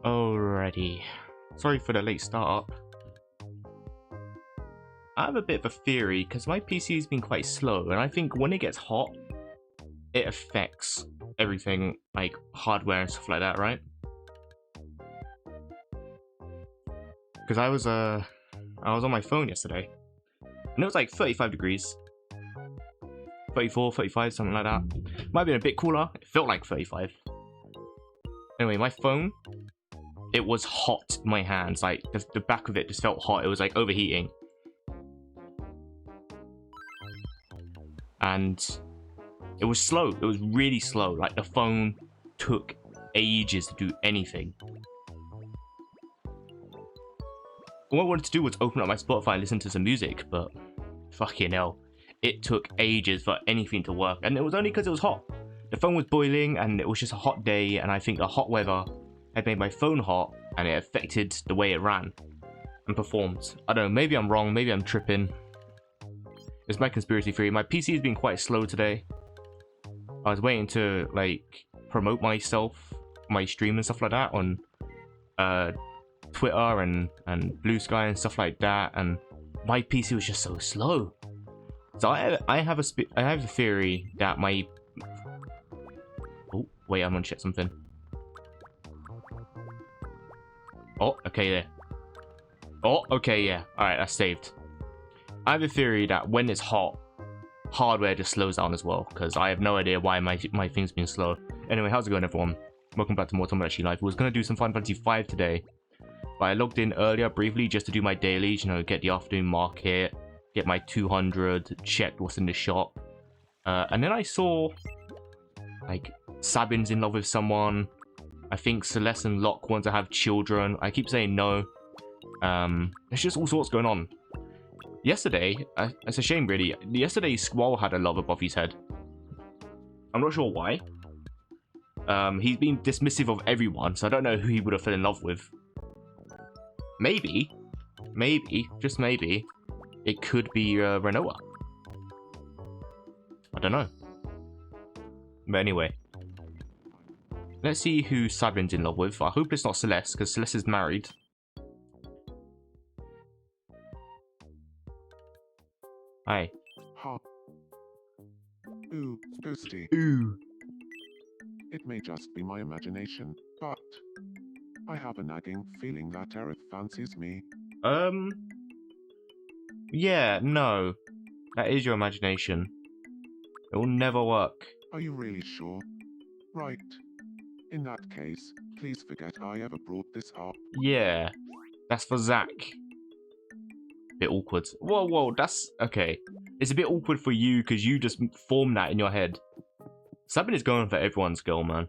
Alrighty. Sorry for the late start. I have a bit of a theory because my PC has been quite slow, and I think when it gets hot, it affects everything like hardware and stuff like that, right? Because I was on my phone yesterday, and it was like 35 degrees, 34, 35, something like that. Might have been a bit cooler. It felt like 35. Anyway, my phone, it was hot in my hands. Like the back of it just felt hot. It was like overheating. And it was slow. It was really slow. Like the phone took ages to do anything. What I wanted to do was open up my Spotify and listen to some music, but fucking hell, it took ages for anything to work. And it was only because it was hot. The phone was boiling and it was just a hot day, and I think the hot weather had made my phone hot and it affected the way it ran and performed. I don't know, maybe I'm wrong, maybe I'm tripping. It's my conspiracy theory. My PC has been quite slow today. I was waiting to like promote myself, my stream and stuff like that on Twitter and Blue Sky and stuff like that, and my PC was just so slow. So I have a theory that my... Oh wait, I'm gonna check something. Oh, okay, there. Oh, okay, yeah. All right, that's saved. I have a theory that when it's hot, hardware just slows down as well, because I have no idea why my thing's been slow. Anyway, how's it going, everyone? Welcome back to more Tomodachi Life. I was going to do some Final Fantasy V today, but I logged in earlier briefly just to do my dailies, you know, get the afternoon market, get my 200, check what's in the shop. And then I saw, like, Sabin's in love with someone. I think Celeste and Locke want to have children. I keep saying no. There's just all sorts going on. Yesterday, it's a shame really, yesterday Squall had a love above his head. I'm not sure why. He's been dismissive of everyone, so I don't know who he would have fell in love with. Maybe, just maybe, it could be Renoa. I don't know. But anyway. Let's see who Sabin's in love with. I hope it's not Celeste, because Celeste is married. Hi. Ha. Ooh, Ghosty. Ooh. It may just be my imagination, but I have a nagging feeling that Aerith fancies me. Yeah, no. That is your imagination. It will never work. Are you really sure? Right. In that case, please forget I ever brought this up. Yeah. That's for Zach. Bit awkward. Whoa, that's... Okay. It's a bit awkward for you because you just formed that in your head. Sabin is going for everyone's girl, man.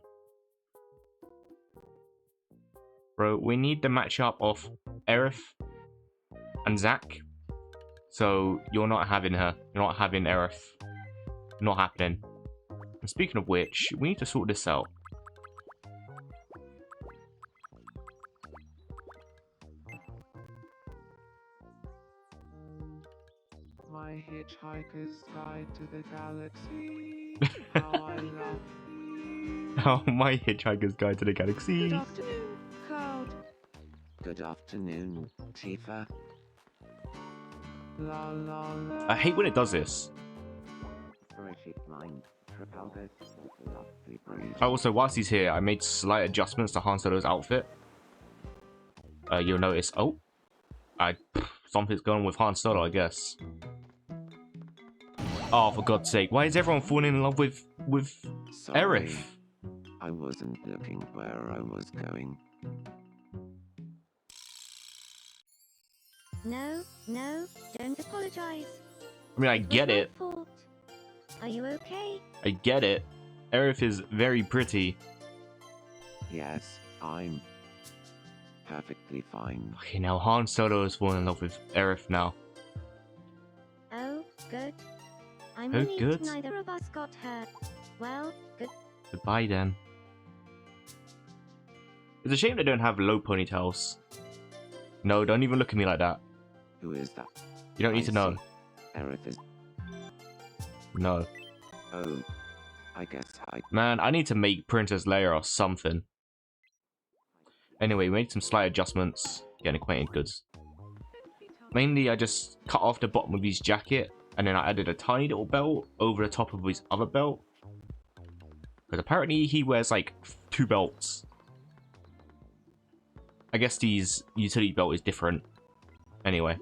Bro, we need the matchup of Aerith and Zach. So, you're not having her. You're not having Aerith. Not happening. And speaking of which, we need to sort this out. My Hitchhiker's Guide to the Galaxy. How I love you. Oh, my Hitchhiker's Guide to the Galaxy. Good afternoon, Cloud. Good afternoon, Tifa. La la la. I hate when it does this. Horrific mind, Trafalgar, lovely breeze. Also, whilst he's here, I made slight adjustments to Han Solo's outfit. You'll notice... Oh. Something's going on with Han Solo, I guess. Oh, for God's sake. Why is everyone falling in love with Sorry, Aerith? I wasn't looking where I was going. No, don't apologize. I mean, I get it. It's my fault. Are you okay? I get it. Aerith is very pretty. Yes, I'm perfectly fine. Okay, now Han Solo is falling in love with Aerith now. Oh, good. I'm Oh, relieved good. neither of us got hurt. Well, good. Goodbye, then. It's a shame they don't have low ponytails. No, don't even look at me like that. Who is that? You don't need to know. Aerith is... No. Oh, I guess I... Man, I need to make Princess Leia or something. Anyway, we made some slight adjustments. Getting acquainted goods. Mainly, I just cut off the bottom of his jacket, and then I added a tiny little belt over the top of his other belt. Because apparently he wears like 2 belts. I guess his utility belt is different. Anyway.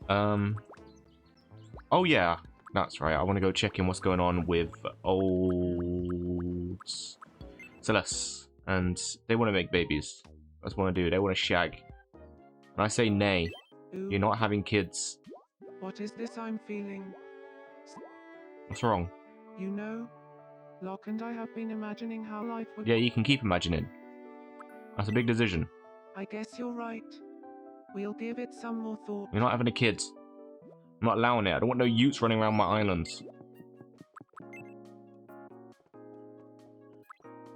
Oh yeah, that's right. I want to go check in what's going on with old Celeste. And they want to make babies. That's what I want to do. They want to shag. And I say nay. Ooh, You're not having kids. what is this I'm feeling? What's wrong? You know, Locke and I have been imagining how life would. Yeah, you can keep imagining. That's a big decision. I guess you're right. We'll give it some more thought. You're not having a kid. I'm not allowing it. I don't want no Utes running around my islands.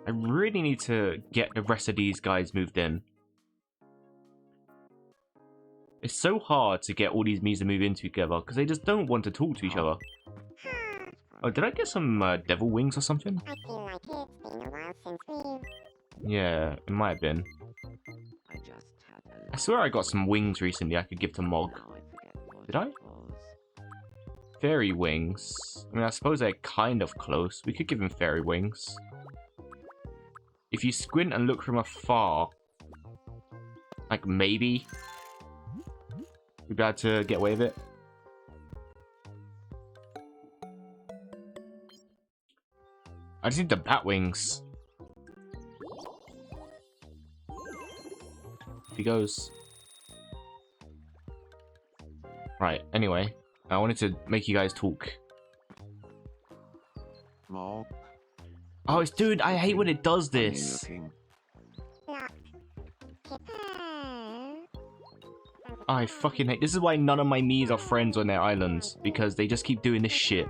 I really need to get the rest of these guys moved in. It's so hard to get all these Mies to move in together because they just don't want to talk to each other. Oh, did I get some devil wings or something? I feel like it's been a while since we've... Yeah, it might have been. I just had a I swear I got some wings recently I could give to Mog. Now I forget what Did I? it was. Fairy wings. I mean, I suppose they're kind of close. We could give him fairy wings. If you squint and look from afar, like maybe we'd be able to get away with it. I just need the bat wings. If he goes. Right, anyway. I wanted to make you guys talk. Mog. Oh, it's dude, I hate when it does funny this. looking. Lock. I fucking hate. This is why none of my Miis are friends on their islands, because they just keep doing this shit.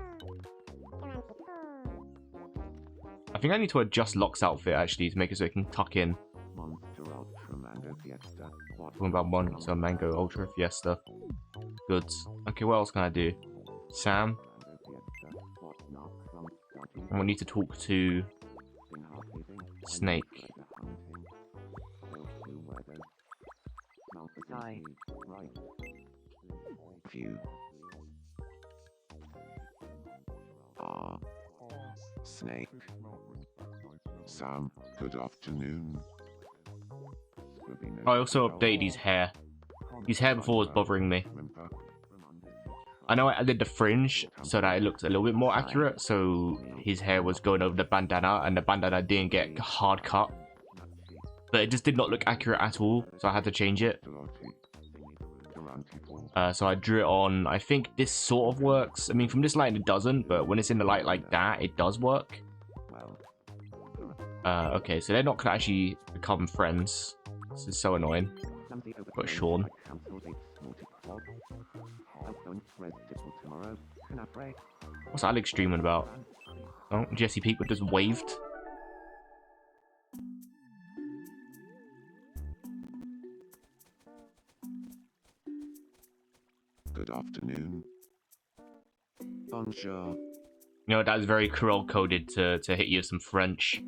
I think I need to adjust Locke's outfit actually to make it so it can tuck in. Monster Ultra Mango Fiesta. What Talking about Monster Mango Ultra Fiesta. Good. Okay, what else can I do? Sam, Mango Fiesta. What not from study. I want you to talk to Been hard living. Snake. Treasure hunting. Healthy weather. Malcolm Hi. Right. Few. Ah. Snake. Sam, good afternoon. I also updated his hair. His hair before was bothering me. I know I added the fringe so that it looked a little bit more accurate, so his hair was going over the bandana and the bandana didn't get hard cut. But it just did not look accurate at all, so I had to change it. So I drew it on. I think this sort of works. I mean, from this light it doesn't, but when it's in the light like that, it does work. Okay, so they're not gonna actually become friends. This is so annoying. Got Sean. What's Alex dreaming about? Oh, Jesse Pinkwood just waved. Good afternoon. Bonjour. You know, that is very Creole coded to hit you with some French.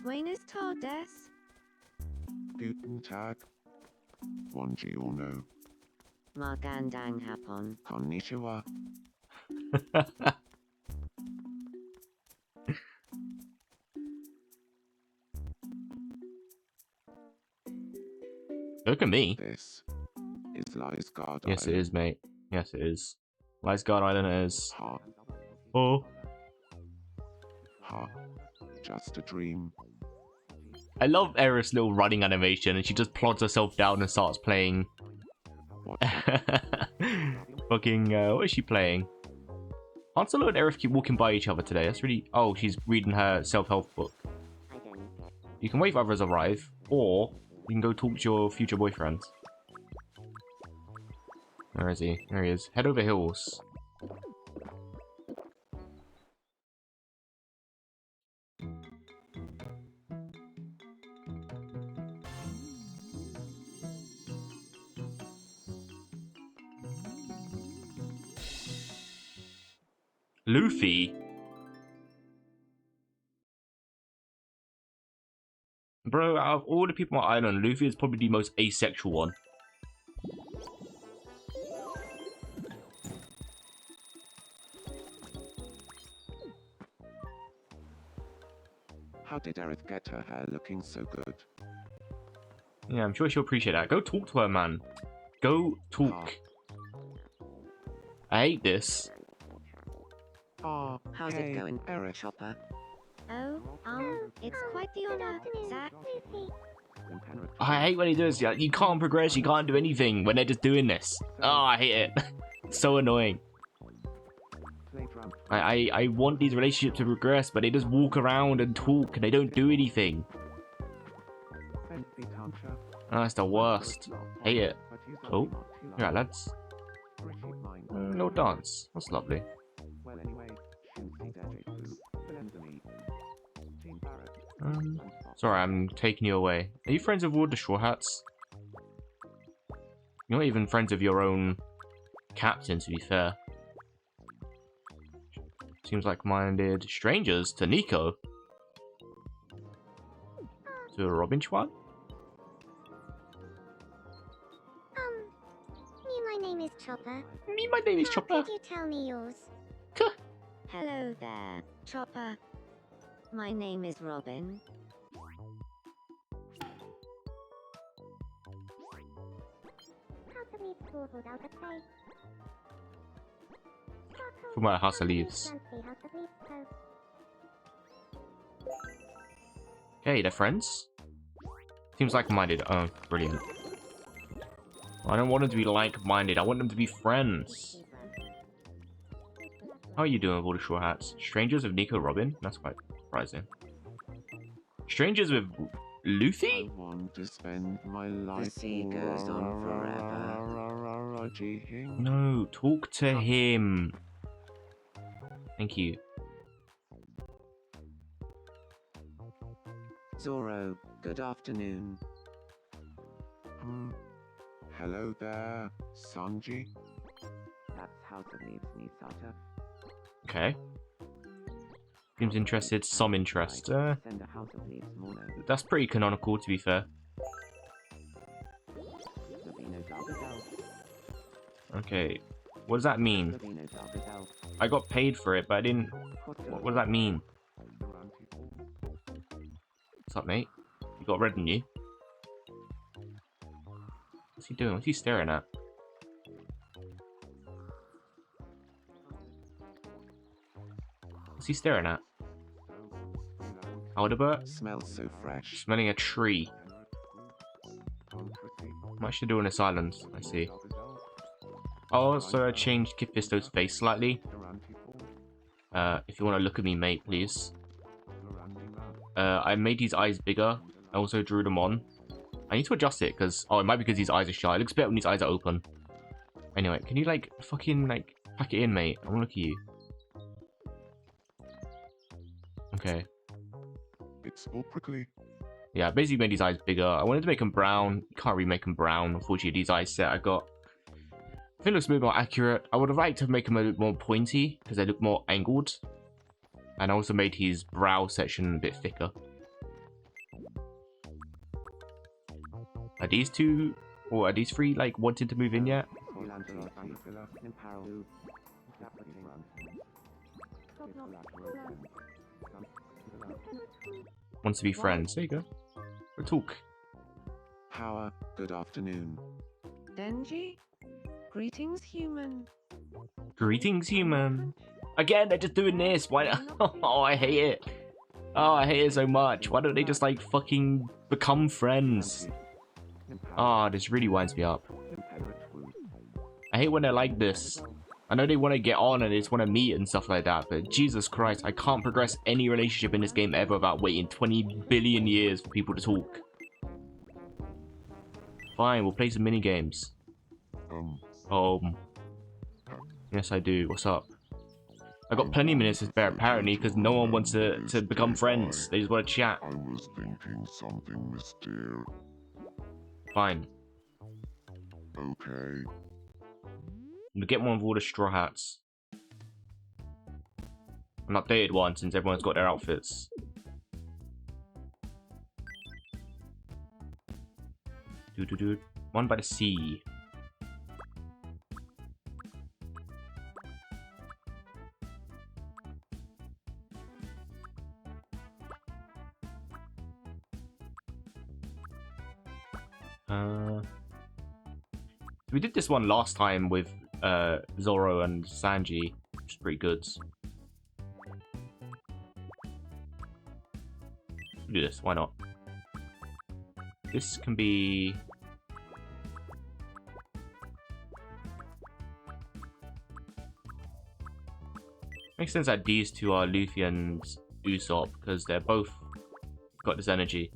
Buenas tardes. Guten Tag. Buongiorno. Magandang hapon. Konnichiwa. Look at me. This is Lysgard Yes, it Island. is, mate. Yes, it is. Lysgard Island it is. Ha, Oh. ha. Just a dream. I love Eris' little running animation, and she just plods herself down and starts playing. What Fucking, what is she playing? Hansel and Eris keep walking by each other today. That's really... Oh, she's reading her self-help book. You can wait for others arrive, or you can go talk to your future boyfriend. Where is he? There he is. Head over hills. Luffy? Bro, out of all the people on my island, Luffy is probably the most asexual one. How did Aerith get her hair looking so good? Yeah, I'm sure she'll appreciate that. Go talk to her, man. Go talk. I hate this. Oh, how's it going, Aerith? Chopper. Oh, it's quite the honor, Zach. I hate when he does that. You can't progress, you can't do anything when they're just doing this. Oh, I hate it. It's so annoying. I want these relationships to progress, but they just walk around and talk and they don't do anything. Oh, that's the worst. Hate it. Oh, yeah, lads. No dance. That's lovely. Sorry, I'm taking you away. Are you friends with all the Straw Hats? You're not even friends with your own captain, to be fair. Seems like-minded strangers to Nico. To Robin Schwan? My name is Chopper. My name is Chopper. Could you tell me yours? Hello there, Chopper. My name is Robin. How to leave school without a face? From where House of Leaves. Okay, they're friends. Seems like-minded. Oh, brilliant. I don't want them to be like-minded. I want them to be friends. How are you doing with all the Straw Hats? Strangers with Nico Robin? That's quite surprising. Strangers with Luffy? I want to spend my life. The sea goes on forever. No, talk to him. Thank you. Zoro, good afternoon. Hello there, Sanji. That's how to leave Nisata. Okay. Seems interested, some interest. That's pretty canonical, to be fair. Okay. What does that mean? I got paid for it, but I didn't... What does that mean? What's up, mate? You got red in you? What's he doing? What's he staring at? What's he staring at? Aldebert? Smells so fresh. Smelling a tree. What should I do on this island? I see. Oh, so I changed Kid Fisto's face slightly. If you want to look at me, mate, please. I made his eyes bigger. I also drew them on. I need to adjust it, because... Oh, it might be because his eyes are shy. It looks better when his eyes are open. Anyway, can you, like, fucking, like, pack it in, mate? I want to look at you. Okay. It's all prickly. Yeah, I basically made his eyes bigger. I wanted to make them brown. Can't really make them brown. Unfortunately, these eyes set I got... I think it looks a bit more accurate. I would have liked to make them a bit more pointy, because they look more angled. And I also made his brow section a bit thicker. Are these two, or are these three, like, wanting to move in yet? Wants to be friends. There you go. We'll talk. Power, good afternoon. Denji? Greetings, human. Greetings, human. Again, they're just doing this. Why? Oh, I hate it. Oh, I hate it so much. Why don't they just, like, fucking become friends? Ah, this really winds me up. I hate when they're like this. I know they want to get on and they just want to meet and stuff like that, but Jesus Christ, I can't progress any relationship in this game ever without waiting 20 billion years for people to talk. Fine, we'll play some mini games. Yes, I do. What's up? I got plenty of minutes to spare apparently because no one wants to become friends. They just want to chat. I was thinking something mysterious. Fine. Okay. We'll get one of all the Straw Hats. An updated one since everyone's got their outfits. Do. One by the sea. We did this one last time with Zoro and Sanji, which is pretty good. Do this, why not? This can be... Makes sense that these two are Luffy and Usopp, because they're both got this energy.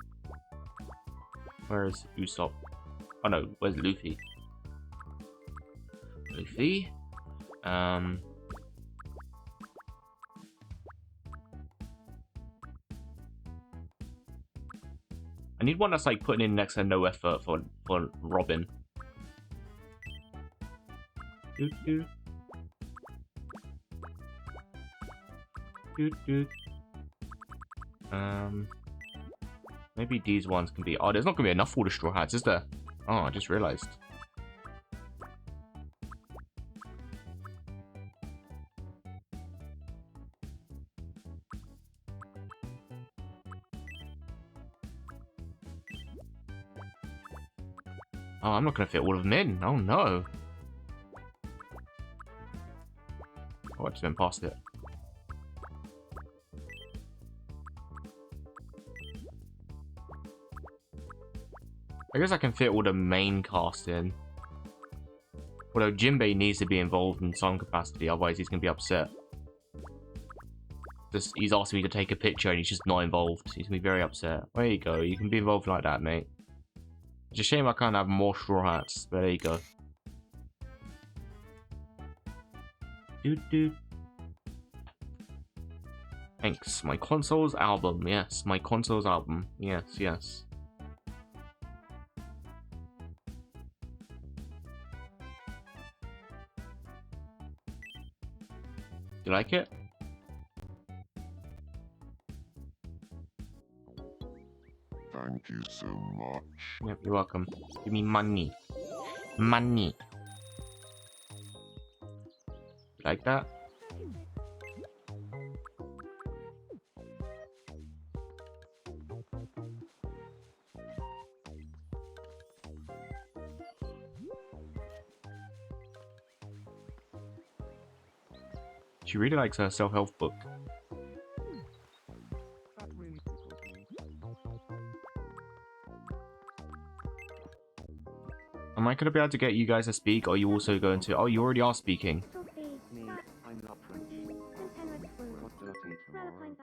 Where is Usopp? Oh no, where's Luffy? Luffy? I need one that's like putting in next to no effort for Robin. Maybe these ones can be... Oh, there's not gonna be enough for the Straw Hats, is there? Oh, I just realized. Oh, I'm not gonna fit all of them in. Oh no. Oh, I just went past it. I guess I can fit all the main cast in. Although Jinbei needs to be involved in some capacity, otherwise he's gonna be upset. He's asked me to take a picture and he's just not involved. He's gonna be very upset. There you go, you can be involved like that, mate. It's a shame I can't have more Straw Hats, but there you go. Thanks. My console's album. Yes, my console's album. Yes, yes. You like it? Thank you so much. Yep, you're welcome. Give me money. Money. Like that? She really likes her self-help book. That really tickles me. Am I going to be able to get you guys to speak, or are you also going to... Oh, you already are speaking. Me, I'm not French. Got dirty tomorrow.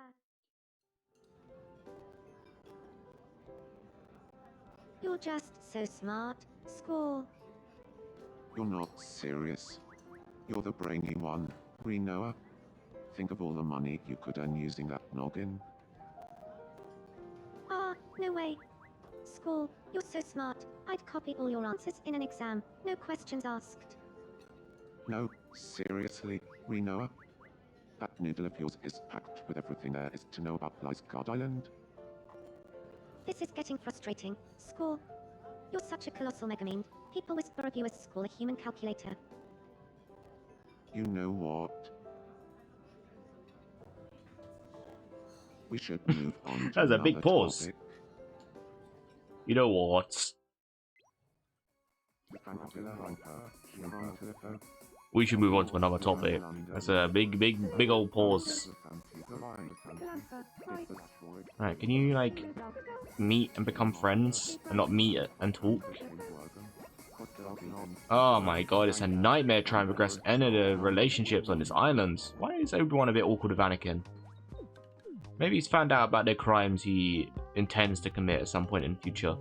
You're just so smart. Score. You're not serious. You're the brainy one, Renoa. Think of all the money you could earn using that noggin. Ah, no way. Score. You're so smart. I'd copy all your answers in an exam. No questions asked. No, seriously, Renoa. That noodle of yours is packed with everything there is to know about Lice Card Island. This is getting frustrating. Score. You're such a colossal megameme. People whisper of you as Score, a human calculator. You know what? We should move on to That was a big another pause. topic. You know what? We should move on to another topic. That's a big old pause. Alright, can you, like, meet and become friends? And not meet and talk? Oh my god, it's a nightmare trying to progress any of the relationships on this island. Why is everyone a bit awkward with Anakin? Maybe he's found out about the crimes he intends to commit at some point in the future.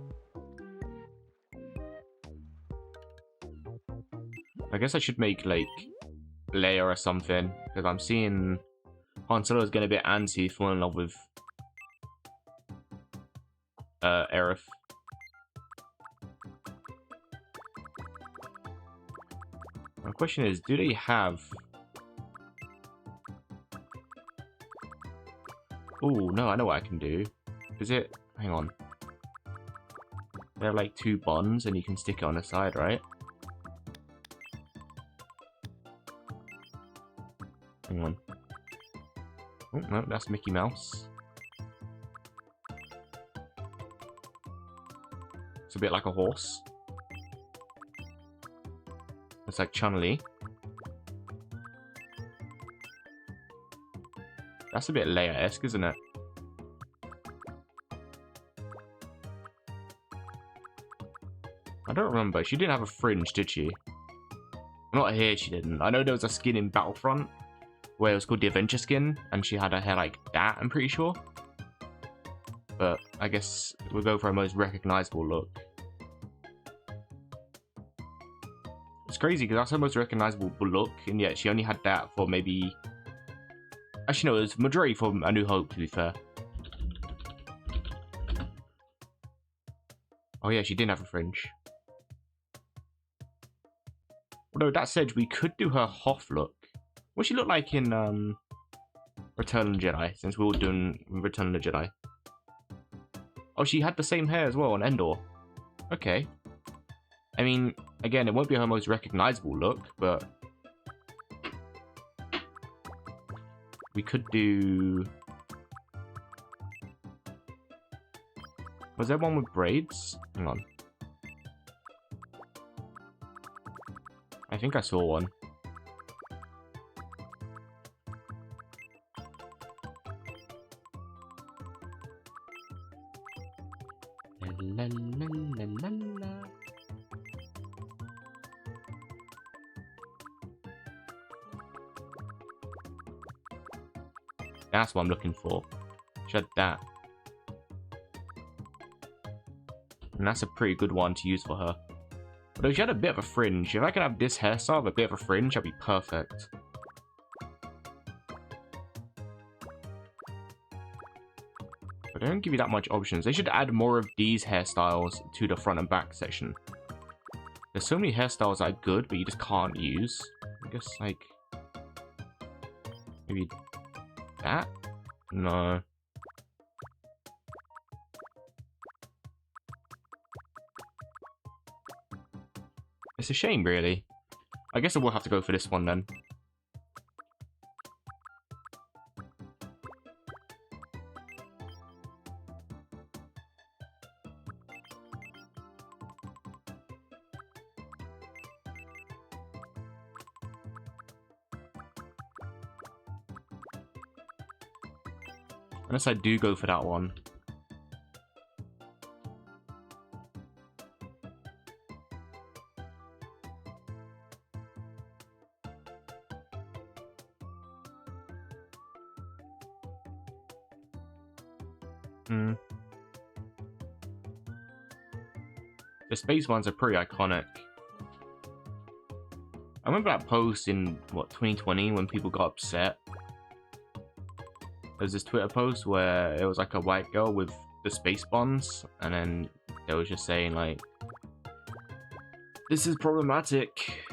I guess I should make, like, Leia or something, because I'm seeing Han Solo is getting a bit antsy, falling in love with Aerith. My question is, do they have Oh, no, I know what I can do. Is it... Hang on. There are like 2 buns and you can stick it on the side, right? Hang on. Oh, no, that's Mickey Mouse. It's a bit like a horse. It's like Chun-Li. That's a bit Leia-esque, isn't it? I don't remember. She didn't have a fringe, did she? Not here, she didn't. I know there was a skin in Battlefront where it was called the Adventure skin, and she had her hair like that, I'm pretty sure. But I guess we'll go for her most recognizable look. It's crazy because that's her most recognizable look, and yet she only had that for maybe... Actually, no, it was majority for A New Hope, to be fair. Oh yeah, she didn't have a fringe. Although, that said, we could do her Hoth look. What she look like in Return of the Jedi, since we're all doing Return of the Jedi. Oh, she had the same hair as well on Endor. Okay. I mean, again, it won't be her most recognizable look, but... we could do... Was there one with braids? Hang on. I think I saw one. La, la, la, la, la. That's what I'm looking for. Shut that. And that's a pretty good one to use for her. Although she had a bit of a fringe. If I could have this hairstyle with a bit of a fringe, that'd be perfect. But they don't give you that much options. They should add more of these hairstyles to the front and back section. There's so many hairstyles that are good, but you just can't use. I guess, like... maybe... that? No. It's a shame, really. I guess I will have to go for this one, then. Unless I do go for that one. The space ones are pretty iconic. I remember that post in, what, 2020 when people got upset. There's this Twitter post where it was like a white girl with the space bonds, and then they was just saying like, this is problematic.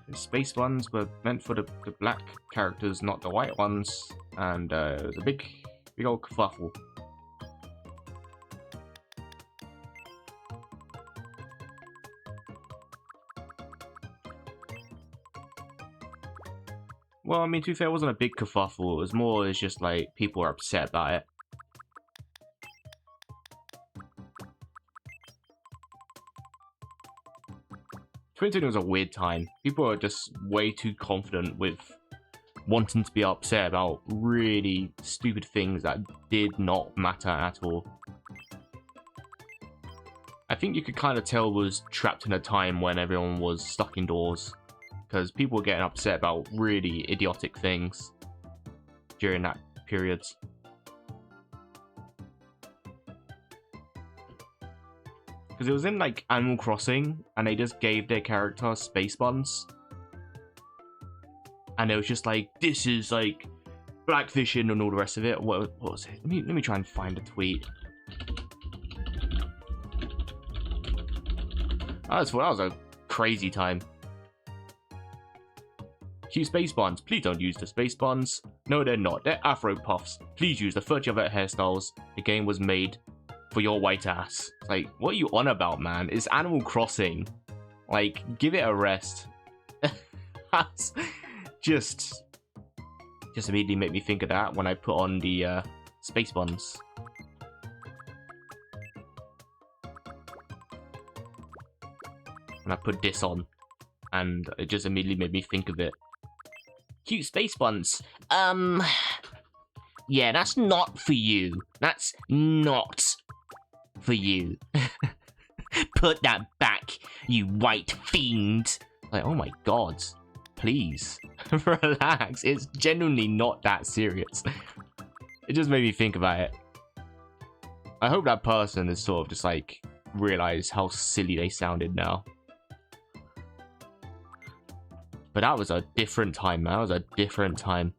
The space ones were meant for the black characters, not the white ones, and it was a big old kerfuffle. Well, I mean, to be fair, it wasn't a big kerfuffle. It was more, it's just like, people were upset about it. Twitter was a weird time. People are just way too confident with wanting to be upset about really stupid things that did not matter at all. I think you could kind of tell was trapped in a time when everyone was stuck indoors. Because people were getting upset about really idiotic things during that period. Because it was in like Animal Crossing, and they just gave their characters space buns. And it was just like, this is like blackfishing and all the rest of it. What was it? Let me try and find a tweet. That was a crazy time. Cute space buns. Please don't use the space buns. No, they're not. They're Afro puffs. Please use the fudgy of hairstyles. The game was made for your white ass. It's like, what are you on about, man? It's Animal Crossing. Like, give it a rest. That's just immediately make me think of that when I put on the space buns. And I put this on, and it just immediately made me think of it. Cute space buns. Yeah, that's not for you. That's not for you. Put that back, you white fiend. Like, oh my god. Please. Relax. It's genuinely not that serious. It just made me think about it. I hope that person has sort of just like realized how silly they sounded now. But that was a different time, man. That was a different time.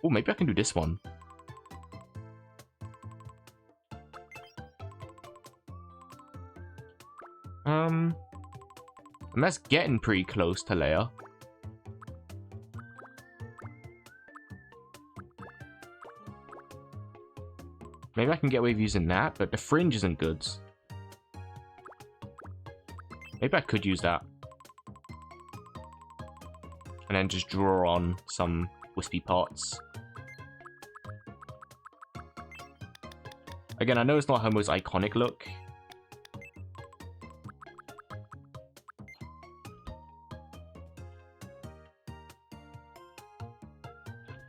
Oh, maybe I can do this one. And that's getting pretty close to Leia. Maybe I can get away with using that, but the fringe isn't good. Maybe I could use that. And then just draw on some wispy parts. Again, I know it's not her most iconic look.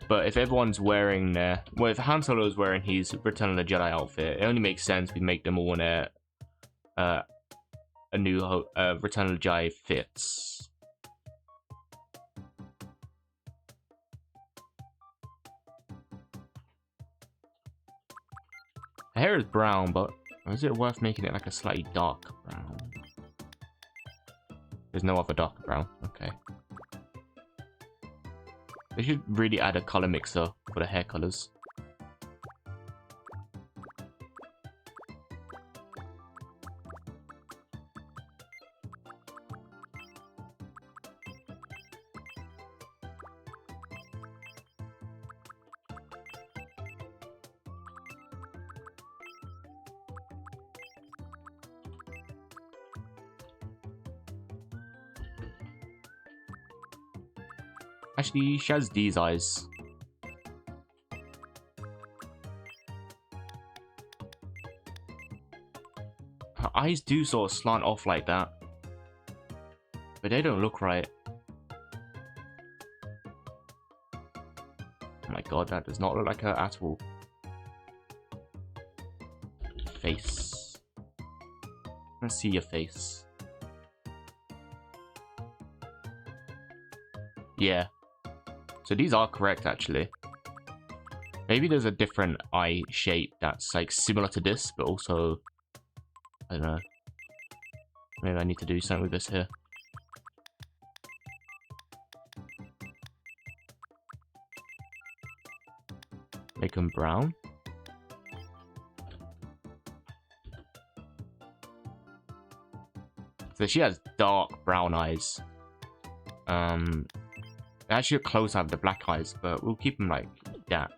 But if everyone's wearing their... Well, if Han Solo's wearing his Return of the Jedi outfit, it only makes sense we make them all in a new Return of the Jedi fits. Her hair is brown, but is it worth making it like a slightly dark brown? There's no other darker brown. Okay. They should really add a color mixer for the hair colors. Actually, she has these eyes. Her eyes do sort of slant off like that. But they don't look right. Oh my god, that does not look like her at all. Face. Let's see your face. Yeah. So these are correct, actually. Maybe there's a different eye shape that's like similar to this, but also, I don't know. Maybe I need to do something with this here. Make them brown. So she has dark brown eyes. They actually look close to have the black eyes, but we'll keep them like that.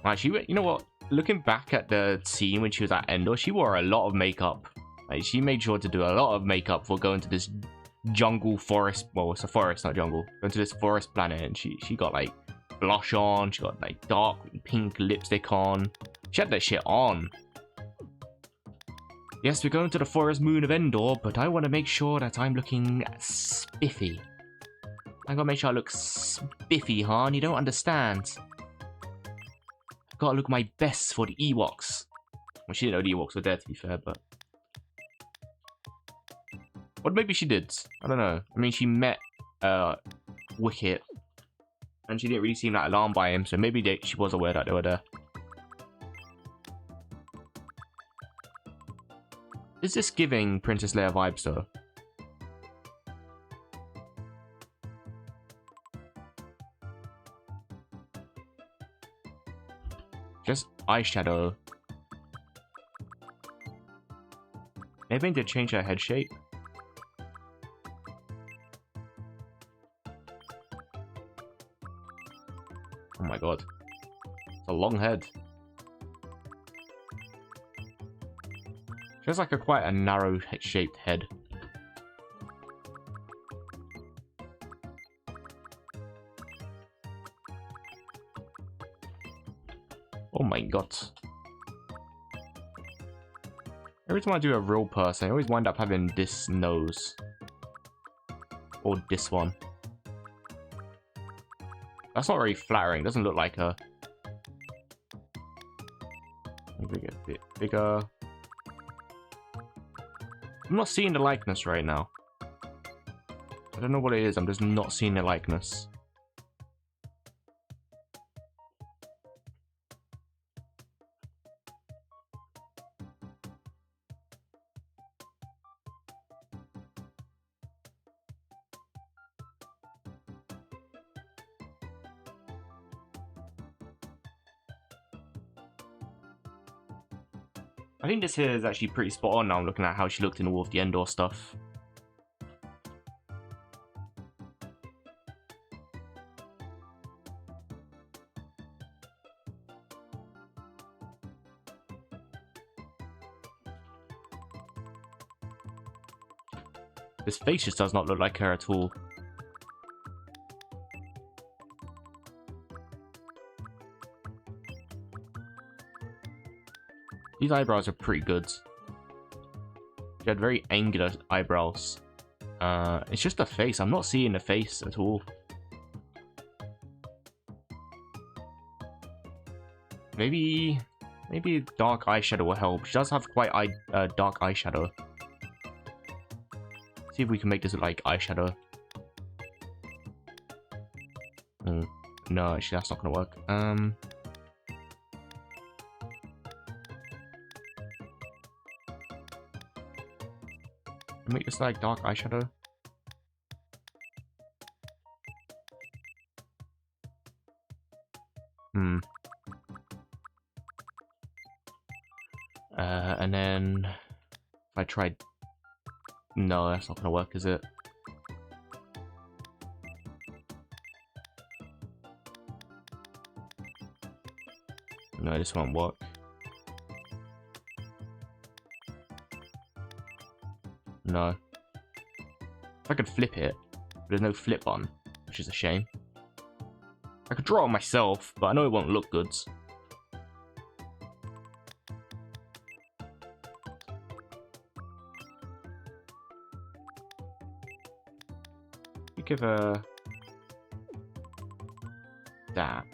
Actually, you know what? Looking back at the scene when she was at Endor, she wore a lot of makeup. Like, she made sure to do a lot of makeup for going to this jungle forest. Well, it's a forest, not jungle. Going to this forest planet, and she got like blush on. She got like dark pink lipstick on. She had that shit on. Yes, we're going to the forest moon of Endor, but I want to make sure that I'm looking spiffy. I gotta make sure I look spiffy, Han. You don't understand. Gotta look my best for the Ewoks. Well, she didn't know the Ewoks were there, to be fair, but... Or maybe she did. I don't know. I mean, she met Wicket And she didn't really seem that alarmed by him, so maybe she was aware that they were there. Is this giving Princess Leia vibes though? Just eyeshadow. Maybe I need to change her head shape. Oh my god. It's a long head. She has like quite a narrow shaped head. Oh my god. Every time I do a real person, I always wind up having this nose. Or this one. That's not very flattering. Doesn't look like her. Maybe get a bit bigger. I'm not seeing the likeness right now. I don't know what it is. I'm just not seeing the likeness. I think this here is actually pretty spot on now. I'm looking at how she looked in all of the Endor stuff. This face just does not look like her at all. These eyebrows are pretty good. She had very angular eyebrows. It's just the face. I'm not seeing the face at all. Maybe dark eyeshadow will help. She does have quite dark eyeshadow. See if we can make this like eyeshadow. No, actually that's not gonna work. Make this like dark eyeshadow. And then if I tried, no, that's not gonna work, is it? No, this won't work. No. If I could flip it, but there's no flip button, which is a shame. I could draw it myself, but I know it won't look good. You give her that.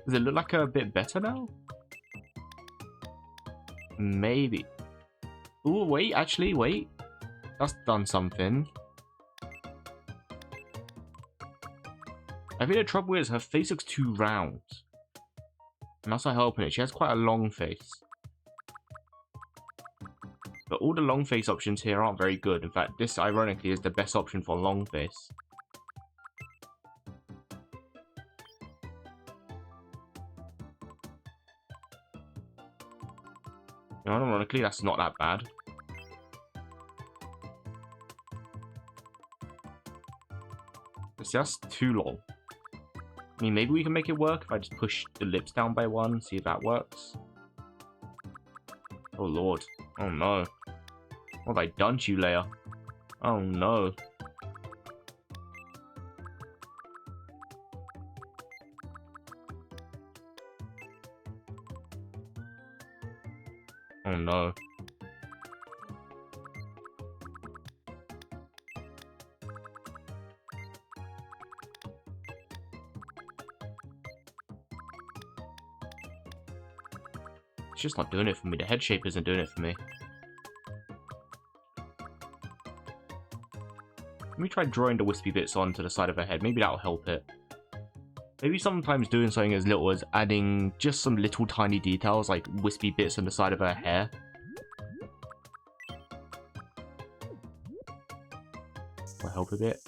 Does it look like a bit better now? Maybe. Oh, wait, actually, wait. That's done something. I think the trouble is her face looks too round. And that's not helping it. She has quite a long face. But all the long face options here aren't very good. In fact, this, ironically, is the best option for long face. Ironically, that's not that bad. It's just too long. I mean, maybe we can make it work if I just push the lips down by one, see if that works. Oh lord. Oh no. What have I done to you, Leia? Oh no. Oh no. It's just not doing it for me. The head shape isn't doing it for me. Let me try drawing the wispy bits onto the side of her head. Maybe that'll help it. Maybe sometimes doing something as little as adding just some little tiny details like wispy bits on the side of her hair. Will help a bit.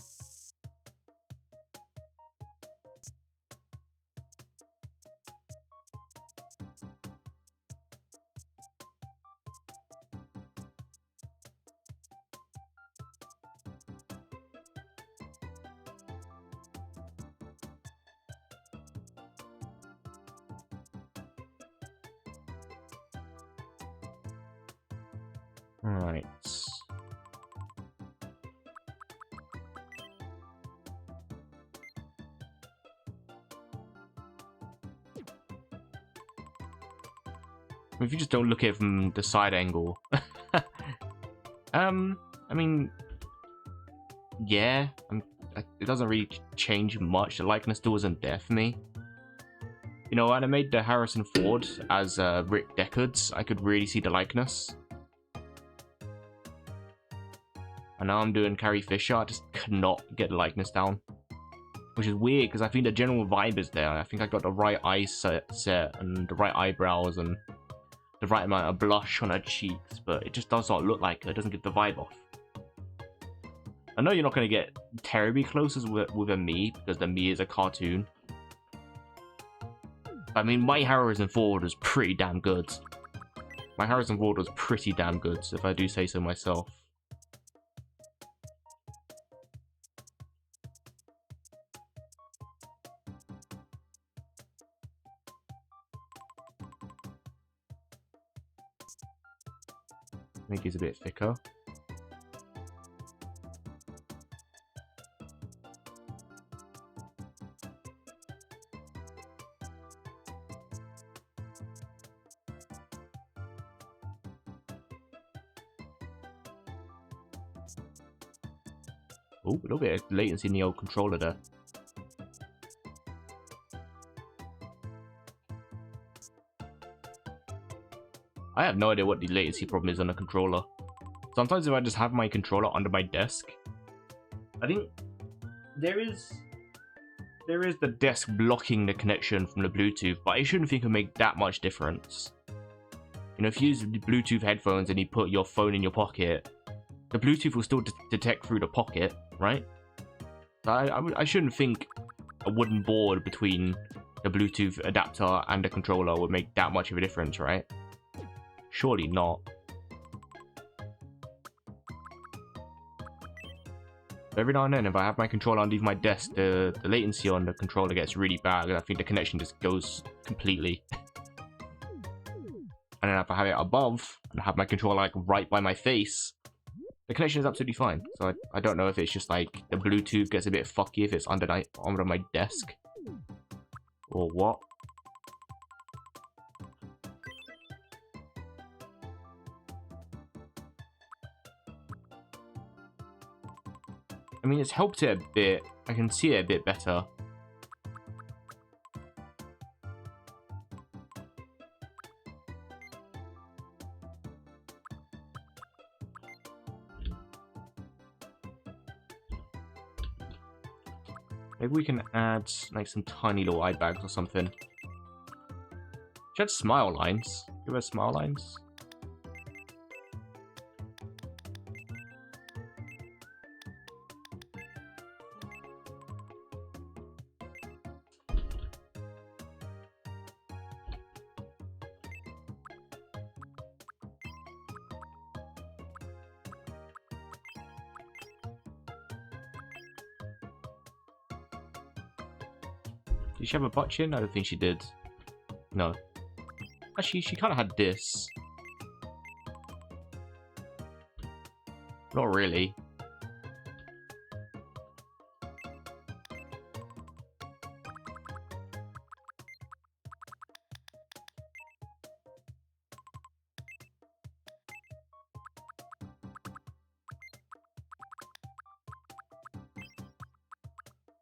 Alright. If you just don't look at it from the side angle. I mean, yeah, it doesn't really change much. The likeness still isn't there for me. You know, when I made the Harrison Ford as Rick Deckards, I could really see the likeness. And now I'm doing Carrie Fisher, I just cannot get the likeness down. Which is weird, because I think the general vibe is there. I think I got the right eye set and the right eyebrows and the right amount of blush on her cheeks, but it just does not look like her. It doesn't get the vibe off. I know you're not going to get terribly close with a me, because the me is a cartoon. I mean, my Harrison Ford was pretty damn good. My Harrison Ford was pretty damn good, if I do say so myself. Make it a bit thicker. Oh, a little bit of latency in the old controller there. I have no idea what the latency problem is on a controller. Sometimes if I just have my controller under my desk, I think there is the desk blocking the connection from the Bluetooth, but I shouldn't think it'll make that much difference. You know, if you use Bluetooth headphones and you put your phone in your pocket, the Bluetooth will still detect through the pocket, right? So I shouldn't think a wooden board between the Bluetooth adapter and the controller would make that much of a difference, right? Surely not. Every now and then, if I have my controller underneath my desk, the latency on the controller gets really bad, and I think the connection just goes completely. And then if I have it above, and I have my controller like right by my face, the connection is absolutely fine. So I don't know if it's just like the Bluetooth gets a bit fucky if it's under my desk, or what. I mean, it's helped it a bit. I can see it a bit better. Maybe we can add like some tiny little eye bags or something. She had smile lines. Give her smile lines. Did she have a butt chin? I don't think she did. No. Actually, she kind of had this. Not really.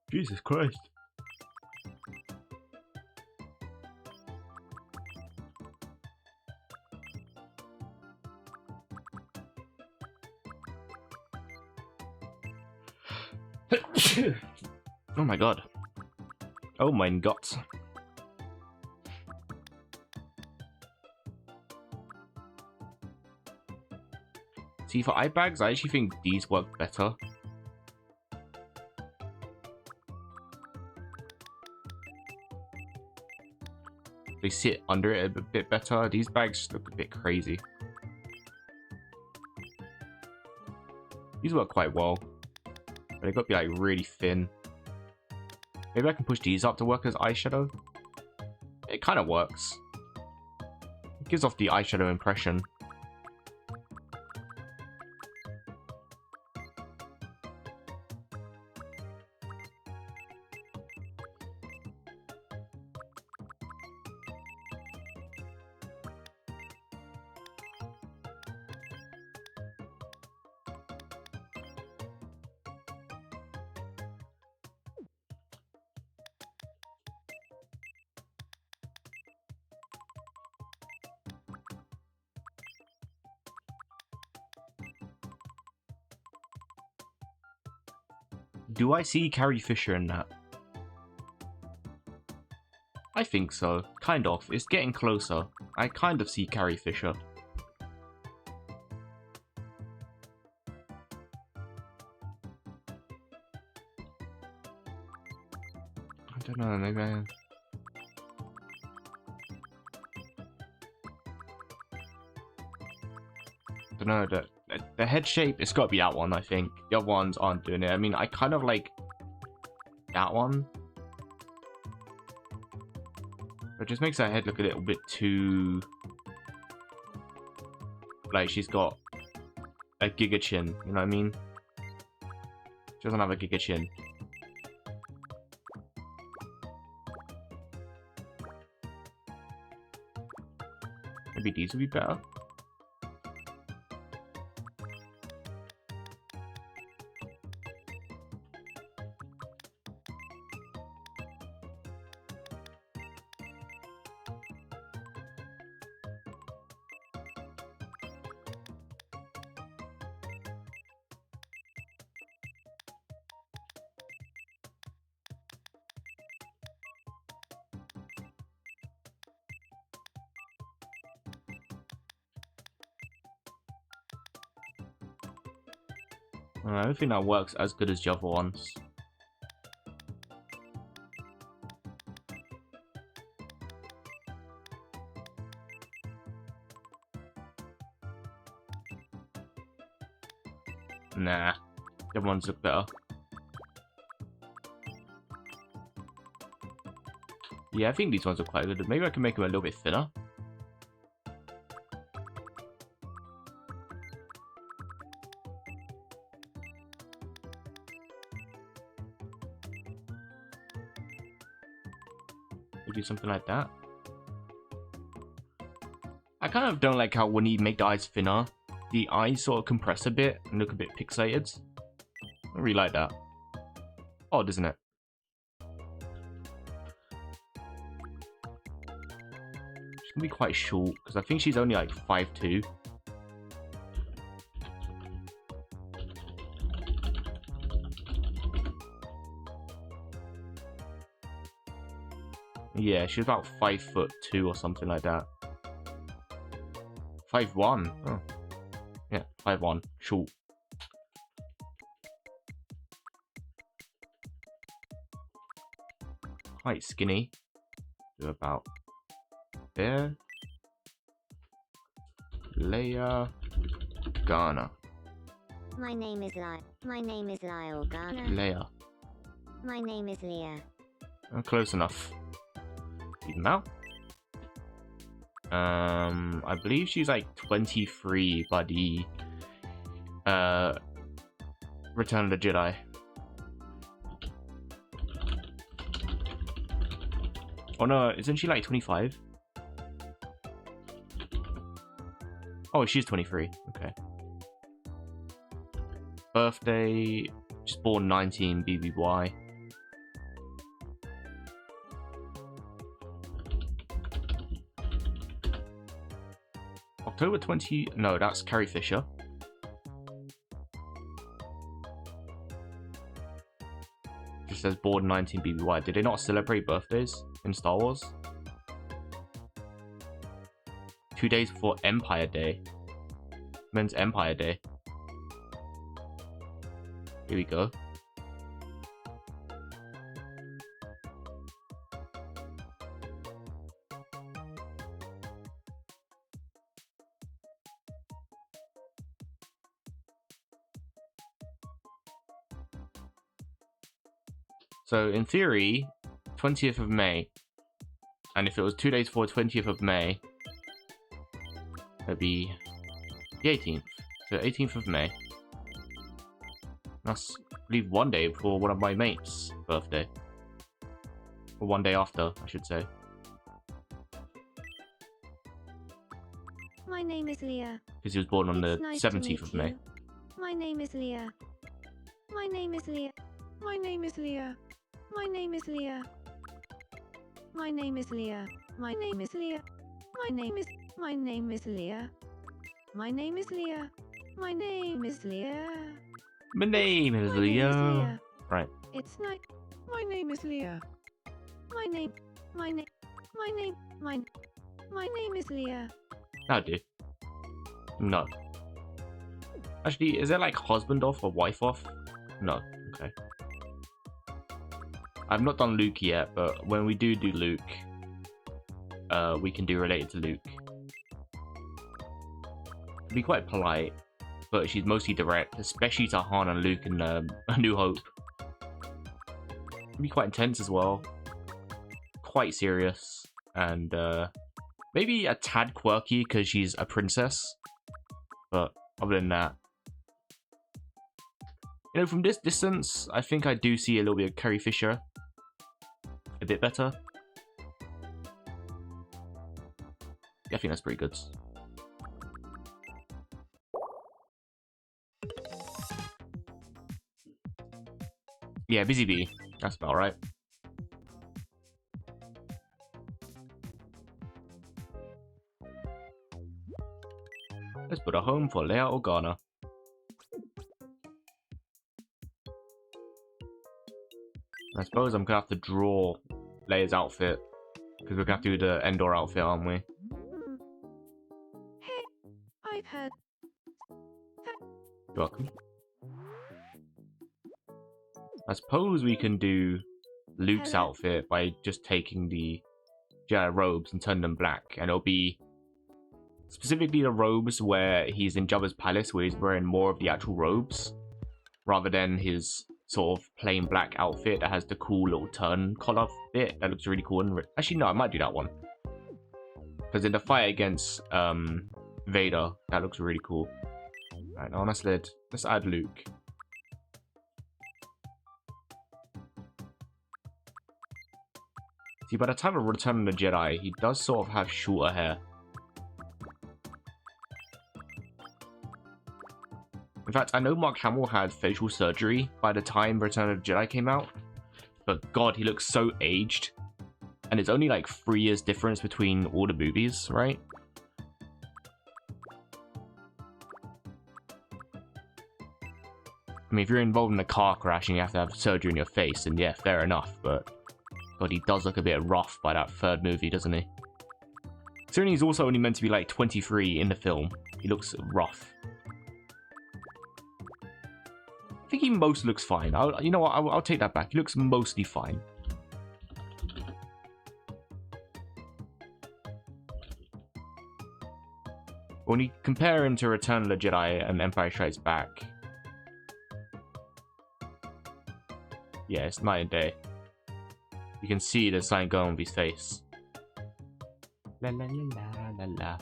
Jesus Christ. Oh my god. Oh mein Gott. See, for eye bags, I actually think these work better. They sit under it a bit better. These bags look a bit crazy. These work quite well, but they got to be like really thin. Maybe I can push these up to work as eyeshadow. It kind of works. It gives off the eyeshadow impression. Do I see Carrie Fisher in that? I think so. Kind of. It's getting closer. I kind of see Carrie Fisher. I don't know, maybe I... don't know, the head shape, it's got to be that one, I think. The other ones aren't doing it. I mean, I kind of like that one. It just makes her head look a little bit too... like she's got a giga chin, you know what I mean? She doesn't have a giga chin. Maybe these would be better. I don't think that works as good as the other ones. Nah, the other ones look better. Yeah, I think these ones are quite good. Maybe I can make them a little bit thinner. Maybe something like that. I kind of don't like how when you make the eyes thinner, the eyes sort of compress a bit and look a bit pixelated. I don't really like that. Odd, isn't it? She's gonna be quite short because I think she's only like 5'2". Yeah, she's about 5'2" or something like that. 5'1". Oh. Yeah, 5'1". Short. Quite skinny. Do about there. Leia Garner. My name is Lyle. My name is Lyle Garner. Leia. My name is Leah. Oh, close enough. Even out. I believe she's like 23 by the Return of the Jedi. Oh no, isn't she like 25? Oh, she's 23. Okay. Birthday, she's born 19 BBY. October 20... no, that's Carrie Fisher. says born 19 BBY. Did they not celebrate birthdays in Star Wars? 2 days before Empire Day. When's Empire Day? Here we go. So in theory, 20th of May. And if it was 2 days before 20th of May, it'd be the 18th. So 18th of May. That's, I believe, 1 day before one of my mates' birthday. Or 1 day after, I should say. My name is Leah. Because he was born on the It's nice to 17th meet of May. you. My name is Leah. My name is Leah. My name is Leah. My name is Leah. My name is Leah. My name is Leah. My name is Leah. My name is Leah. My name is Leah. My name is Leah. My name is My name is Leo. Leah. Right. It's night. My name is Leah. My name. My name. My name. My name is Leah. That'll do. No. Actually, is there like husband off or wife off? No. Okay. I've not done Luke yet, but when we do Luke, we can do related to Luke. Be quite polite, but she's mostly direct, especially to Han and Luke in A New Hope. Be quite intense as well. Quite serious, and maybe a tad quirky because she's a princess. But other than that, you know, from this distance, I think I do see a little bit of Carrie Fisher. A bit better. Yeah, I think that's pretty good. Yeah, Busy Bee. That's about right. Let's put a home for Leia Organa. I suppose I'm gonna have to draw Leia's outfit because we're gonna have to do the Endor outfit, aren't we? Hey, I've heard. You're welcome. I suppose we can do Luke's Hello. outfit by just taking the Jedi robes and turning them black, and it'll be specifically the robes where he's in Jabba's palace, where he's wearing more of the actual robes, rather than his sort of plain black outfit that has the cool little turn collar bit. That looks really cool. And actually, no, I might do that one. Because in the fight against Vader, that looks really cool. Alright, now let's add Luke. See, by the time of Return of the Jedi, he does sort of have shorter hair. In fact, I know Mark Hamill had facial surgery by the time Return of the Jedi came out. But god, he looks so aged. And it's only like 3 years difference between all the movies, right? I mean, if you're involved in a car crash and you have to have surgery in your face, then yeah, fair enough, but god, he does look a bit rough by that third movie, doesn't he? Considering he's also only meant to be like 23 in the film, he looks rough. I think he most looks fine. You know what? I'll take that back. He looks mostly fine. When you compare him to Return of the Jedi and Empire Strikes Back, yeah, it's night and day. You can see there's something going on with his face. La la la la la la.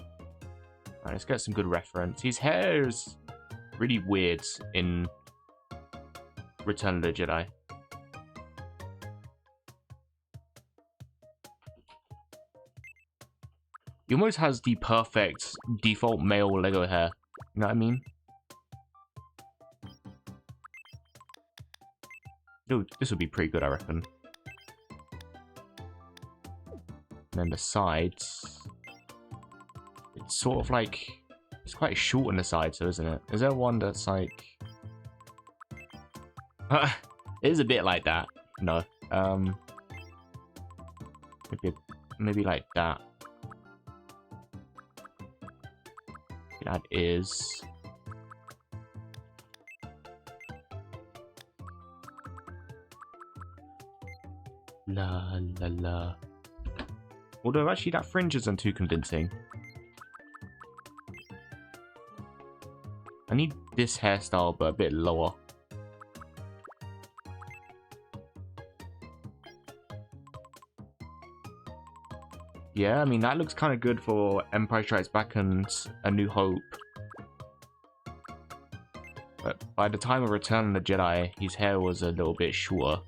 Alright, let's get some good reference. His hair is really weird in Return of the Jedi. He almost has the perfect default male Lego hair. You know what I mean? Dude, this would be pretty good, I reckon. And then the sides, it's sort of like, it's quite short on the side, so isn't it? Is there one that's like, it is a bit like that. No. Maybe like that. That is. La la la. Although actually that fringe isn't too convincing. I need this hairstyle but a bit lower. Yeah, I mean that looks kind of good for Empire Strikes Back and A New Hope. But by the time of Return of the Jedi, his hair was a little bit shorter.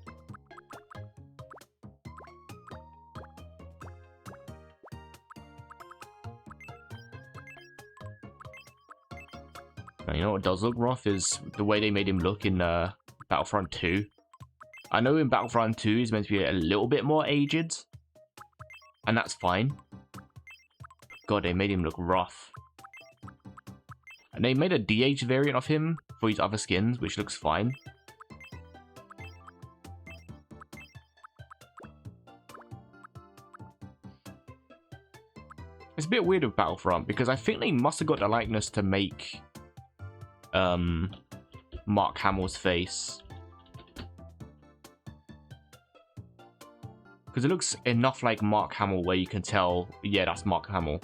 You know what does look rough is the way they made him look in Battlefront 2. I know in Battlefront 2 he's meant to be a little bit more aged, and that's fine. God, they made him look rough. And they made a DH variant of him for his other skins, which looks fine. It's a bit weird with Battlefront because I think they must have got the likeness to make Mark Hamill's face, because it looks enough like Mark Hamill where you can tell, yeah, that's Mark Hamill.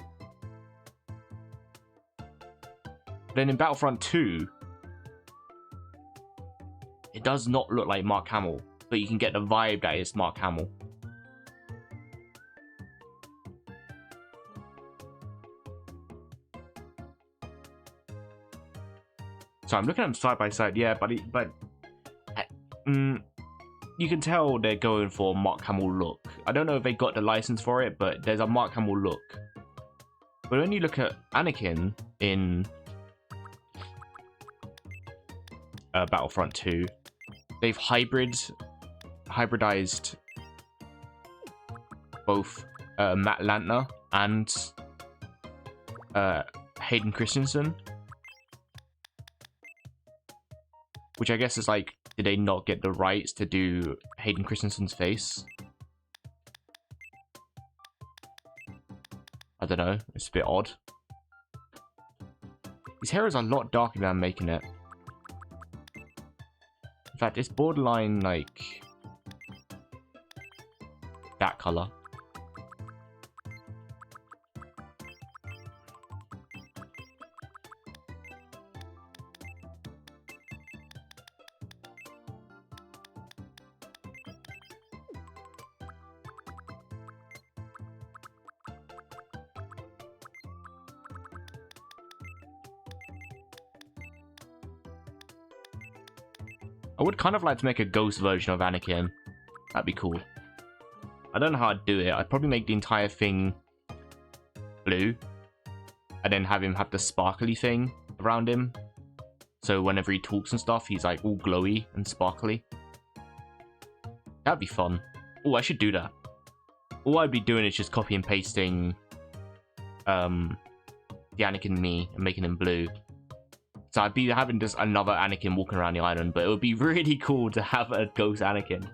Then in Battlefront 2, it does not look like Mark Hamill, but you can get the vibe that it's Mark Hamill. So I'm looking at them side by side, yeah, but you can tell they're going for Mark Hamill look. I don't know if they got the license for it, but there's a Mark Hamill look. But when you look at Anakin in Battlefront 2, they've hybridized both Matt Lantner and Hayden Christensen. Which I guess is like, did they not get the rights to do Hayden Christensen's face? I don't know, it's a bit odd. His hair is a lot darker than I'm making it. In fact, it's borderline like that color. I would kind of like to make a ghost version of Anakin. That'd be cool. I don't know how I'd do it. I'd probably make the entire thing blue. And then have him have the sparkly thing around him. So whenever he talks and stuff, he's like all glowy and sparkly. That'd be fun. Oh, I should do that. All I'd be doing is just copy and pasting the Anakin me and making him blue. So I'd be having just another Anakin walking around the island, but it would be really cool to have a ghost Anakin.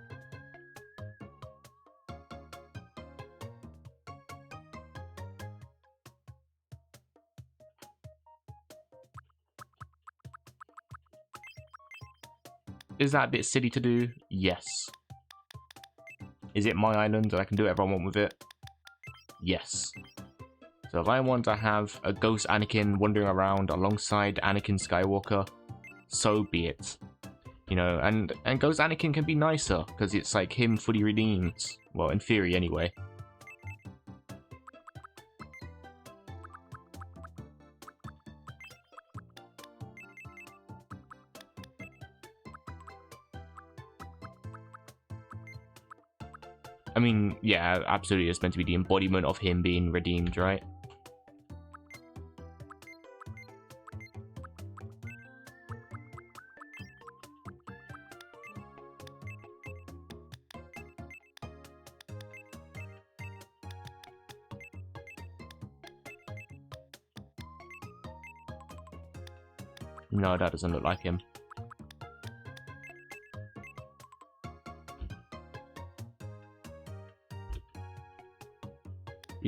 Is that a bit silly to do? Yes. Is it my island and I can do whatever I want with it? Yes. So if I want to have a ghost Anakin wandering around alongside Anakin Skywalker, so be it. You know, and ghost Anakin can be nicer, because it's like him fully redeemed. Well, in theory anyway. I mean, yeah, absolutely, it's meant to be the embodiment of him being redeemed, right? No, that doesn't look like him.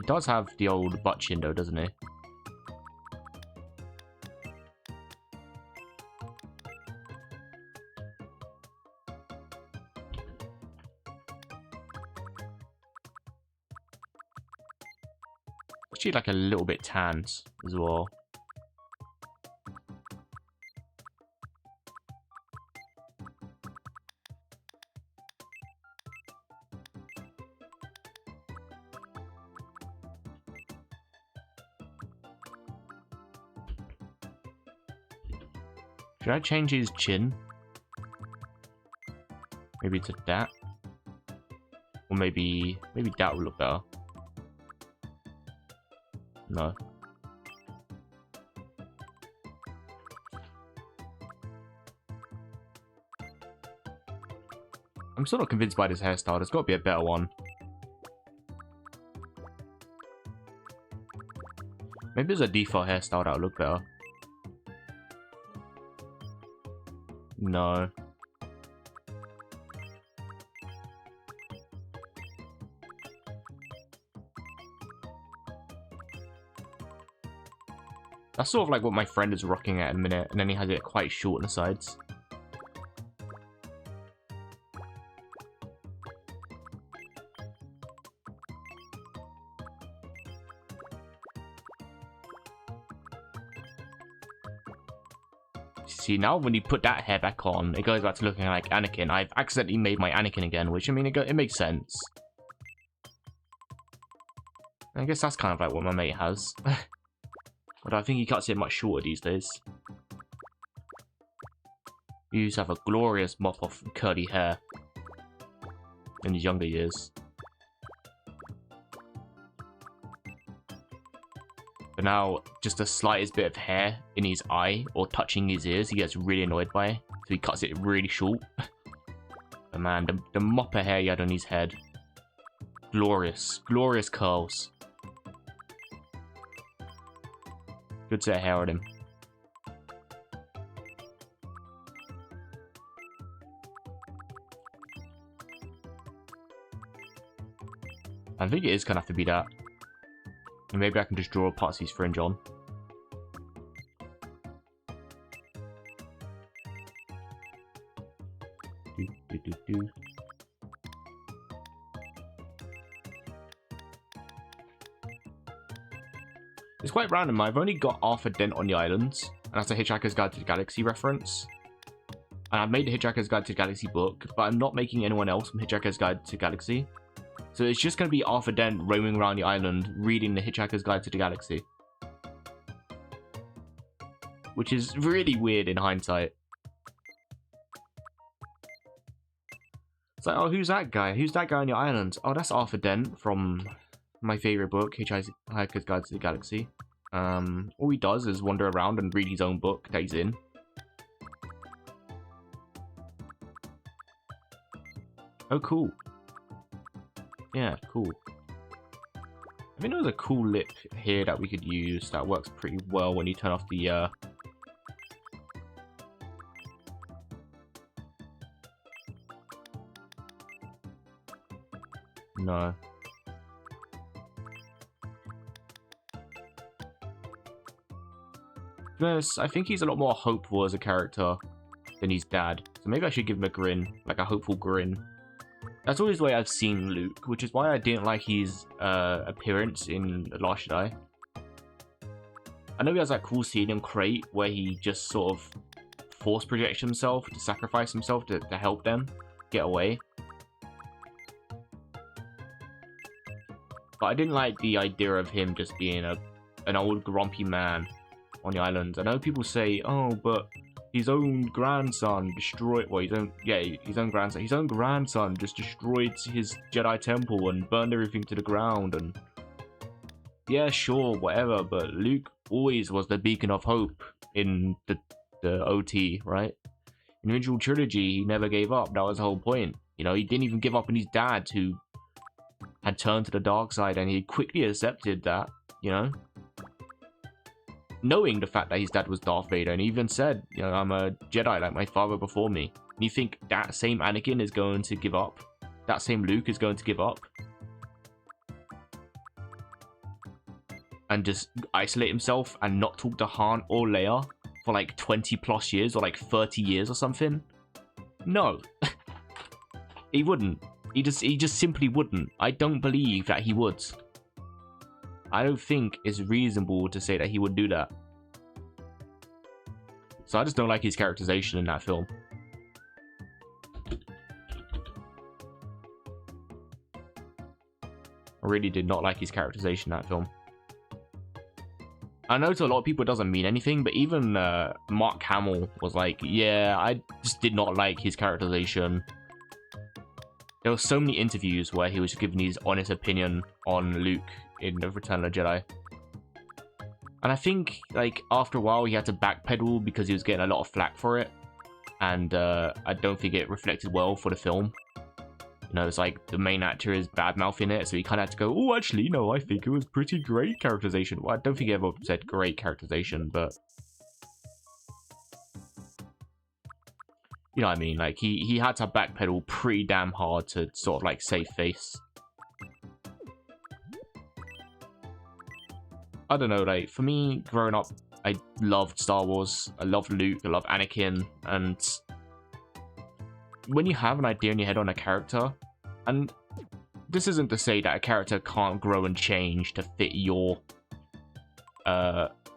He does have the old butt chin though, doesn't he? Actually, like a little bit tanned as well. Should I change his chin? Maybe to that? Or maybe that will look better. No. I'm still not convinced by this hairstyle. There's got to be a better one. Maybe there's a default hairstyle that would look better. No. That's sort of like what my friend is rocking at a minute, and then he has it quite short on the sides. See, now when you put that hair back on, it goes back to looking like Anakin. I've accidentally made my Anakin again, which, I mean, it makes sense. I guess that's kind of like what my mate has. But I think he cuts it much shorter these days. He used to have a glorious mop of curly hair in his younger years. But now, just the slightest bit of hair in his eye or touching his ears, he gets really annoyed by. So he cuts it really short. But man, the mop of hair he had on his head. Glorious. Glorious curls. Good set of hair on him. I think it is gonna have to be that. And maybe I can just draw parts of his fringe on. Do. It's quite random. I've only got half a dent on the islands, and that's a Hitchhiker's Guide to the Galaxy reference. And I've made the Hitchhiker's Guide to the Galaxy book, but I'm not making anyone else from Hitchhiker's Guide to the Galaxy. So it's just going to be Arthur Dent roaming around the island, reading the Hitchhiker's Guide to the Galaxy. Which is really weird in hindsight. It's like, oh, who's that guy? Who's that guy on your island? Oh, that's Arthur Dent from my favourite book, Hitchhiker's Guide to the Galaxy. All he does is wander around and read his own book that he's in. Oh, cool. Yeah, cool. I think there's a cool lip here that we could use that works pretty well when you turn off the No. Yes, I think he's a lot more hopeful as a character than his dad. So maybe I should give him a grin, like a hopeful grin. That's always the way I've seen Luke, which is why I didn't like his appearance in The Last Jedi. I know he has that cool scene in Crate where he just sort of force projects himself to sacrifice himself to help them get away. But I didn't like the idea of him just being an old grumpy man on the island. I know people say, oh, but his own grandson destroyed, well, his own grandson just destroyed his Jedi temple and burned everything to the ground, and yeah, sure, whatever, but Luke always was the beacon of hope in the OT, right? In the original trilogy, he never gave up. That was the whole point. You know, he didn't even give up on his dad, who had turned to the dark side, and he quickly accepted that, you know? Knowing the fact that his dad was Darth Vader, and he even said, you know, I'm a Jedi like my father before me. And you think that same Anakin is going to give up? That same Luke is going to give up? and just isolate himself and not talk to Han or Leia for like 20 plus years or like 30 years or something? No. He wouldn't. He just simply wouldn't. I don't believe that he would. I don't think it's reasonable to say that he would do that. So I just don't like his characterization in that film. I really did not like his characterization in that film. I know to a lot of people it doesn't mean anything, but even Mark Hamill was like, yeah, I just did not like his characterization. There were so many interviews where he was giving his honest opinion on Luke in The Return of the Jedi. And I think, like, after a while he had to backpedal because he was getting a lot of flack for it. And I don't think it reflected well for the film. You know, it's like the main actor is bad-mouthing it, so he kind of had to go, oh, actually, no, I think it was pretty great characterization. Well, I don't think he ever said great characterization, but... You know what I mean? Like, he had to backpedal pretty damn hard to sort of, like, save face. I don't know, like, for me, growing up, I loved Star Wars. I loved Luke, I loved Anakin, and... when you have an idea in your head on a character, and this isn't to say that a character can't grow and change to fit your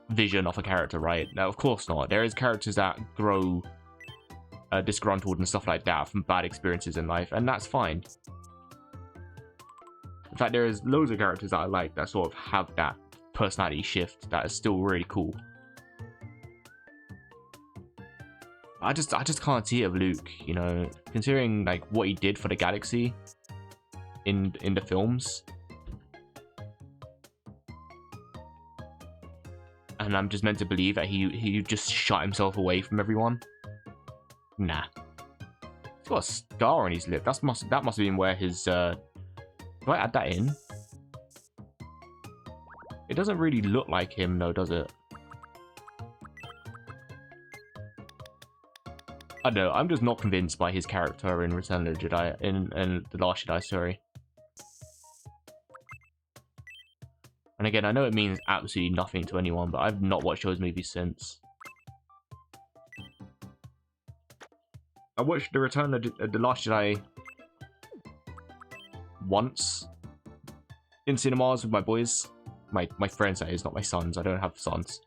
vision of a character, right? Now, of course not. There is characters that grow disgruntled and stuff like that from bad experiences in life, and that's fine. In fact, there is loads of characters that I like that sort of have that personality shift that is still really cool. I just can't see it of Luke, you know, considering like what he did for the galaxy in the films. And I'm just meant to believe that he just shut himself away from everyone. Nah. He's got a scar on his lip. That must have been where his do I add that in? It doesn't really look like him though, does it? I don't know, I'm just not convinced by his character in Return of the Jedi, in The Last Jedi, sorry. And again, I know it means absolutely nothing to anyone, but I've not watched those movies since. I watched The Return of The Last Jedi once in cinemas with my boys. My friends, that is, not my sons. I don't have sons.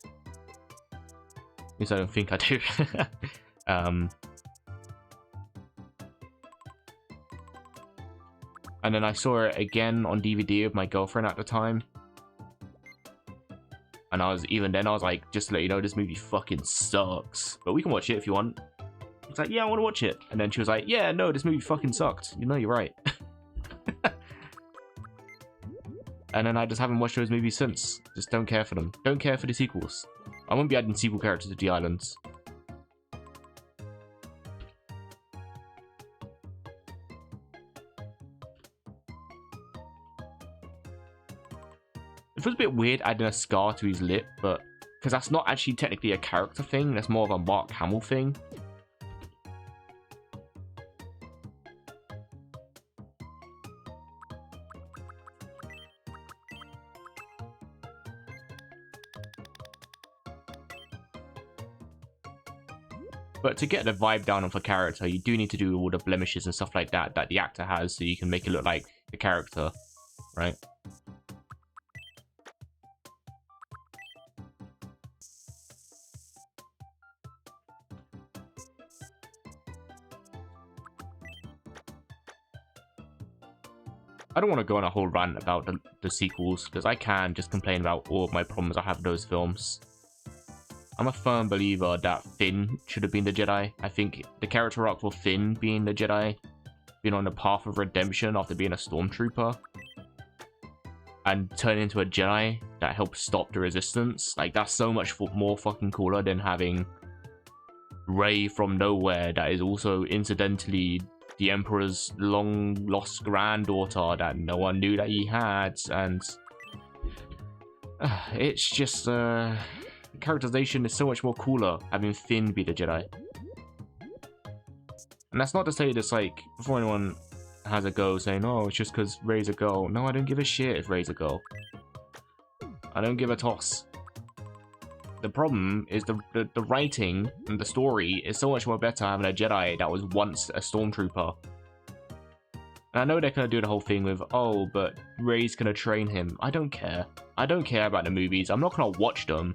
At least I don't think I do. And then I saw it again on DVD with my girlfriend at the time. And even then I was like, just to let you know, this movie fucking sucks. But we can watch it if you want. It's like, yeah, I want to watch it. And then she was like, yeah, no, this movie fucking sucked. You know, you're right. And then I just haven't watched those movies since. Just don't care for them. Don't care for the sequels. I won't be adding sequel characters to the islands. It feels a bit weird adding a scar to his lip, but because that's not actually technically a character thing, that's more of a Mark Hamill thing. But to get the vibe down of a character, you do need to do all the blemishes and stuff like that that the actor has, so you can make it look like the character, right? I don't want to go on a whole rant about the sequels, because I can just complain about all of my problems I have with those films. I'm a firm believer that Finn should have been the Jedi. I think the character arc for Finn being the Jedi, being on the path of redemption after being a stormtrooper, and turning into a Jedi that helps stop the Resistance, like that's so much more fucking cooler than having Rey from nowhere that is also incidentally the Emperor's long-lost granddaughter that no one knew that he had, and it's just characterization is so much more cooler having Finn be the Jedi. And that's not to say this, like, before anyone has a go saying, oh, it's just because Rey's a girl. No, I don't give a shit if Rey's a girl. I don't give a toss. The problem is the writing and the story is so much more better having a Jedi that was once a stormtrooper. And I know they're gonna do the whole thing with, oh, but Rey's gonna train him. I don't care. I don't care about the movies. I'm not gonna watch them.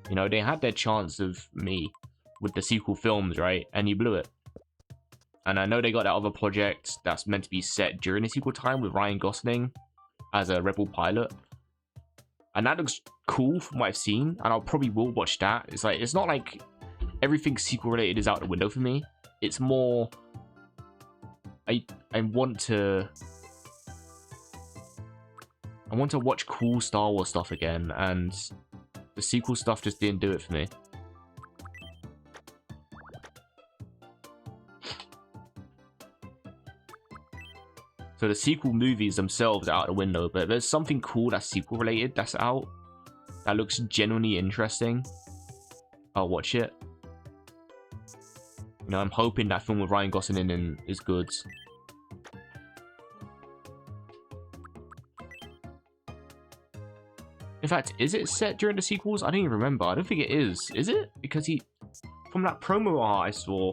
You know, they had their chance of me with the sequel films, right? And you blew it. And I know they got that other project that's meant to be set during the sequel time with Ryan Gosling as a Rebel pilot. And that looks cool from what I've seen, and I'll probably will watch that. It's like, it's not like everything sequel related is out the window for me. It's more I want to watch cool Star Wars stuff again, and the sequel stuff just didn't do it for me. So the sequel movies themselves are out the window, but there's something cool that's sequel related that's out that looks genuinely interesting. I'll watch it. You know, I'm hoping that film with Ryan Gosling in is good. In fact, is it set during the sequels? I don't even remember. I don't think it is. Is it? Because from that promo art I saw,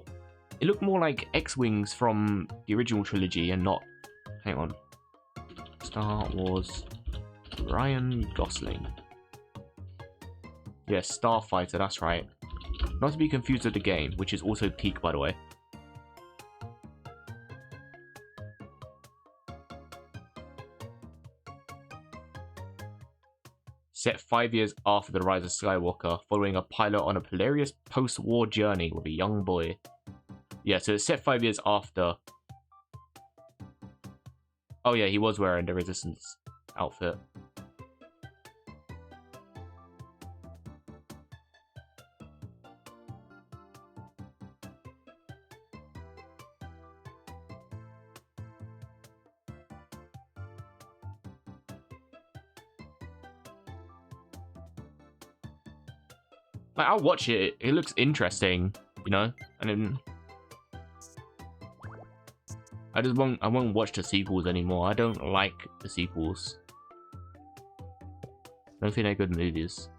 it looked more like X-Wings from the original trilogy and not... Hang on. Star Wars. Ryan Gosling. Yes, Starfighter, that's right. Not to be confused with the game, which is also peak, by the way. Set 5 years after the rise of Skywalker, following a pilot on a hilarious post-war journey with a young boy. Yeah, so it's set 5 years after. Oh yeah, he was wearing the Resistance outfit. Like, I'll watch it. It looks interesting, you know? And then I won't watch the sequels anymore. I don't like the sequels. I don't think they're good movies.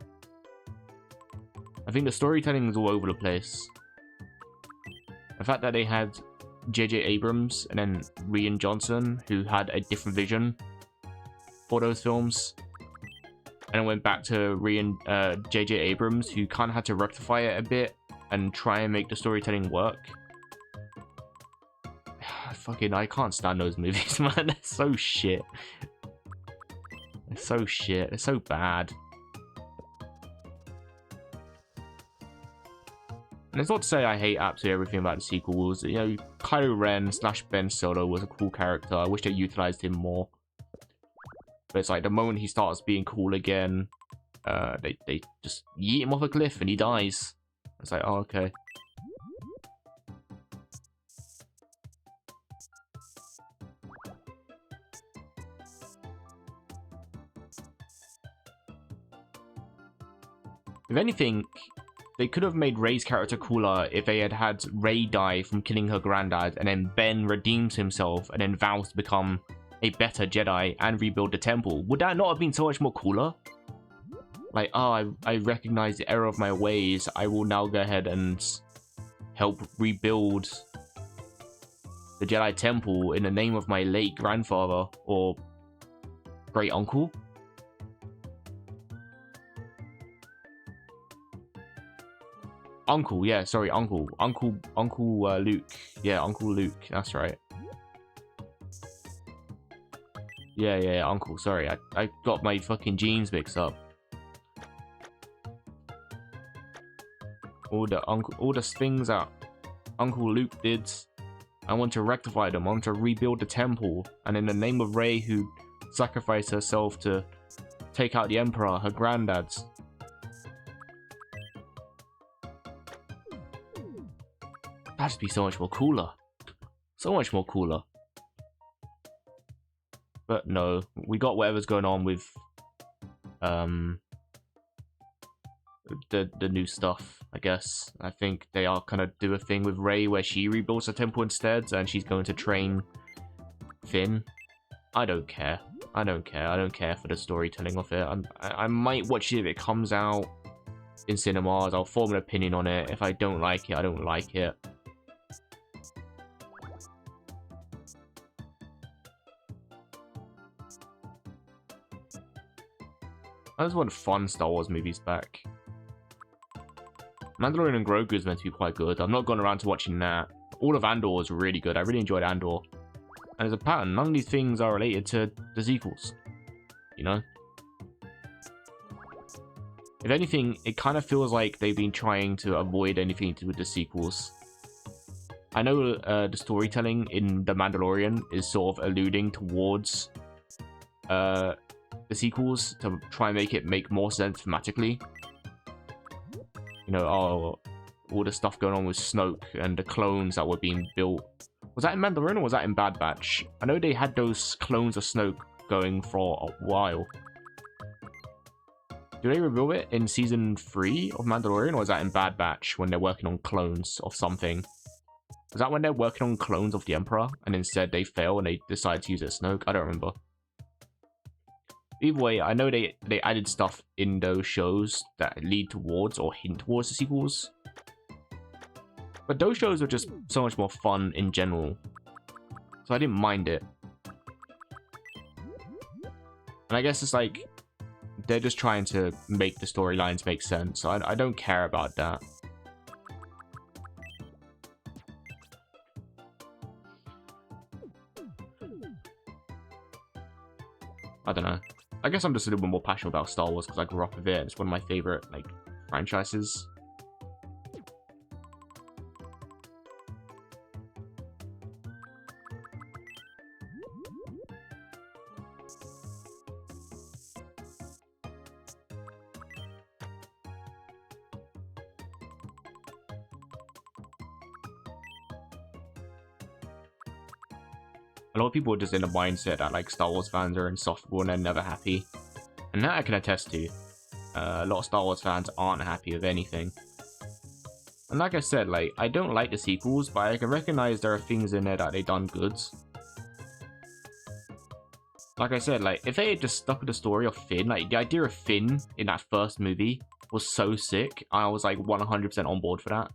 I think the storytelling is all over the place. The fact that they had J.J. Abrams and then Rian Johnson, who had a different vision for those films, and it went back to J.J. Abrams, who kind of had to rectify it a bit and try and make the storytelling work. I can't stand those movies, man. They're so shit. They're so shit. They're so bad. And it's not to say I hate absolutely everything about the sequels. You know, Kylo Ren / Ben Solo was a cool character. I wish they utilized him more. But it's like the moment he starts being cool again, they just yeet him off a cliff and he dies. It's like, oh, okay. If anything, they could have made Rey's character cooler if they had had Rey die from killing her granddad, and then Ben redeems himself and then vows to become a better Jedi and rebuild the temple. Would that not have been so much more cooler? Like, oh, I recognize the error of my ways. I will now go ahead and help rebuild the Jedi temple in the name of my late grandfather or great uncle. Uncle, yeah, sorry, Uncle Luke. Yeah, Uncle Luke, that's right. Yeah, Uncle, sorry, I got my fucking genes mixed up. All the things that Uncle Luke did, I want to rectify them. I want to rebuild the temple, and in the name of Rey, who sacrificed herself to take out the Emperor, her granddad's. That'd be so much more cooler. So much more cooler. But no, we got whatever's going on with the new stuff, I guess. I think they are gonna do a thing with Rey where she rebuilds her temple instead, and she's going to train Finn. I don't care. I don't care. I don't care for the storytelling of it. I might watch it if it comes out in cinemas. I'll form an opinion on it. If I don't like it, I don't like it. I just want fun Star Wars movies back. Mandalorian and Grogu is meant to be quite good. I'm not going around to watching that. All of Andor was really good. I really enjoyed Andor. And there's a pattern. None of these things are related to the sequels. You know? If anything, it kind of feels like they've been trying to avoid anything to do with the sequels. I know the storytelling in The Mandalorian is sort of alluding towards the sequels to try and make it make more sense thematically. You know, oh, all the stuff going on with Snoke and the clones that were being built. Was that in Mandalorian or was that in Bad Batch? I know they had those clones of Snoke going for a while. Do they reveal it in season 3 of Mandalorian, or is that in Bad Batch when they're working on clones of something? Is that when they're working on clones of the Emperor and instead they fail and they decide to use it as Snoke? I don't remember. Either way, I know they added stuff in those shows that lead towards or hint towards the sequels. But those shows are just so much more fun in general. So I didn't mind it. And I guess it's like, they're just trying to make the storylines make sense. So I don't care about that. I don't know. I guess I'm just a little bit more passionate about Star Wars because I grew up with it. It's one of my favorite, like, franchises. A lot of people are just in a mindset that like Star Wars fans are insufferable and they're never happy. And that I can attest to. A lot of Star Wars fans aren't happy with anything. And like I said, like, I don't like the sequels, but I can recognize there are things in there that they done good. Like I said, like, if they had just stuck with the story of Finn, like, the idea of Finn in that first movie was so sick. I was like 100% on board for that.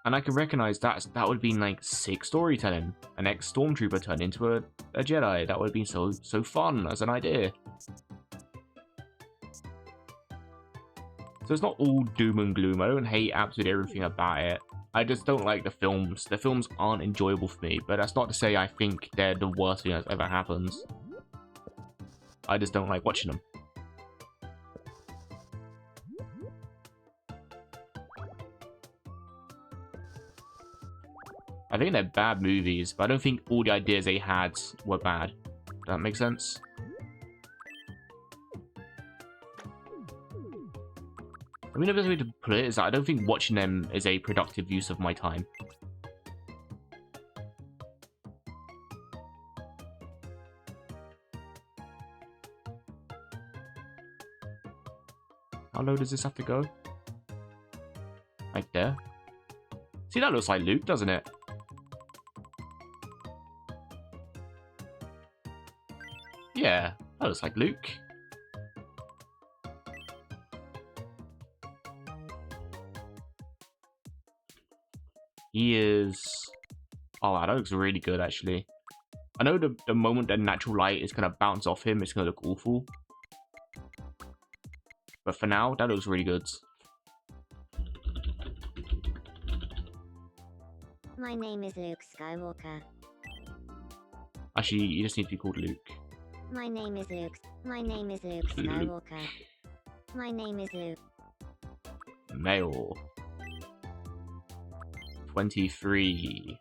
And I can recognize that would have been like sick storytelling. An ex-stormtrooper turned into a Jedi. That would have been so fun as an idea. So it's not all doom and gloom. I don't hate absolutely everything about it. I just don't like the films. The films aren't enjoyable for me, but that's not to say I think they're the worst thing that's ever happened. I just don't like watching them. I think they're bad movies, but I don't think all the ideas they had were bad. Does that make sense? I mean, the best way to put it is that I don't think watching them is a productive use of my time. How low does this have to go? Right there. See, that looks like Luke, doesn't it? Yeah, that looks like Luke. He is... Oh, wow, that looks really good, actually. I know the moment that natural light is going to bounce off him, it's going to look awful. But for now, that looks really good. My name is Luke Skywalker. Actually, you just need to be called Luke. My name is Luke. My name is Luke Skywalker. My name is Luke. Male. 23.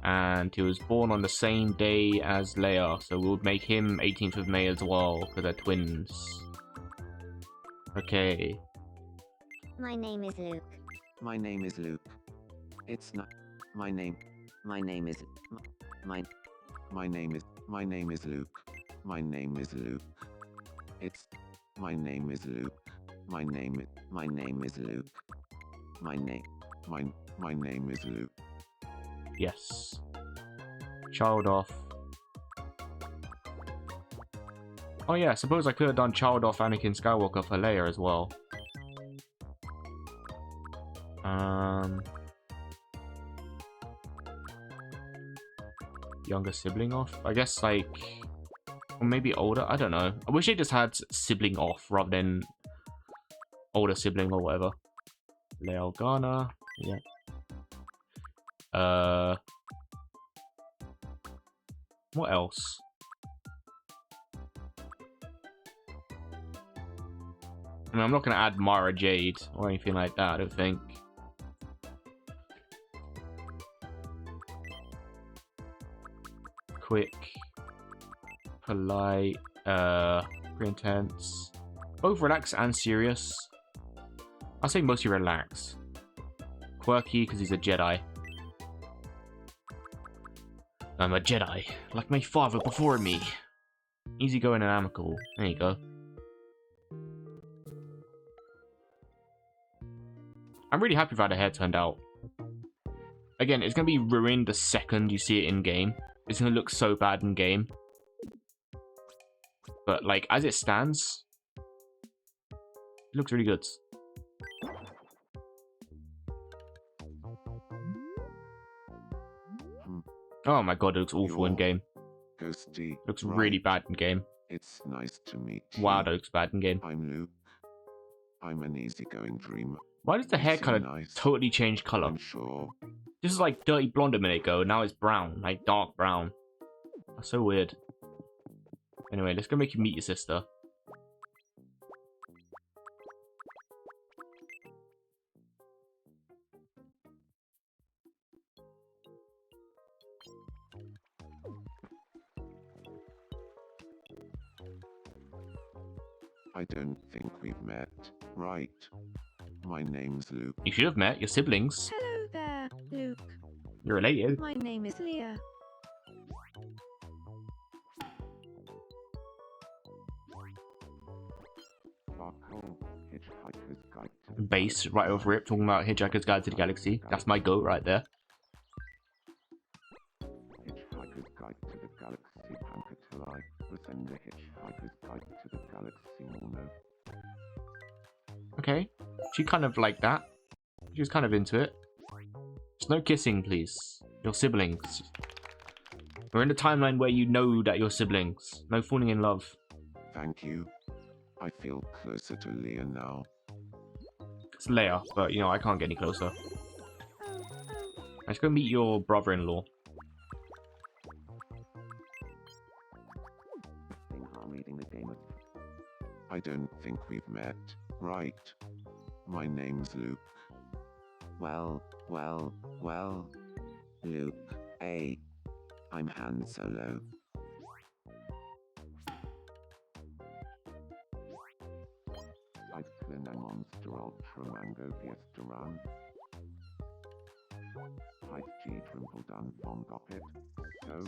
And he was born on the same day as Leia, so we'll make him 18th of May as well, because they're twins. Okay. My name is Luke. My name is Luke. It's not my name. My name is My name is Luke. My name is Luke. My name is Luke. My name is Luke. My name is Luke. Yes. Child off. Oh yeah, I suppose I could have done child off Anakin Skywalker for Leia as well. Younger sibling off? I guess like, or maybe older. I don't know. I wish they just had sibling off rather than older sibling or whatever. Leia Organa. Yeah. What else? I mean, I'm not gonna add Mara Jade or anything like that. I don't think. Quick, polite, pretty intense. Both relaxed and serious. I'll say mostly relaxed. Quirky because he's a Jedi. I'm a Jedi, like my father before me. Easygoing and amicable. There you go. I'm really happy with how the hair turned out. Again, it's going to be ruined the second you see it in game. It's going to look so bad in game. But, like, as it stands, it looks really good. Oh my god, it looks awful in game. Ghosty. Looks really bad in game. It's nice to meet you. Wow, that looks bad in game. I'm Luke. I'm an easygoing dreamer. Why does the hair color totally change color? I'm sure. This is like dirty blonde a minute ago, now it's brown, like dark brown. That's so weird. Anyway, let's go make you meet your sister. I don't think we've met, right? My name's Luke. You should have met your siblings. Hello there, Luke. You're related. My name is Leah. Base right over it, talking about Hitchhiker's Guide to the Galaxy. That's my goat right there. Hitchhiker's Guide to the Galaxy, Pankatelai. Send the Hitchhiker's Guide to the Galaxy, Mono. Okay, she kind of liked that. She was kind of into it. Just no kissing, please. Your siblings. We're in the timeline where you know that you're siblings. No falling in love. Thank you. I feel closer to Leah now. It's Leia, but you know, I can't get any closer. Let's go meet your brother-in-law. I don't think we've met, right? My name's Luke. Well, Luke, hey. I'm Han Solo. Cyclin a monster ultra mango fiestaran. Hype G trimble done from Goppet. So.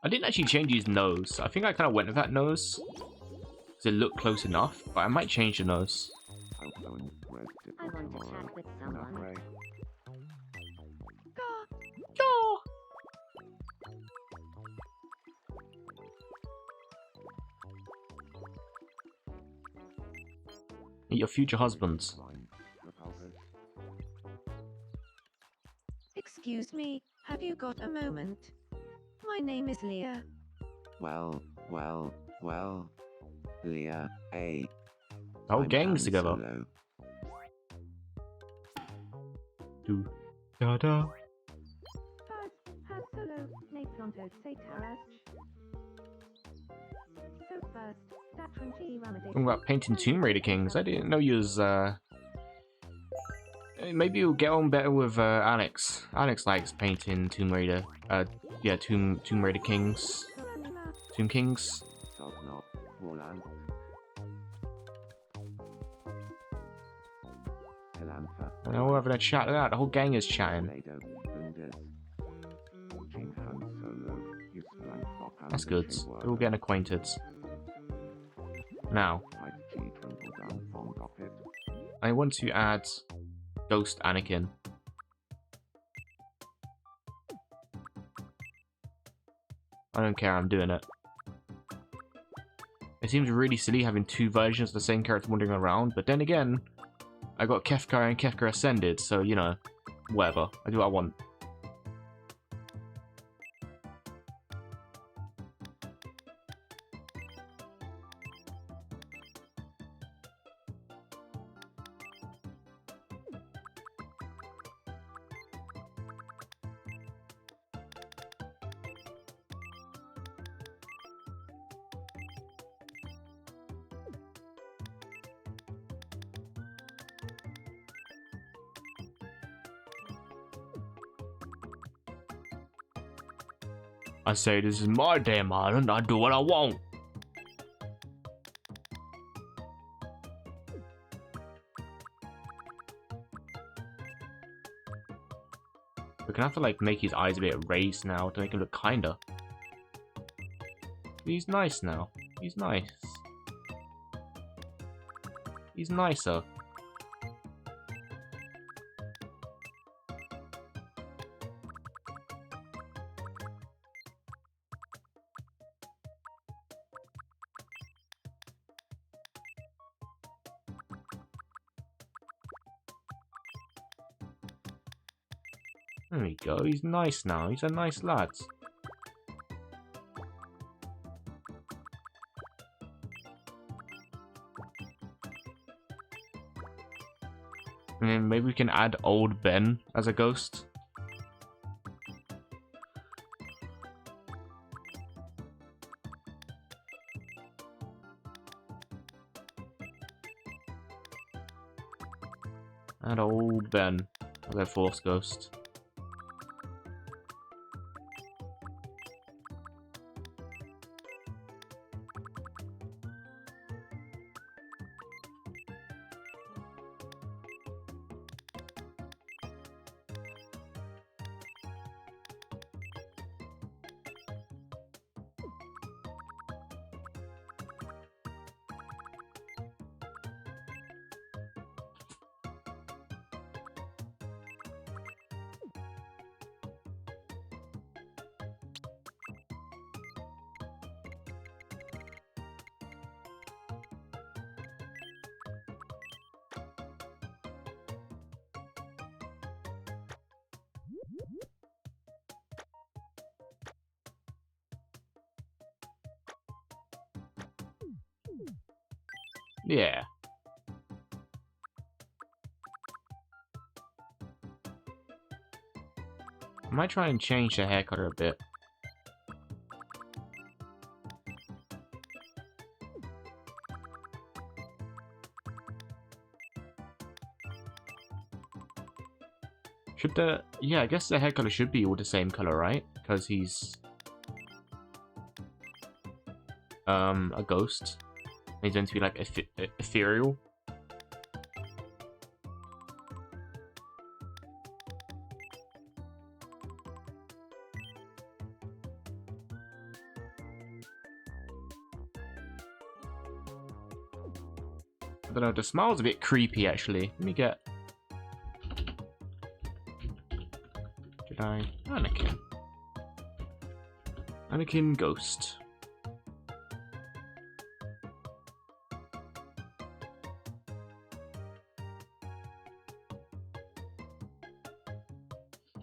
I didn't actually change his nose. I think I kind of went with that nose. Because it looked close enough, but I might change the nose. I want to chat with someone. Meet your future husbands. Excuse me, have you got a moment? My name is Leah. Well, Leah, hey. The whole I'm gang's Han together. Solo. Do da da. First, Han Solo, ne pronto se taras. So first, Datran G Ramadis. Talking about painting Tomb Raider Kings. I didn't know you was, maybe you'll get on better with, Alex. Alex likes painting Tomb Raider. Yeah, Tomb Raider Kings. Tomb Kings. And we're having a chat like that. The whole gang is chatting. That's good. We're all getting acquainted. Now, I want to add Ghost Anakin. I don't care, I'm doing it. It seems really silly having two versions of the same character wandering around, but then again, I got Kefka and Kefka Ascended, so, you know, whatever. I do what I want. I say, this is my damn island, I do what I want. We're gonna have to, like, make his eyes a bit raised now to make him look kinder. He's nice now. He's nice. He's nicer. There we go, he's nice now, he's a nice lad. And then maybe we can add old Ben as a ghost. Add old Ben as a Force ghost. Yeah. I might try and change the hair color a bit. Should the... yeah, I guess the hair color should be all the same color, right? Because he's... a ghost. He's going to be like ethereal. I don't know, the smile's a bit creepy actually. Let me get... Jedi Anakin. Anakin Ghost.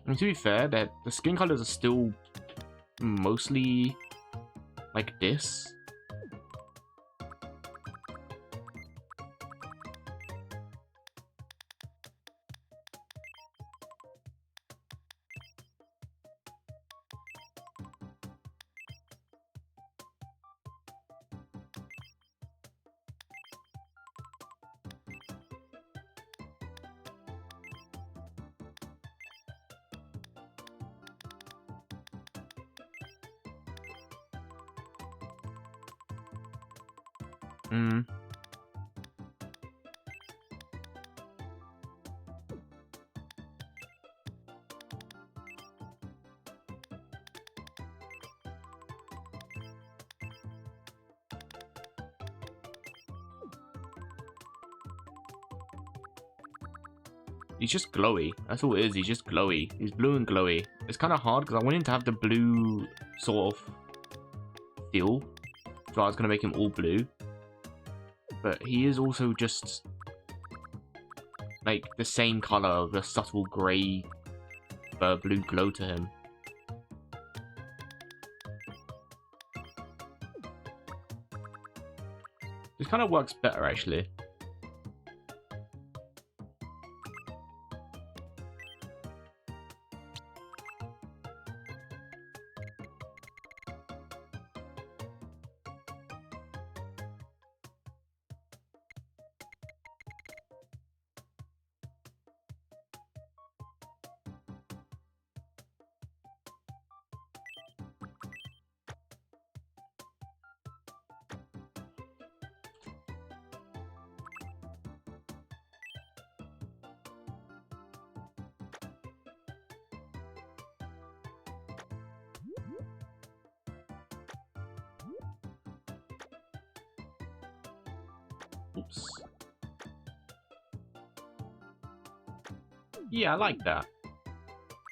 And to be fair, that the skin colors are still mostly like this. Hmm. He's just glowy. That's all it is. He's just glowy. He's blue and glowy. It's kind of hard because I want him to have the blue sort of feel. So I was going to make him all blue. But he is also just like the same color with a subtle grey blue glow to him. This kind of works better actually. Oops. Yeah, I like that.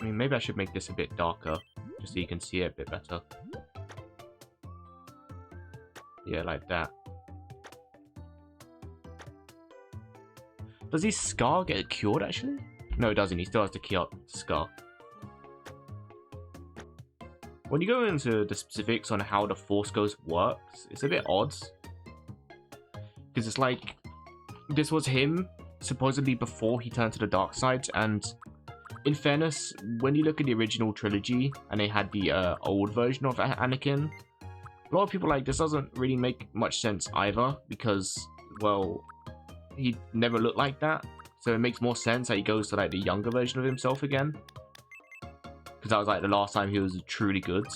I mean, maybe I should make this a bit darker, just so you can see it a bit better. Yeah, like that. Does his scar get cured, actually? No, it doesn't. He still has to cure scar. When you go into the specifics on how the Force Ghost works, it's a bit odd. Because it's like, this was him, supposedly before he turned to the dark side, and in fairness, when you look at the original trilogy, and they had the old version of Anakin, a lot of people are like, this doesn't really make much sense either, because, well, he never looked like that, so it makes more sense that he goes to like the younger version of himself again. Because that was like the last time he was truly good.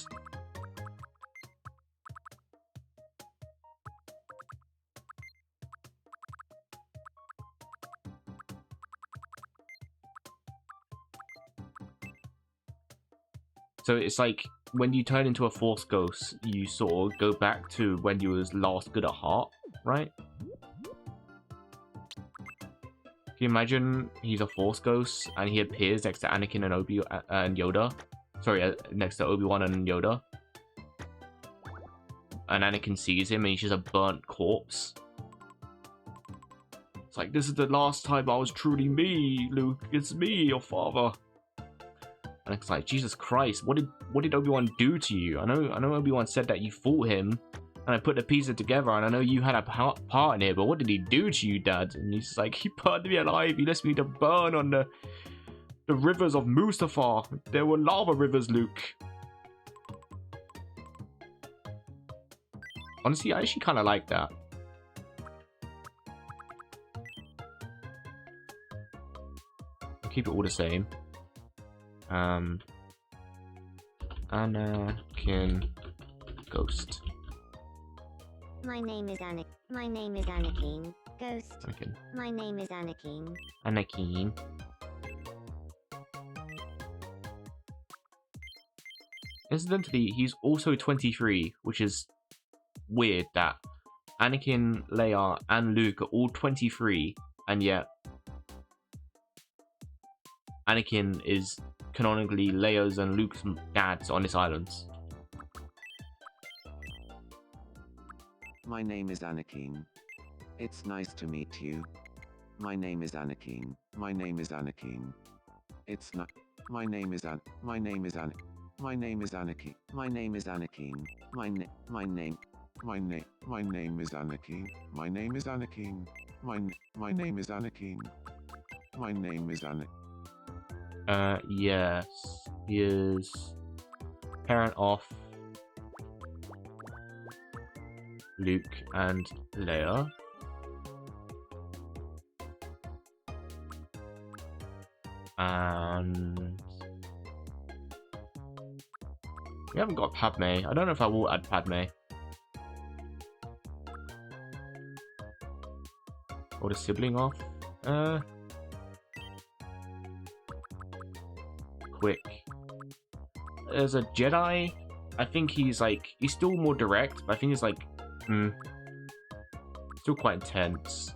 So it's like, when you turn into a Force Ghost, you sort of go back to when you was last good at heart, right? Can you imagine he's a Force Ghost and he appears next to Anakin and and Yoda? Sorry, next to Obi-Wan and Yoda. And Anakin sees him and he's just a burnt corpse. It's like, this is the last time I was truly me, Luke. It's me, your father. And it's like, Jesus Christ, what did Obi-Wan do to you? I know Obi-Wan said that you fought him, and I put the pieces together, and I know you had a part in it, but what did he do to you, Dad? And he's like, he burned me alive, he left me to burn on the rivers of Mustafar. There were lava rivers, Luke. Honestly, I actually kind of like that. I'll keep it all the same. Anakin Ghost. My name is Anakin. My name is Anakin. Ghost. Anakin. My name is Anakin. Anakin. Incidentally, he's also 23, which is weird that Anakin, Leia, and Luke are all 23, and yet Anakin is canonically Leia's and Luke's dads on this island. My name is Anakin. It's nice to meet you. My name is Anakin. My name is Anakin. It's not. My name is My name is My name is Anakin. My name is Anakin. My name is Anakin. My name is Anakin. My name is Anakin. My name is Anakin. Yes. He is parent of Luke and Leia. And we haven't got Padme. I don't know if I will add Padme. Or the sibling off. Quick. There's a Jedi. I think he's still more direct, but I think he's still quite intense.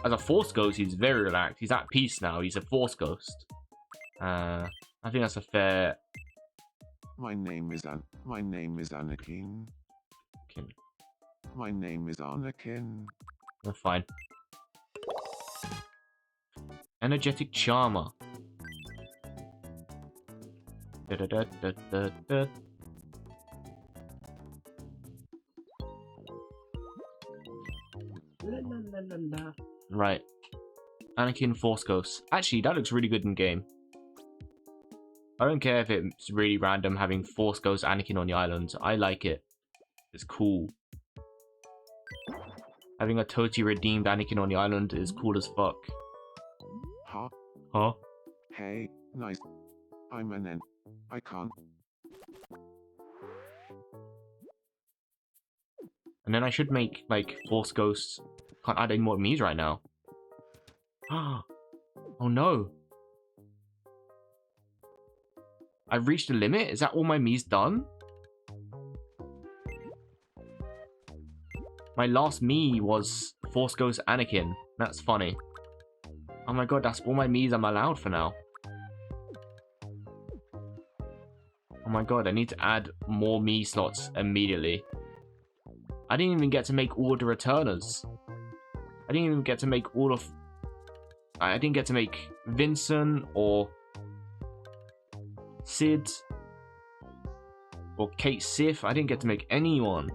as a Force Ghost, he's very relaxed. He's at peace now. He's a Force Ghost. I think that's a fair... My name is Anakin. Okay, My name is Anakin. that's fine. Energetic Charmer. Da, da, da, da, da, da. Right. Anakin Force Ghost. Actually, that looks really good in game. I don't care if it's really random having Force Ghost Anakin on the island. I like it. It's cool. Having a totally redeemed Anakin on the island is cool as fuck. Huh? Huh? Hey, nice. I'm an N. I can't. And then I should make, like, Force Ghosts. Can't add any more Miis right now. Oh no. I've reached the limit? Is that all my Miis done? My last Mii was Force Ghost Anakin. That's funny. Oh my god, that's all my Miis I'm allowed for now. Oh my god, I need to add more Mii slots immediately. I didn't even get to make all the returners. I didn't even get to make all of... I didn't get to make Vincent or Sid or Kate Sith. I didn't get to make anyone.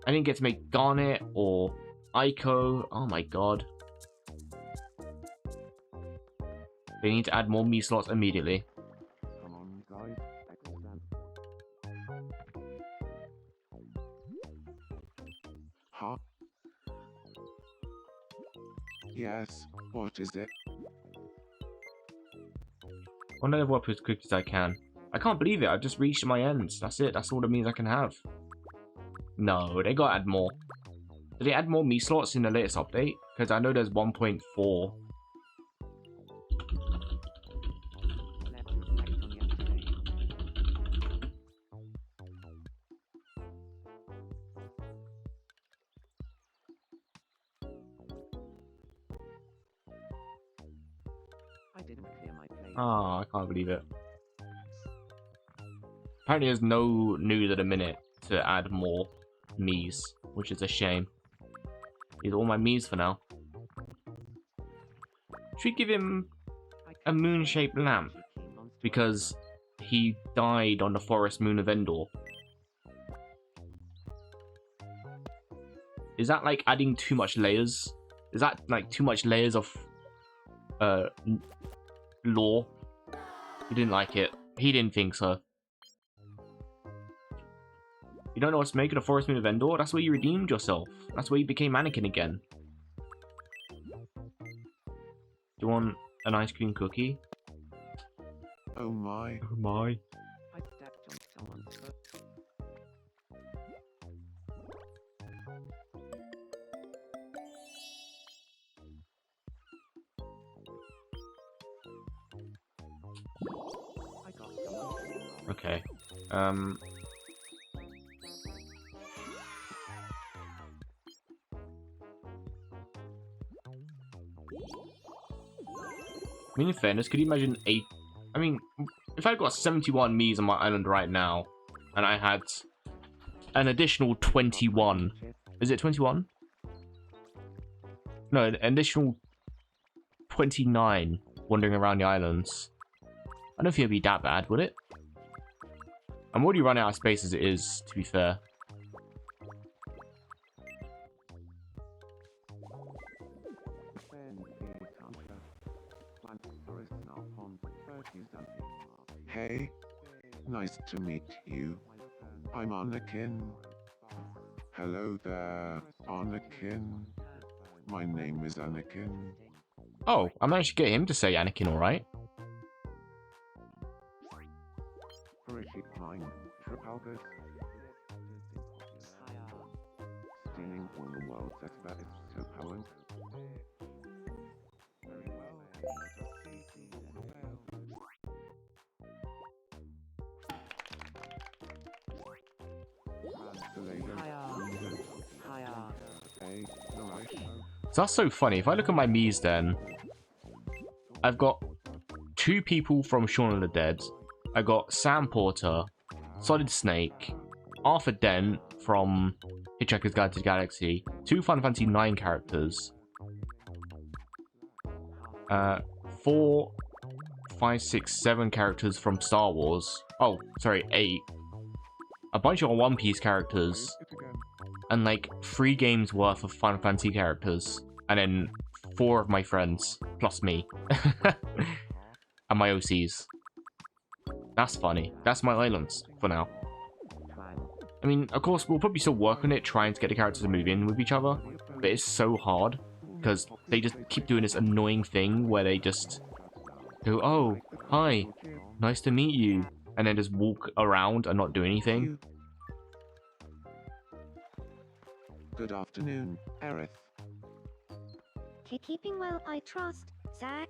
I didn't get to make Garnet or Aiko. Oh my god. They need to add more Mii slots immediately. Come on, guys. Excellent. Huh? Yes, what is it? I want to level up as quick as I can. I can't believe it. I've just reached my ends. That's it. That's all the Miis I can have. No, they gotta add more. Did they add more Mii slots in the latest update? Because I know there's 1.4. I didn't clear my plate. Ah, I can't believe it. Apparently there's no news at the minute to add more Miis, which is a shame. These are all my Miis for now. Should we give him a moon-shaped lamp? Because he died on the forest moon of Endor. Is that like adding too much layers? Is that like too much layers of lore? He didn't like it. He didn't think so. You don't know what's making a forest moon of Endor? That's where you redeemed yourself. That's where you became Anakin again. Do you want an ice cream cookie? Oh my. Oh my. I stepped on someone's foot. I got someone. Okay. I mean, in fairness, could you imagine I mean, if I got 71 Miis on my island right now, and I had an additional 21... Is it 21? No, an additional 29 wandering around the islands. I don't think it'd be that bad, would it? I'm already running out of space as it is, to be fair. Hey, nice to meet you. I'm Anakin. Hello there, Anakin. My name is Anakin. Oh, I managed to get him to say Anakin, alright. Horrific mind, Trafalgar. Stealing all the world, that is so powerful. Very well. Hiya. Hey, alright. So that's so funny. If I look at my Mii's then, I've got 2 people from Shaun of the Dead. I got Sam Porter, Solid Snake, Arthur Dent from Hitchhiker's Guide to the Galaxy, 2 Final Fantasy IX characters, 4, 5, 6, 7 characters from Star Wars. Oh, sorry, 8. A bunch of One Piece characters, and like 3 games worth of Final Fantasy characters, and then 4 of my friends, plus me, and my OCs. That's funny. That's my islands for now. I mean, of course, we'll probably still work on it, trying to get the characters to move in with each other, but it's so hard, because they just keep doing this annoying thing where they just go, oh, hi, nice to meet you, and then just walk around and not do anything. Good afternoon, Aerith. Keeping well, I trust, Zach.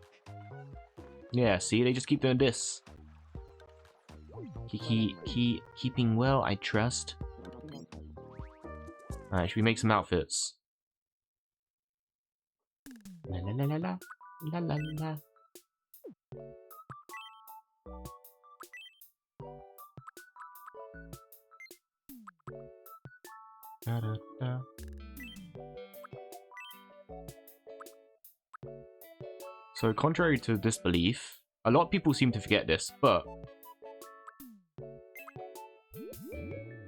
Yeah, see, they just keep doing this. Keeping well, I trust. Alright, should we make some outfits? La la la la la. La la la. Da, da, da. So, contrary to this belief, a lot of people seem to forget this, but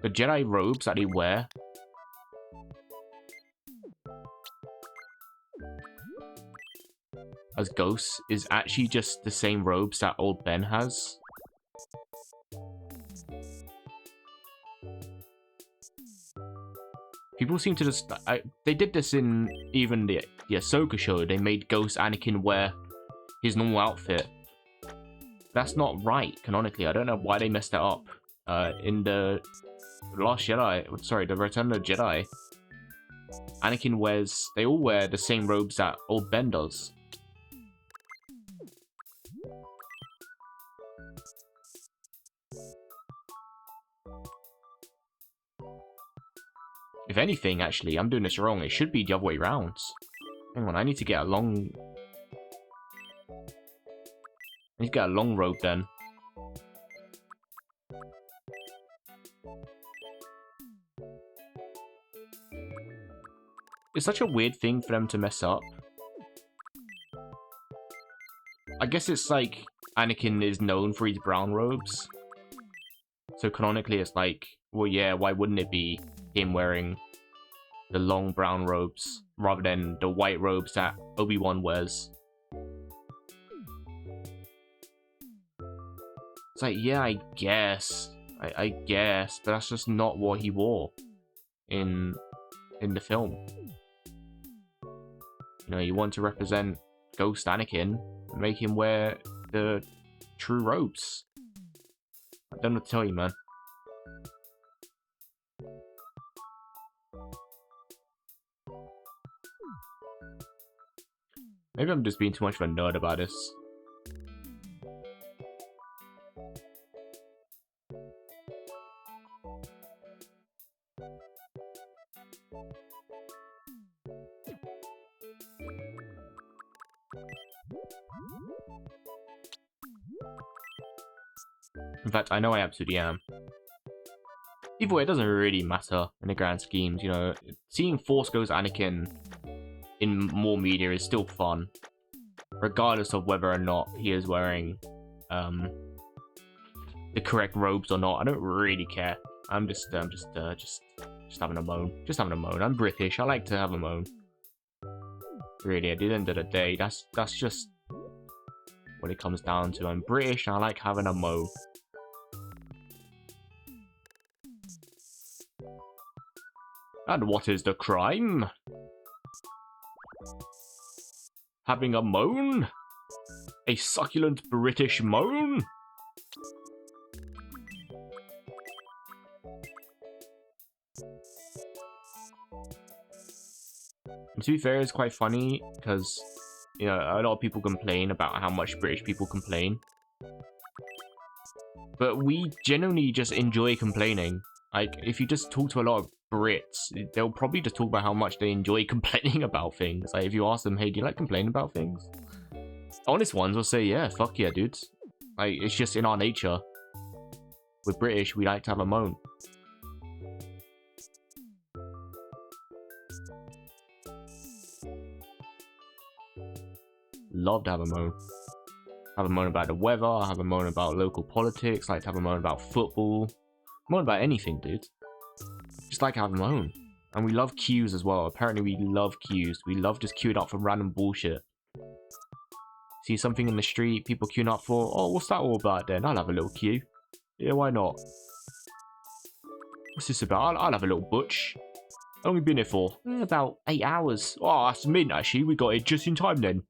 the Jedi robes that they wear as ghosts is actually just the same robes that old Ben has. People seem to just... they did this in even the Ahsoka show. They made Ghost Anakin wear his normal outfit. That's not right, canonically. I don't know why they messed that up. In the Last Jedi... Sorry, the Return of the Jedi, Anakin wears... They all wear the same robes that old Ben does. If anything, actually, I'm doing this wrong. It should be the other way around. Hang on, I need to get a long... I need to get a long robe then. It's such a weird thing for them to mess up. I guess it's like Anakin is known for his brown robes. So canonically it's like, well yeah, why wouldn't it be him wearing the long brown robes rather than the white robes that Obi-Wan wears? It's like, yeah, I guess. I guess, but that's just not what he wore in the film. You know, you want to represent Ghost Anakin, make him wear the true robes. I don't know what to tell you, man. Maybe I'm just being too much of a nerd about this. In fact, I know I absolutely am. Either way, it doesn't really matter in the grand schemes, you know. Seeing Force Ghost Anakin in more media is still fun, regardless of whether or not he is wearing the correct robes or not. I don't really care. I'm just having a moan. Just having a moan. I'm British. I like to have a moan. Really, at the end of the day, that's just what it comes down to. I'm British and I like having a moan. And what is the crime? Having a moan? A succulent British moan? And to be fair, it's quite funny because, you know, a lot of people complain about how much British people complain. But we genuinely just enjoy complaining. Like, if you just talk to a lot of Brits, they'll probably just talk about how much they enjoy complaining about things. Like, if you ask them, hey, do you like complaining about things? Honest ones will say, yeah, fuck yeah, dudes. Like, it's just in our nature. We're British, we like to have a moan. Love to have a moan. Have a moan about the weather, have a moan about local politics, like to have a moan about football. Moan about anything, dude. Just like to have a moan. And we love queues as well. Apparently we love queues. We love just queuing up for random bullshit. See something in the street, people queuing up for, oh, what's that all about then? I'll have a little queue. Yeah, why not? What's this about? I'll have a little butch. How long have we been here for? About 8 hours. Oh, that's mint actually. We got it just in time then.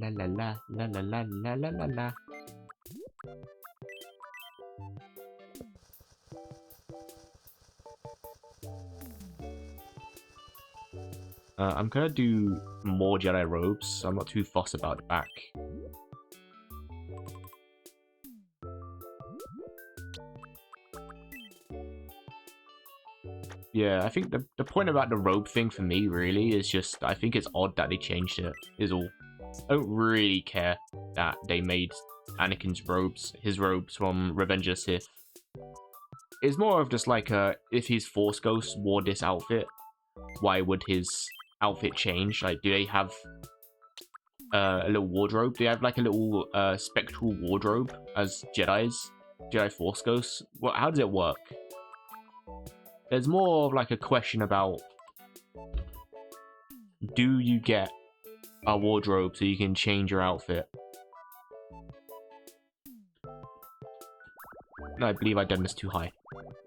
La la la la la la la la la la. I'm gonna do more Jedi robes. I'm not too fussed about the back. Yeah, I think the point about the robe thing for me really is just I think it's odd that they changed it, is all. I don't really care that they made Anakin's robes, his robes from Revenge of the Sith. It's more of just like if his Force Ghost wore this outfit, why would his outfit change? Like, do they have a little wardrobe? Do they have like a little spectral wardrobe as Jedi Force Ghosts? What? How does it work? There's more of like a question about, do you get a wardrobe so you can change your outfit? No, I believe I've done this too high.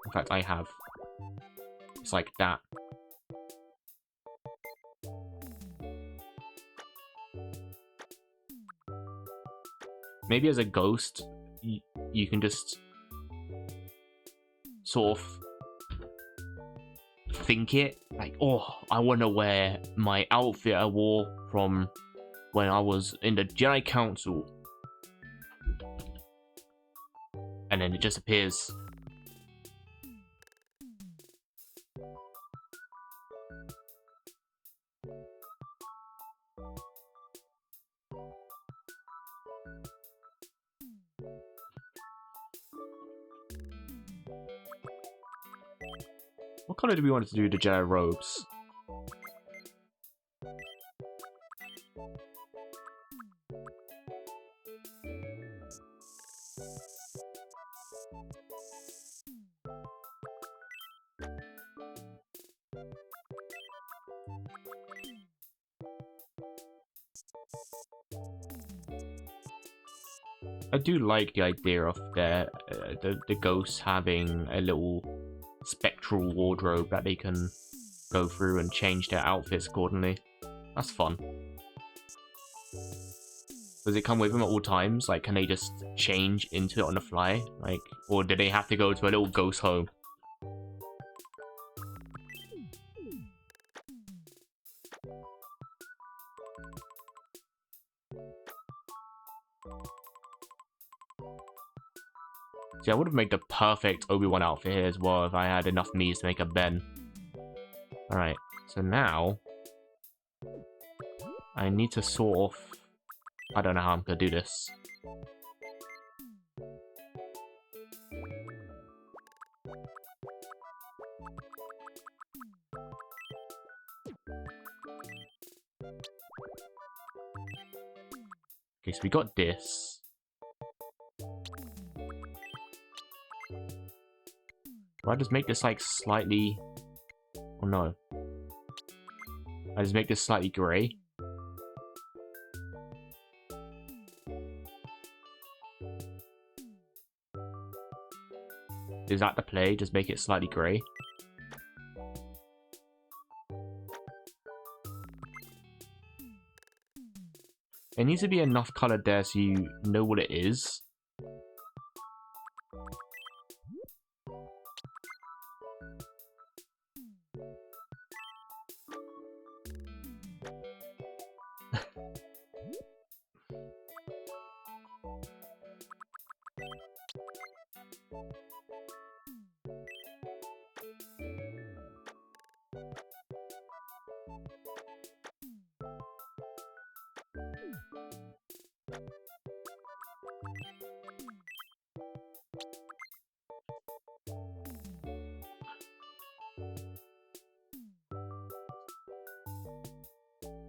In fact, I have. It's like that. Maybe as a ghost, you can just sort of think it. Like, oh, I want to wear my outfit I wore from when I was in the Jedi Council. And then it just appears. What color do we want to do the Jedi robes? I do like the idea of the ghosts having a little spectral wardrobe that they can go through and change their outfits accordingly. That's fun. Does it come with them at all times? Like, can they just change into it on the fly? Like, or do they have to go to a little ghost home? See, I would have made the perfect Obi-Wan outfit here as well if I had enough me's to make a Ben. Alright, so now I need to sort of... I don't know how I'm gonna do this. Okay, so we got this. Do I just make this like slightly... Oh no. I just make this slightly grey. Is that the play? Just make it slightly grey. It needs to be enough coloured there so you know what it is.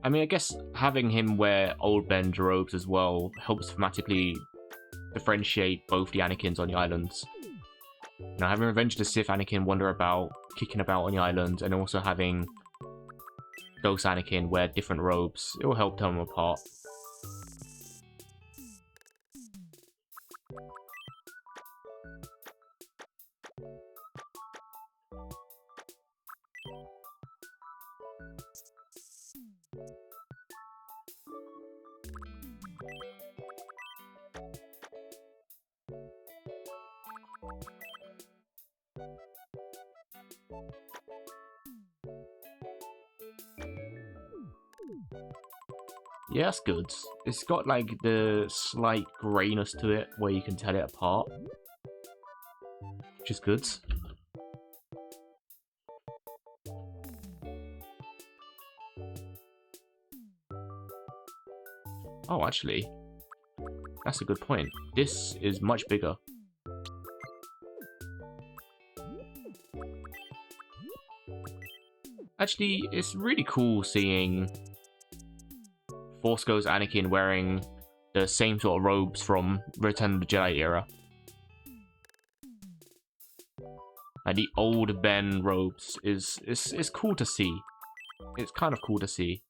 I mean, I guess having him wear old Ben's robes as well helps thematically differentiate both the Anakins on the islands. You know, having Revenge of the Sith Anakin wander about, kicking about on the island, and also having Ghost Anakin wear different robes, it will help tell them apart. Yeah, that's good. It's got like the slight grayness to it where you can tell it apart, which is good. Oh, actually, that's a good point. This is much bigger. Actually, it's really cool seeing Force Ghost Anakin wearing the same sort of robes from Return of the Jedi era. Like the old Ben robes is cool to see. It's kind of cool to see.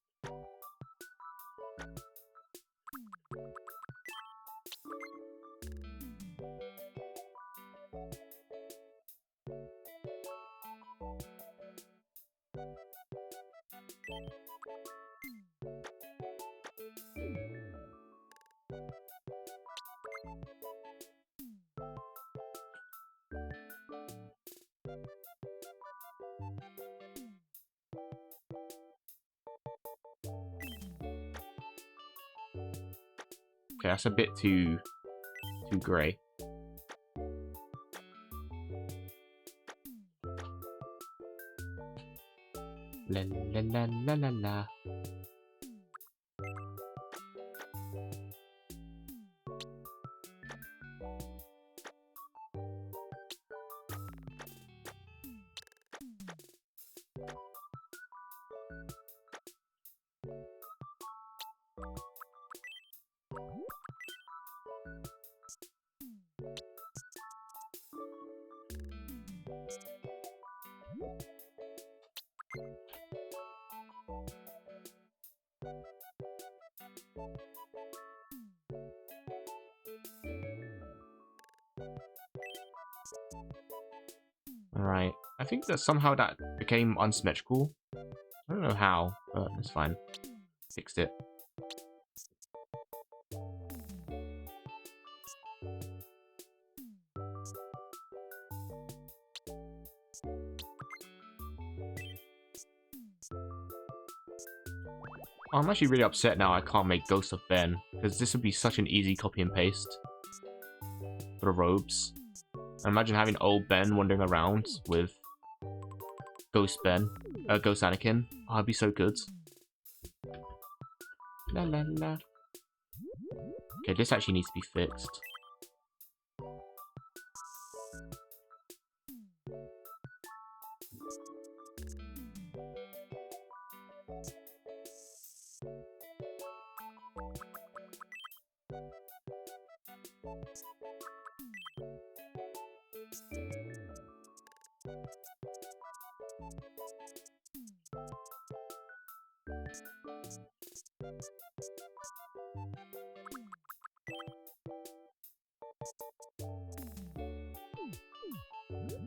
Okay, that's a bit too grey. La la la la la la. Alright, I think that somehow that became unsymmetrical. I don't know how, but it's fine. Fixed it. I'm actually really upset now I can't make Ghost of Ben, because this would be such an easy copy and paste for the robes. Imagine having old Ben wandering around with Ghost Anakin. Oh, it'd be so good. La la la. Okay, this actually needs to be fixed.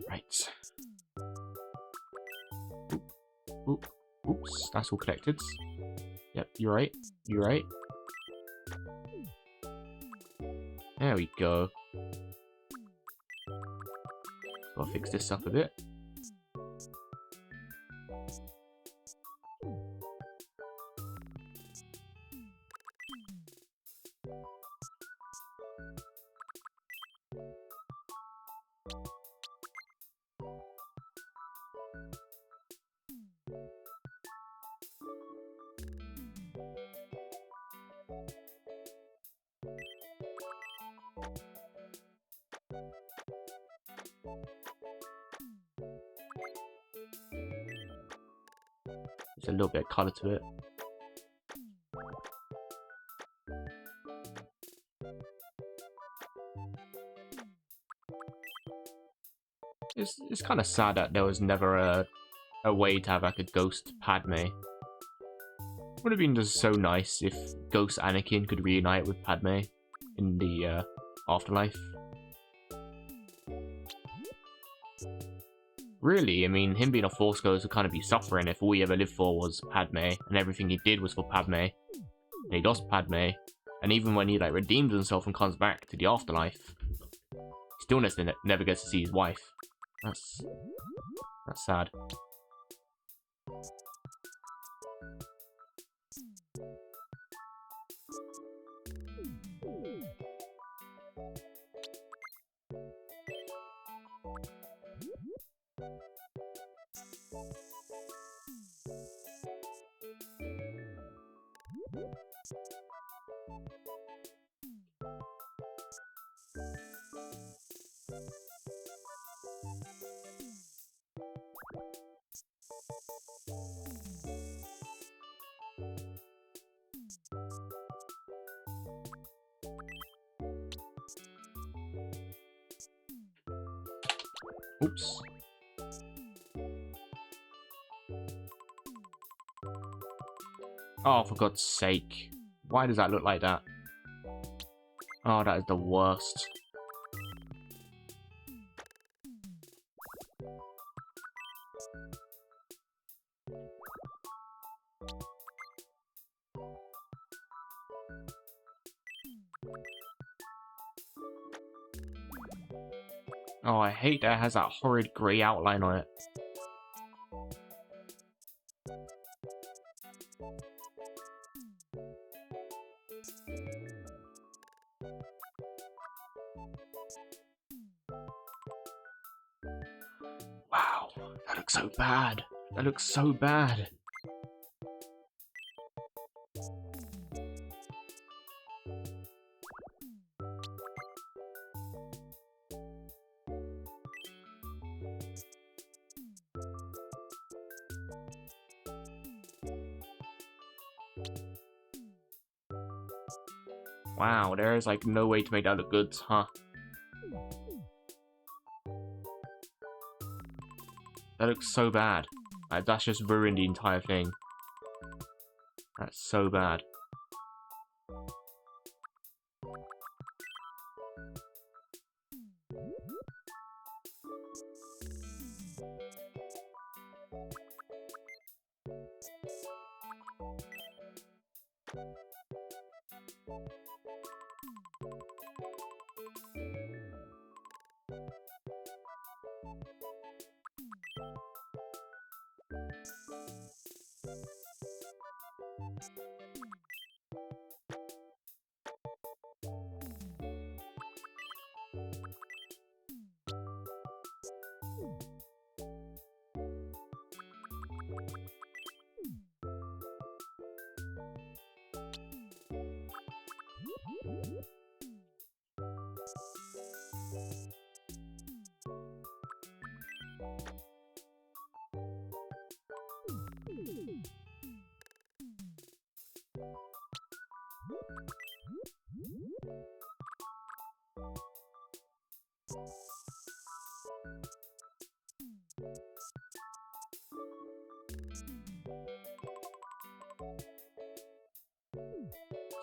Right. Oop. Oops, that's all connected. Yep, you're right. You're right. There we go. I'll fix this up a bit. There's a little bit of colour to it. It's kind of sad that there was never a way to have like a ghost Padme. Would have been just so nice if Ghost Anakin could reunite with Padme in the afterlife. Really, I mean, him being a Force Ghost would kind of be suffering if all he ever lived for was Padme, and everything he did was for Padme, and he lost Padme, and even when he like redeems himself and comes back to the afterlife, he still never gets to see his wife. That's sad. Oops. Oh, for God's sake. Why does that look like that? Oh, that is the worst. Oh, I hate that it has that horrid grey outline on it. Wow, that looks so bad. That looks so bad. Wow, there is like no way to make that look good, huh? That looks so bad. Like, that's just ruined the entire thing. That's so bad.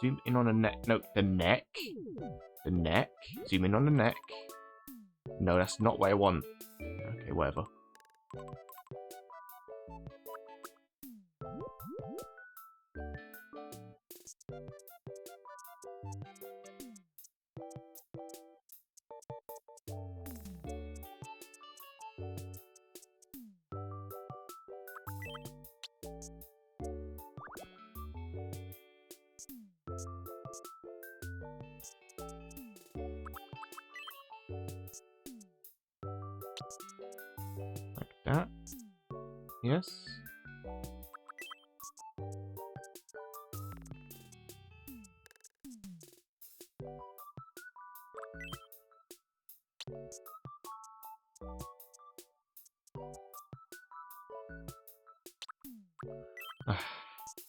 Zoom in on the neck. No, the neck. The neck. Zoom in on the neck. No, that's not what I want. Okay, whatever. Like that. Yes.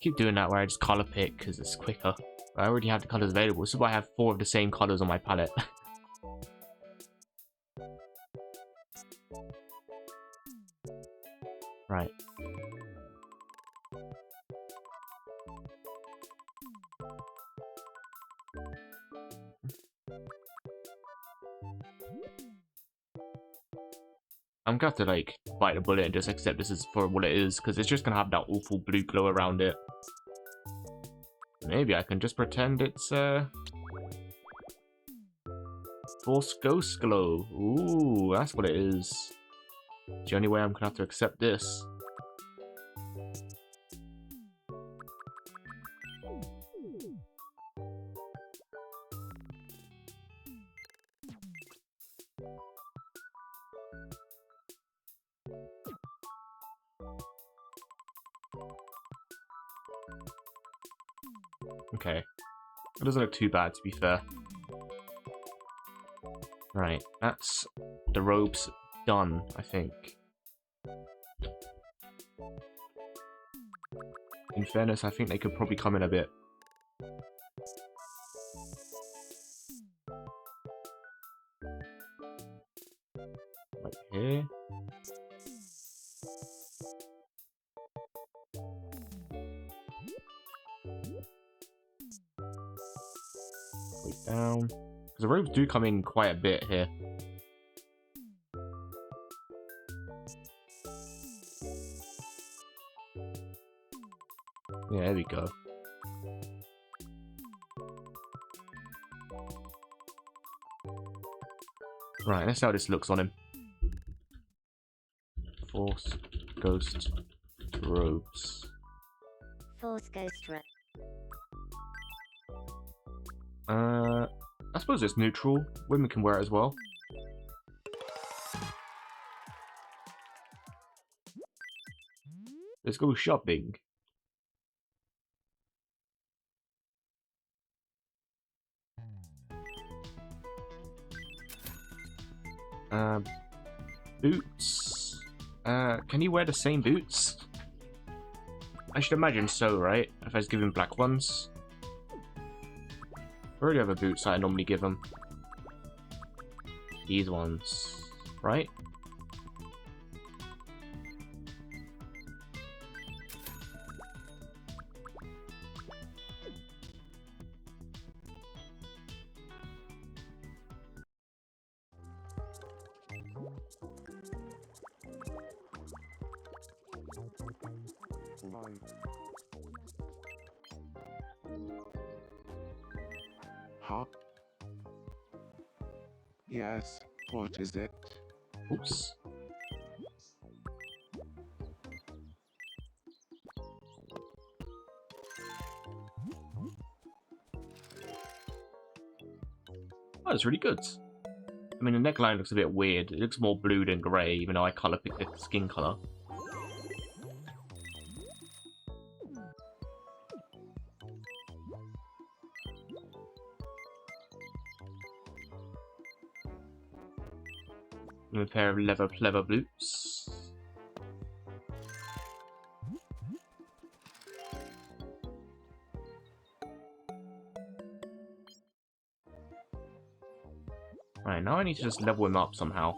Keep doing that where I just color pick because it's quicker. I already have the colors available. This is why I have 4 of the same colors on my palette. Right. I'm gonna have to like bite the bullet and just accept this is for what it is, because it's just gonna have that awful blue glow around it. Maybe I can just pretend it's false ghost glow. Ooh, that's what it is. It's the only way I'm gonna have to accept this. Okay. It doesn't look too bad, to be fair. Right, that's the robes done, I think. In fairness, I think they could probably come in a bit. Right here. Way down. Because the robes do come in quite a bit here. Yeah, there we go. Right, let's see how this looks on him. Force Ghost robes. Force Ghost robe. I suppose it's neutral. Women can wear it as well. Let's go shopping. Boots. Can you wear the same boots? I should imagine so, right? If I was giving black ones. I already have a boots that I normally give them. These ones, right? Huh? Yes, what is it? Oops. Oh, it's really good. I mean, the neckline looks a bit weird. It looks more blue than grey, even though I colour picked the skin colour. And a pair of leather pleather boots. Right, now I need to just level him up somehow.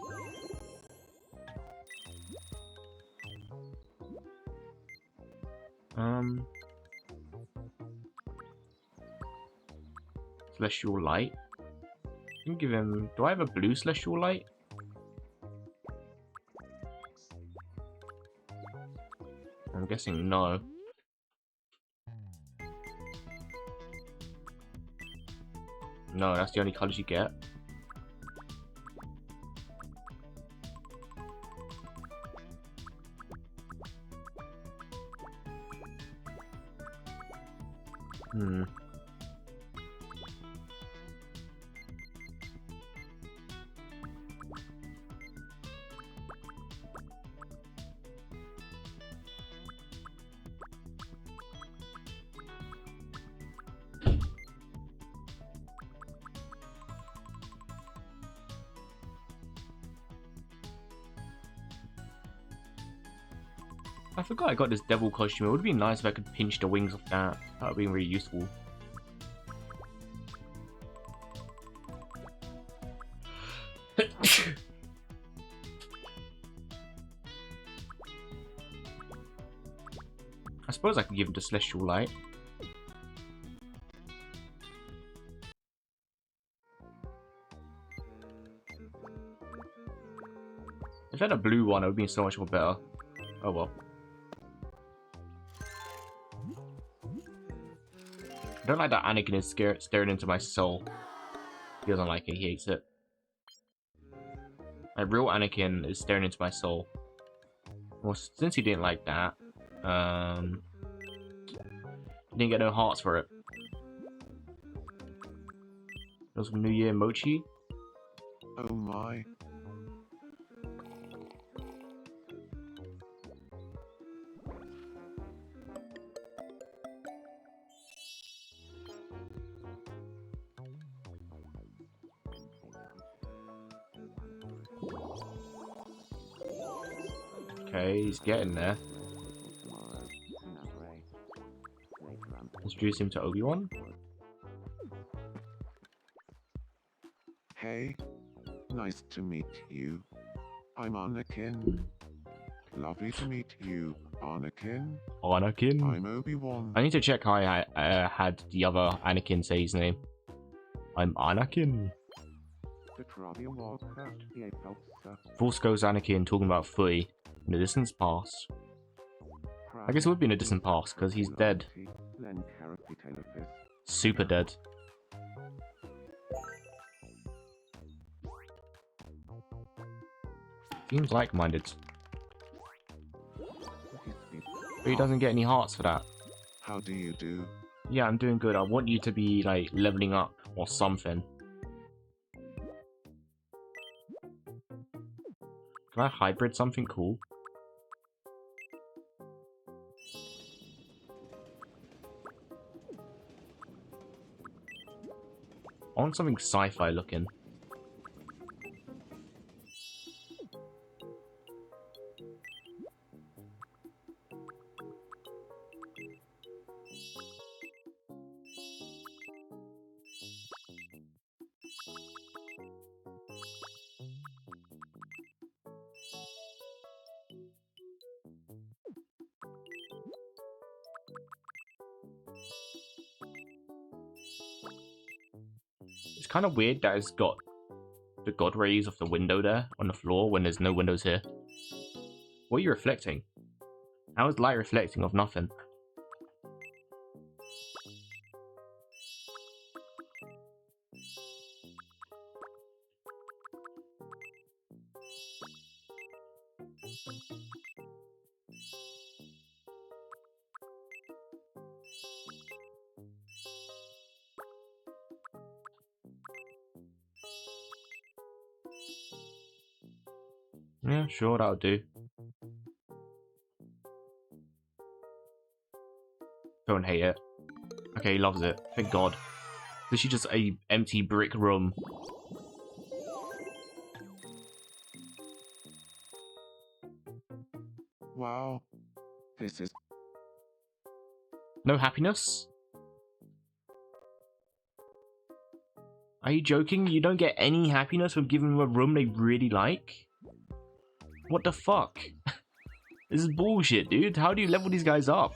Celestial Light. I can give him... Do I have a blue Celestial Light? I'm guessing no. No, that's the only colours you get. I forgot I got this devil costume. It would be nice if I could pinch the wings off that. That would be really useful. I suppose I could give him the Celestial Light. If I had a blue one, it would have been so much more better. Oh well. I don't like that Anakin is staring into my soul. He doesn't like it, he hates it. My real Anakin is staring into my soul. Well, since he didn't like that, he didn't get no hearts for it. There's some New Year mochi. Oh my. Okay, he's getting there. Introduce him to Obi-Wan. Hey. Nice to meet you. I'm Anakin. Lovely to meet you, Anakin. Anakin. I'm Obi-Wan. I need to check how I had the other Anakin say his name. I'm Anakin. Force Ghost Anakin talking about Fui in the distant past. I guess it would be in a distant past because he's dead. Super dead. Seems like-minded. But he doesn't get any hearts for that. How do you do? Yeah, I'm doing good. I want you to be like leveling up or something. Can I hybrid something cool? I want something sci-fi looking. It's kind of weird that it's got the god rays of the window there on the floor when there's no windows here. What are you reflecting? How is light reflecting of nothing? Yeah, sure, that'll do. Don't hate it. Okay, he loves it. Thank God. This is just a empty brick room. Wow. This is... No happiness? Are you joking? You don't get any happiness from giving them a room they really like? What the fuck? This is bullshit, dude. How do you level these guys up?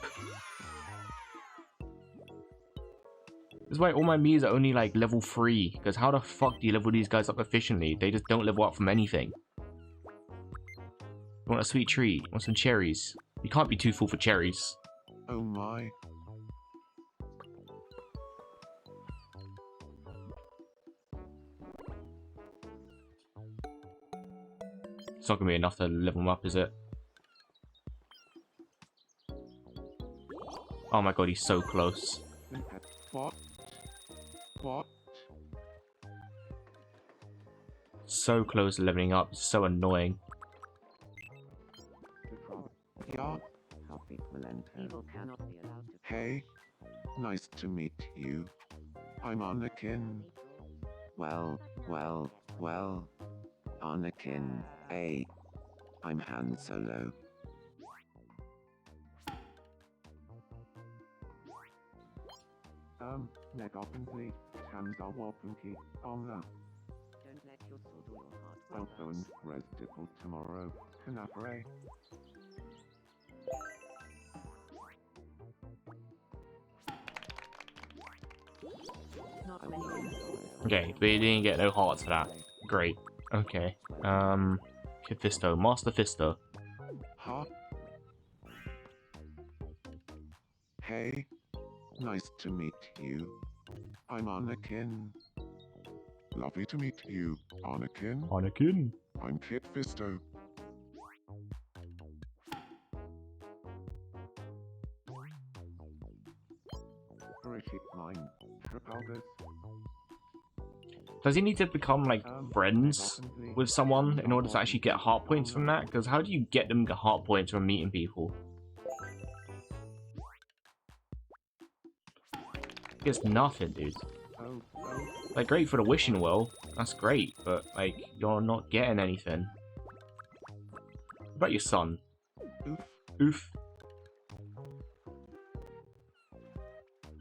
This is why all my Miis are only like level 3. Because how the fuck do you level these guys up efficiently? They just don't level up from anything. You want a sweet treat? Want some cherries? You can't be too full for cherries. Oh my. It's not gonna be enough to level them up, is it? Oh my god, he's so close. What? What? So close to leveling up. It's so annoying. Yeah. Evil cannot be allowed to. Hey. Nice to meet you. I'm Anakin. Well. Anakin. Hey. I'm Han Solo. Leg up and please. Hands are walking key. On the. Don't let your sword or your heart I'll run go and out. rest tipple tomorrow. Canapre. Okay, but you didn't get no hearts for that. Great. Okay. Fisto, Master Fisto. Huh? Hey. Nice to meet you. I'm Anakin. Lovely to meet you, Anakin. Anakin. I'm Kid Fisto. Cricket mine. Trafalgar's. Does he need to become like friends with someone in order to actually get heart points from that? Because how do you get them heart points from meeting people? He gets nothing, dude. Oh. Like, great for the wishing well. That's great, but like, you're not getting anything. What about your son? Oof. Oof.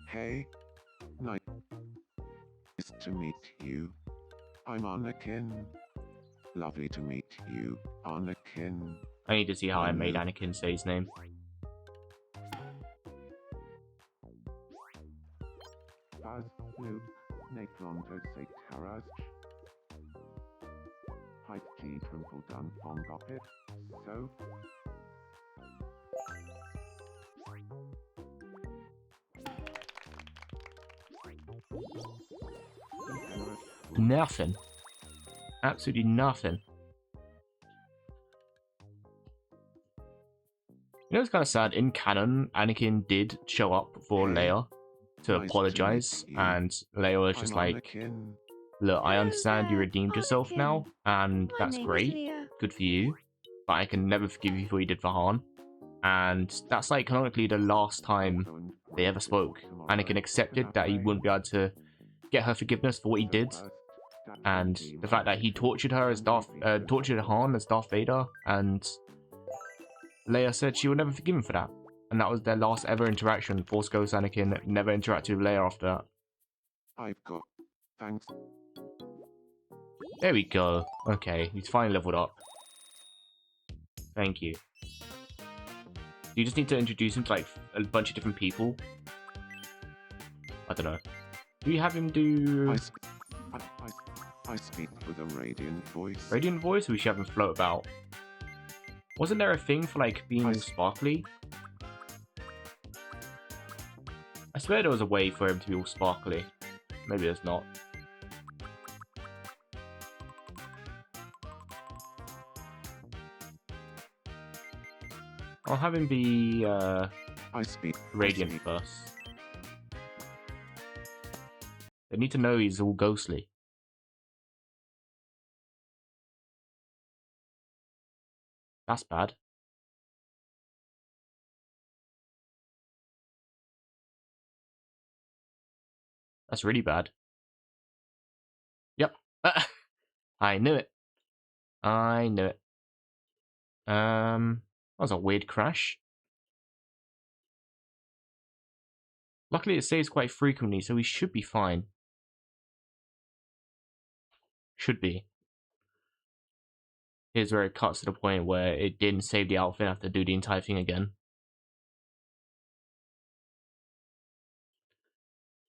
Hey. Nice to meet you. I'm Anakin. Lovely to meet you, Anakin. I need to see how I made Luke. Anakin say his name. Buzz, Luke, Necrondo say Taras. Hype T Twinkle Dun Fong Goppet. So. Nothing. Absolutely nothing. You know, it's kind of sad. In canon, Anakin did show up for Leia to Nice to apologize, meet you. and Leia was just I'm like, Anakin. "Look, I Hello understand you there, redeemed yourself Anakin. now, and My that's name is great. Leah. Good for you. But I can never forgive you for what you did for Han." And that's like canonically the last time they ever spoke. Anakin accepted that he wouldn't be able to get her forgiveness for what he did, and the fact that he tortured her as tortured Han as Darth Vader, and Leia said she would never forgive him for that. And that was their last ever interaction. Force Ghost Anakin never interacted with Leia after that. I've got. Thanks. There we go. Okay, he's finally leveled up. Thank you. You just need to introduce him to like a bunch of different people. I don't know. Do you have him do I speak with a radiant voice. Radiant Voice, or we should have him float about? Wasn't there a thing for like being all sparkly? I swear there was a way for him to be all sparkly. Maybe there's not. I'll have him be Radiant first. They need to know he's all ghostly. That's bad. That's really bad. Yep. I knew it. I knew it. That was a weird crash. Luckily it saves quite frequently, so we should be fine. Should be. Here's where it cuts to the point where it didn't save the outfit, I have to do the entire thing again.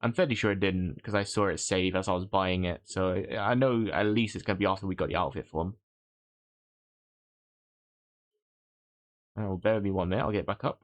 I'm fairly sure it didn't, because I saw it save as I was buying it, so I know at least it's going to be after we got the outfit for him. Oh, bear with me 1 minute, I'll get back up.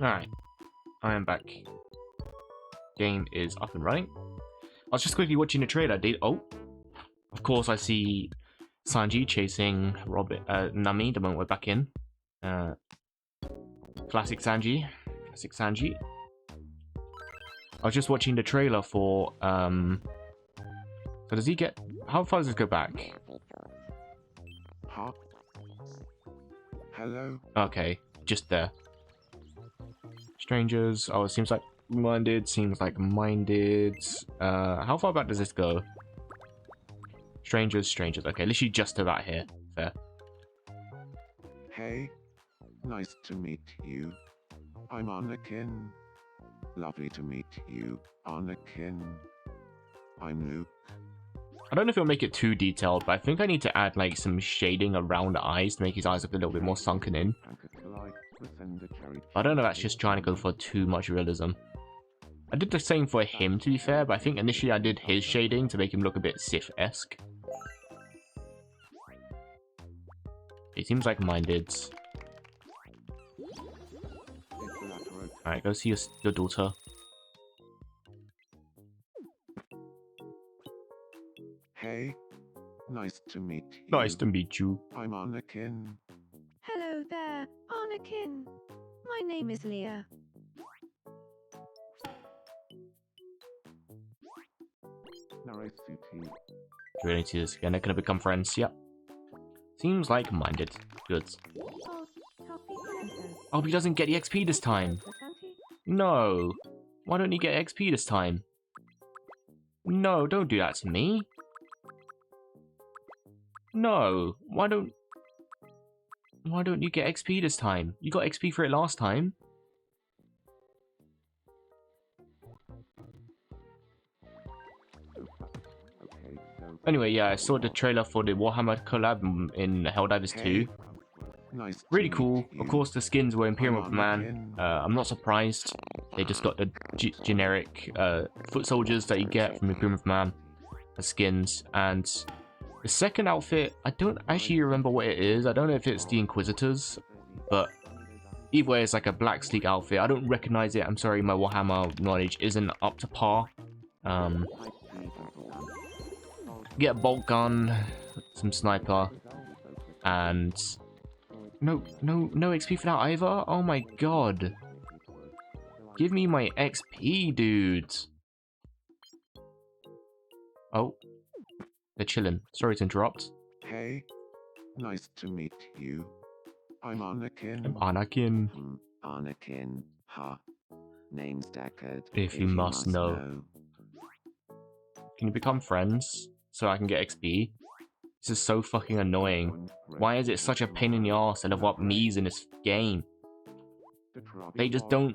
Alright, I am back. Game is up and running. I was just quickly watching the trailer. Oh, of course I see Sanji chasing Nami the moment we're back in. Classic Sanji. Classic Sanji. I was just watching the trailer for, so does he get, how far does this go back? Huh? Hello? Okay, just there. Strangers, oh, it seems like minded, how far back does this go? Strangers, okay, literally just about here, fair. Hey. Nice to meet you. I'm Anakin. Lovely to meet you, Anakin. I'm Luke. I don't know if it'll make it too detailed, but I think I need to add like some shading around the eyes to make his eyes look a little bit more sunken in. I don't know if that's just trying to go for too much realism. I did the same for him, to be fair, but I think initially I did his shading to make him look a bit Sith-esque. It seems like minded. Alright, go see your daughter. Hey. Nice to meet you. Nice to meet you. I'm Anakin. Hello there, Anakin. My name is Leah. Nice to meet you. Do we need to see this again? They're gonna become friends. Yep. Seems like minded. Good. Oh, he doesn't get the XP this time. No. Why don't you get XP this time? No, don't do that to me. No. Why don't you get XP this time? You got XP for it last time. Anyway, yeah, I saw the trailer for the Warhammer collab in Helldivers 2. Nice to Really meet cool. you. Of course, the skins were Imperial I'm Man. Anakin. I'm not surprised. They just got the generic foot soldiers that you get from Imperial Man as skins. And the second outfit, I don't actually remember what it is. I don't know if it's the Inquisitors, but either way, it's like a black sleek outfit. I don't recognize it. I'm sorry, my Warhammer knowledge isn't up to par. Get a bolt gun, some sniper, and no XP for that either. Oh my god! Give me my XP, dude. Oh, they're chilling. Sorry to interrupt. Hey. Nice to meet you. I'm Anakin. Anakin. Anakin, ha. Name's Deckard. If you must know. Can you become friends so I can get XP? This is so fucking annoying. Why is it such a pain in the ass to level up Mies in this game? They just don't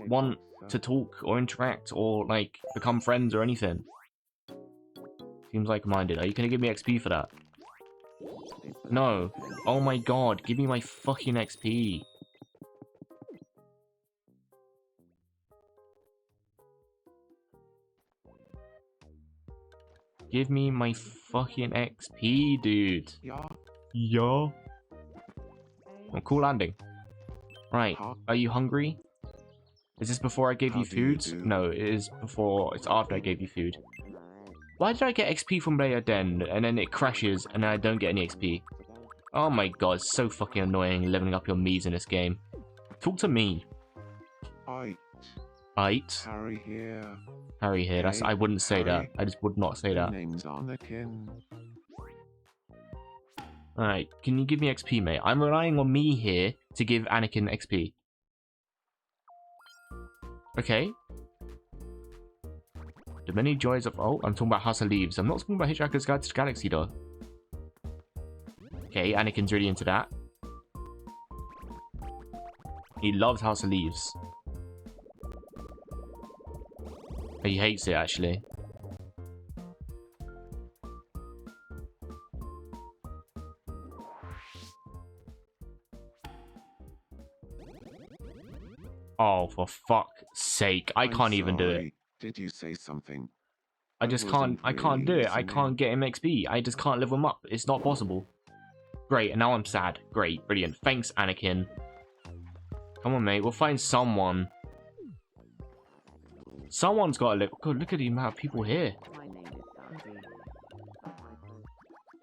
want to talk or interact or like become friends or anything. Seems like minded. Are you gonna give me XP for that? No. Oh my god, give me my fucking XP. Give me my fucking XP, dude. Yeah. Yeah. Oh, cool landing. Right, are you hungry? Is this before I gave How you do you food? do? No, it is before, it's after I gave you food. Why did I get XP from Leia then, and then it crashes, and I don't get any XP? Oh my god, it's so fucking annoying leveling up your Mies in this game. Talk to me. Aight. Harry here. Harry here, that's, I wouldn't say that. Harry. I just would not say My that. name's Anakin. Alright, can you give me XP, mate? I'm relying on me here to give Anakin XP. Okay. The many joys of... Oh, I'm talking about House of Leaves. I'm not talking about Hitchhiker's Guide to the Galaxy, though. Okay, Anakin's really into that. He loves House of Leaves. He hates it, actually. Oh, for fuck's sake. I I'm can't even do it. sorry. Did you say something? I just can't, I can't do it. I can't get him XP. I just can't level him up. It's not possible. Great, and now I'm sad. Great, brilliant. Thanks, Anakin. Come on, mate. We'll find someone. Someone's got to live. God, look at the amount of people here.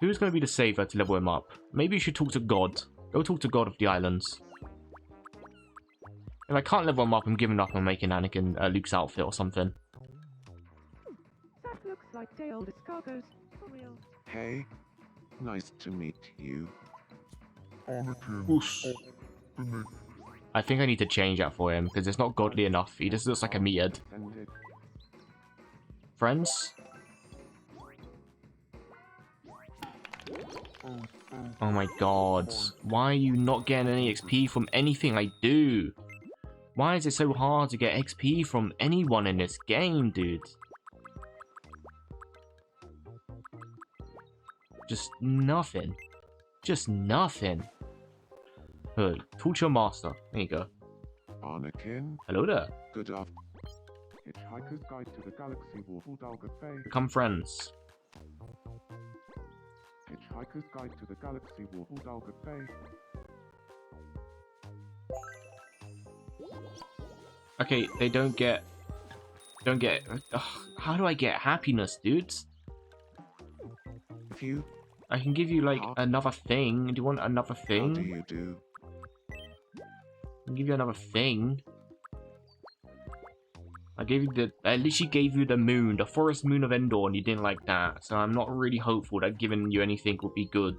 Who's going to be the saver to level him up? Maybe you should talk to God. Go talk to God of the islands. If I can't level him up, I'm giving up on making Anakin Luke's outfit or something. That looks like day old escargots. For real. Hey. Nice to meet you. I think I need to change that for him, because it's not godly enough. He just looks like a meathead. Send it. Friends? Oh my god. Why are you not getting any XP from anything I do? Why is it so hard to get XP from anyone in this game, dude? Just nothing. Just nothing. Good. Talk to your master. There you go. Anakin. Hello there. Good afternoon. Hitchhiker's Guide to the Galaxy Warfordalga Bay. Become friends. Hitchhiker's Guide to the Galaxy Warfordalga Bay. Okay, they don't get... Ugh, how do I get happiness, dudes? If you, I can give you, like, another thing. Do you want another how thing? do you do? I can give you another thing. I literally gave you the moon, the forest moon of Endor, and you didn't like that. So I'm not really hopeful that giving you anything would be good.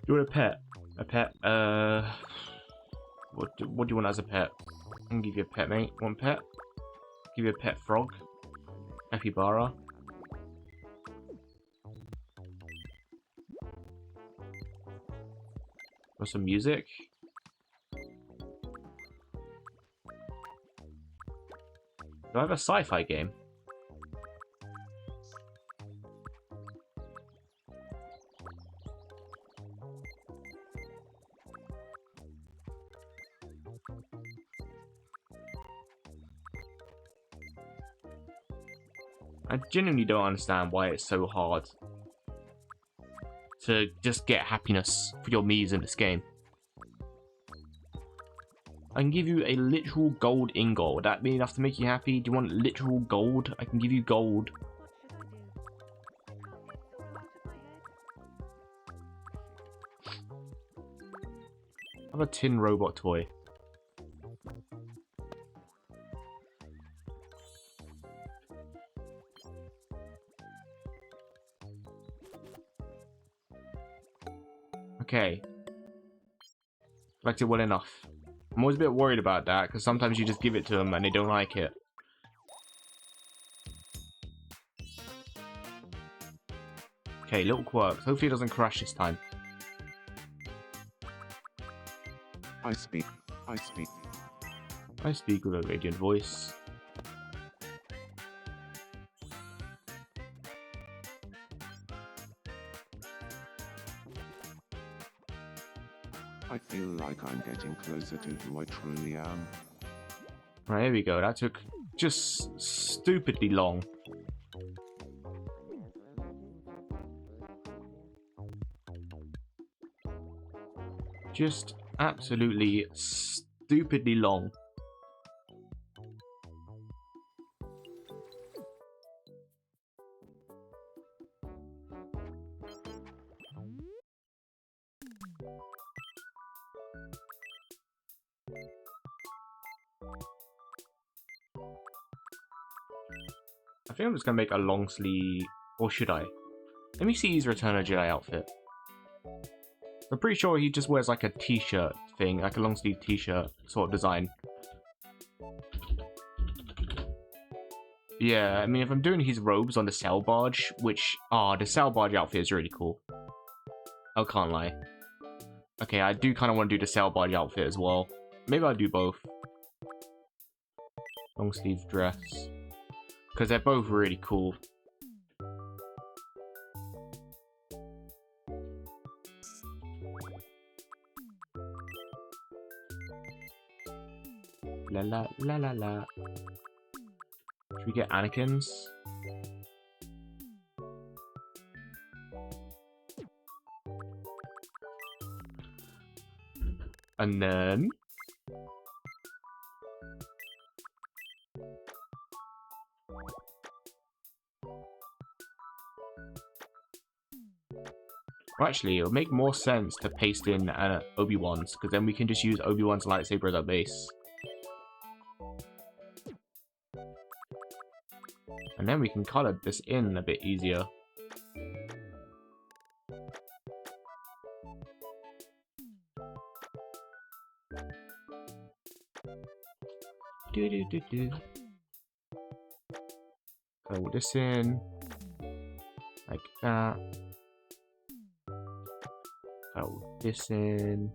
You want a pet? A pet? What do you want as a pet? I can give you a pet, mate. One pet? Give you a pet frog. Capybara. Want some music? Do I have a sci-fi game? I genuinely don't understand why it's so hard to just get happiness for your Miis in this game. I can give you a literal gold ingot. Would that be enough to make you happy? Do you want literal gold? I can give you gold. I have a tin robot toy. Okay. Collected well enough. I'm always a bit worried about that, because sometimes you just give it to them and they don't like it. Okay, little quirks. Hopefully it doesn't crash this time. I speak. I speak. I speak with a radiant voice. I feel like I'm getting closer to who I truly am. Right, here we go. That took just stupidly long. Just absolutely stupidly long. I think I'm just gonna make a long sleeve, or should I? Let me see his Return of Jedi outfit. I'm pretty sure he just wears like a t-shirt thing, like a long sleeve t-shirt sort of design. Yeah, I mean, if I'm doing his robes on the sail barge, which, the sail barge outfit is really cool. I can't lie. Okay, I do kind of want to do the sail barge outfit as well. Maybe I'll do both. Long sleeve dress. Because they're both really cool. La la la la la. Should we get Anakin's? And then... Well, actually, it'll make more sense to paste in Obi-Wan's, because then we can just use Obi-Wan's lightsaber as our base. And then we can color this in a bit easier. Do. Color this in. Like that. Color this in.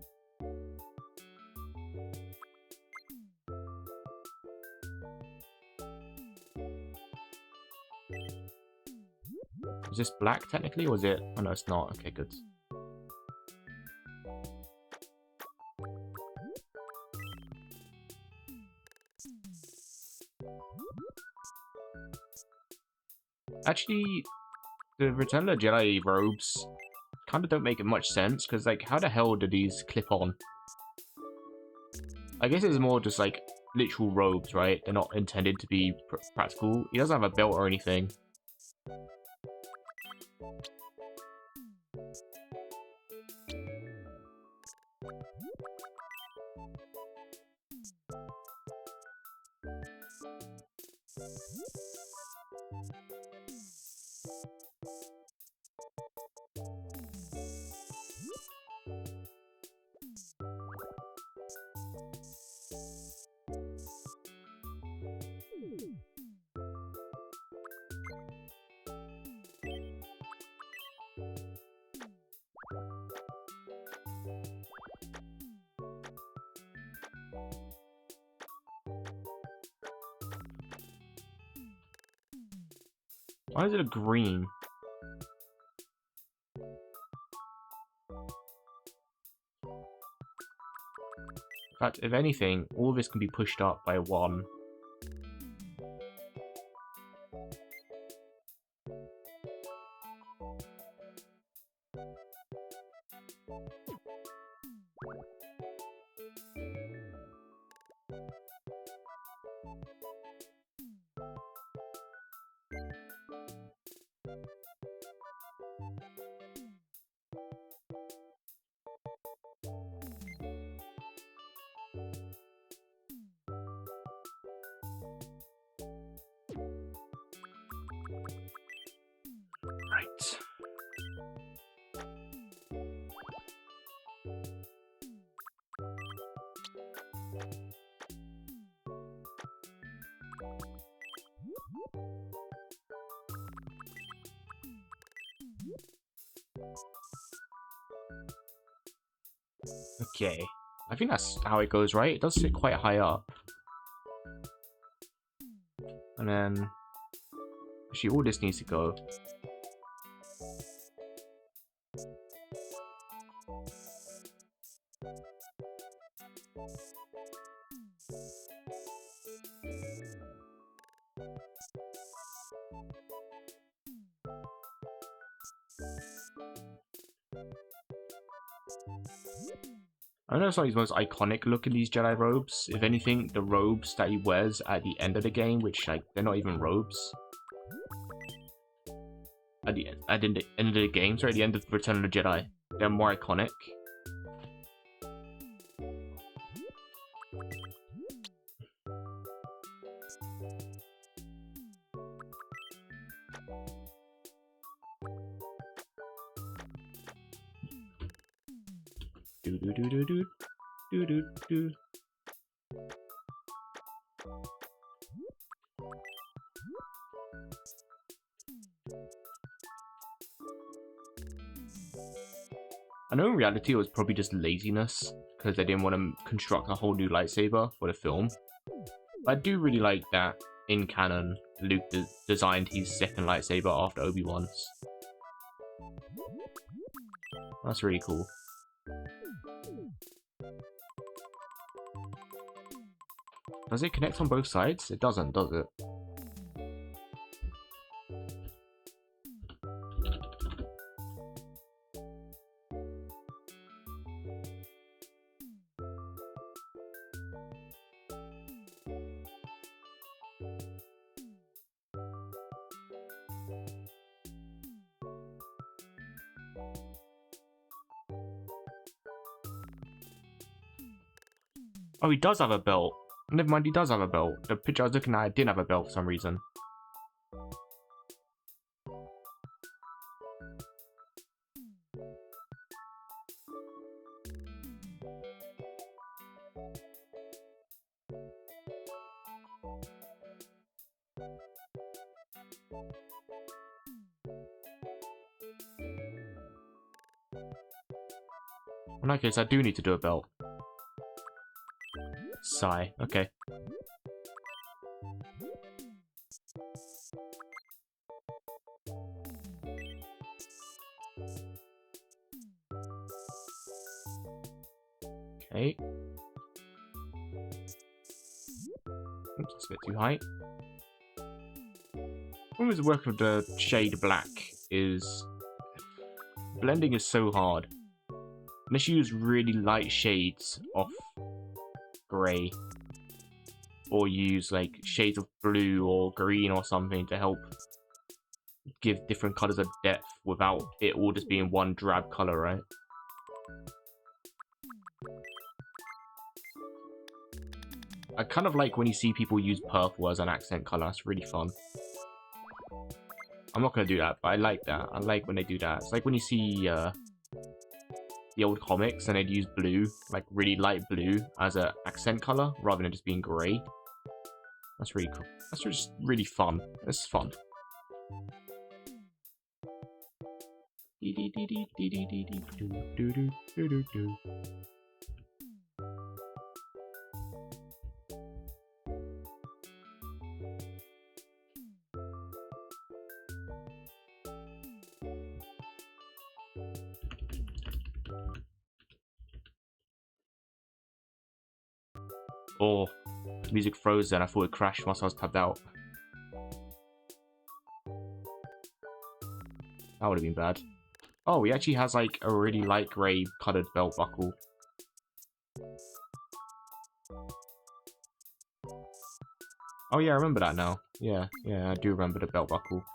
Is this black technically, or is it? Oh no, it's not. Okay, good. Actually, the Return of the Jedi robes kind of don't make much sense, because, like, how the hell do these clip on? I guess it's more just, like, literal robes, right? They're not intended to be practical. He doesn't have a belt or anything. Why is it a green? In fact, if anything, all of this can be pushed up by 1. Right. Okay. I think that's how it goes, right? It does sit quite high up. And then... Actually, all this needs to go. I know it's not his most iconic look in these Jedi robes. If anything, the robes that he wears at the end of the game, which, like, they're not even robes. At the end of the game, sorry, at the end of Return of the Jedi, they're more iconic. Do do do do do do do do. I know in reality it was probably just laziness, because they didn't want to construct a whole new lightsaber for the film. But I do really like that in canon, Luke designed his second lightsaber after Obi-Wan's. That's really cool. Does it connect on both sides? It doesn't, does it? Oh, he does have a belt. Never mind, he does have a belt. The picture I was looking at didn't have a belt for some reason. In that case, I do need to do a belt. Sigh. Okay. Okay. Oops, that's a bit too high. One was working with the shade black is blending is so hard. Unless you use really light shades of grey, or use like shades of blue or green or something to help give different colors of depth without it all just being one drab color, right? I kind of like when you see people use purple as an accent color. It's really fun. I'm not gonna do that, but I like that. I like when they do that. It's like when you see the old comics and they'd use blue, like really light blue, as an accent color rather than just being grey. That's really cool. That's just really fun. It's fun. Oh, music froze then. I thought it crashed once I was tabbed out. That would have been bad. Oh, he actually has like a really light grey coloured belt buckle. Oh yeah, I remember that now. Yeah, I do remember the belt buckle.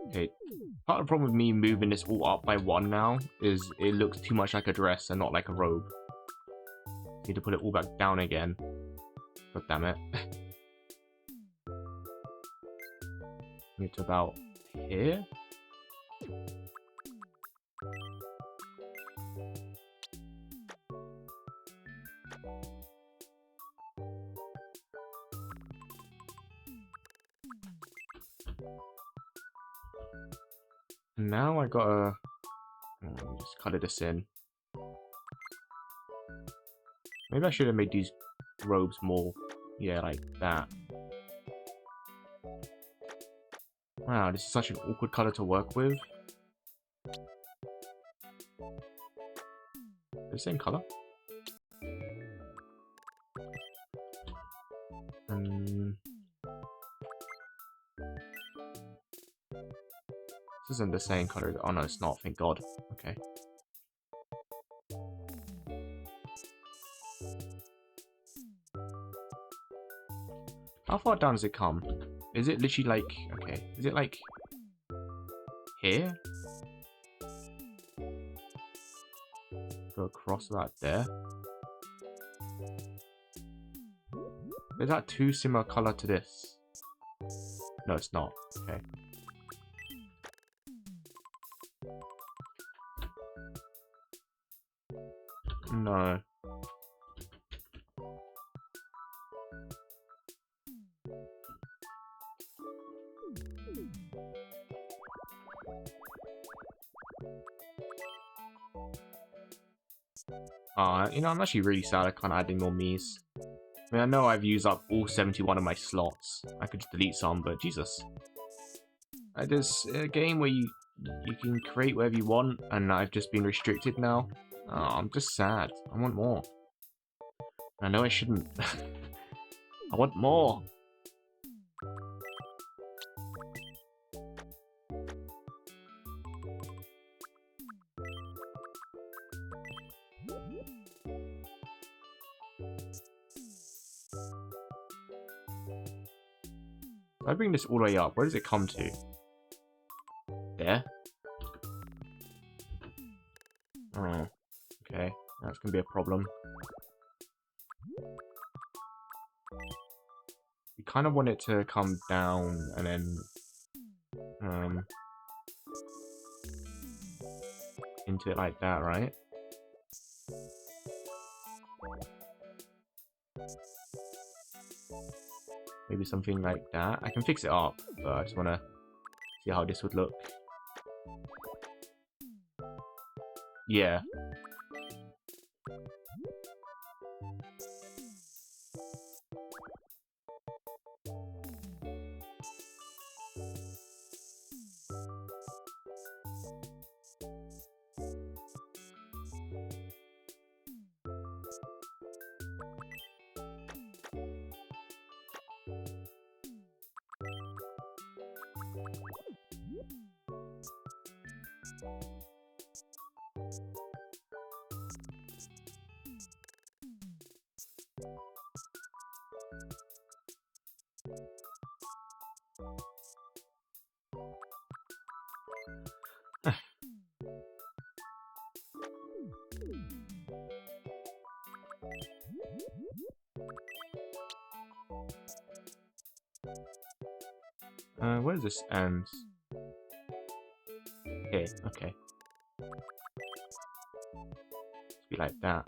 Okay, part of the problem with me moving this all up by one now is it looks too much like a dress and not like a robe. Need to put it all back down again. God damn it. Move to about here. Now I gotta just color this in. Maybe I should have made these robes more, yeah, like that. Wow, this is such an awkward color to work with. The same color. This isn't the same color. Oh no, it's not. Thank God. Okay. How far down does it come? Is it literally like... Okay. Is it like... here? Go across that there? Is that too similar color to this? No, it's not. Okay. No. You know, I'm actually really sad I can't add any more Miis. I mean, I know I've used up all 71 of my slots. I could just delete some, but Jesus. There's a game where you can create whatever you want, and I've just been restricted now. Oh, I'm just sad. I want more. I know I shouldn't. I want more. If I bring this all the way up, where does it come to? There? Oh, okay. That's gonna be a problem. You kind of want it to come down and then into it like that, right? Maybe something like that. I can fix it up, but I just want to see how this would look. Yeah. Where does this end? Okay, okay. Let's be like that.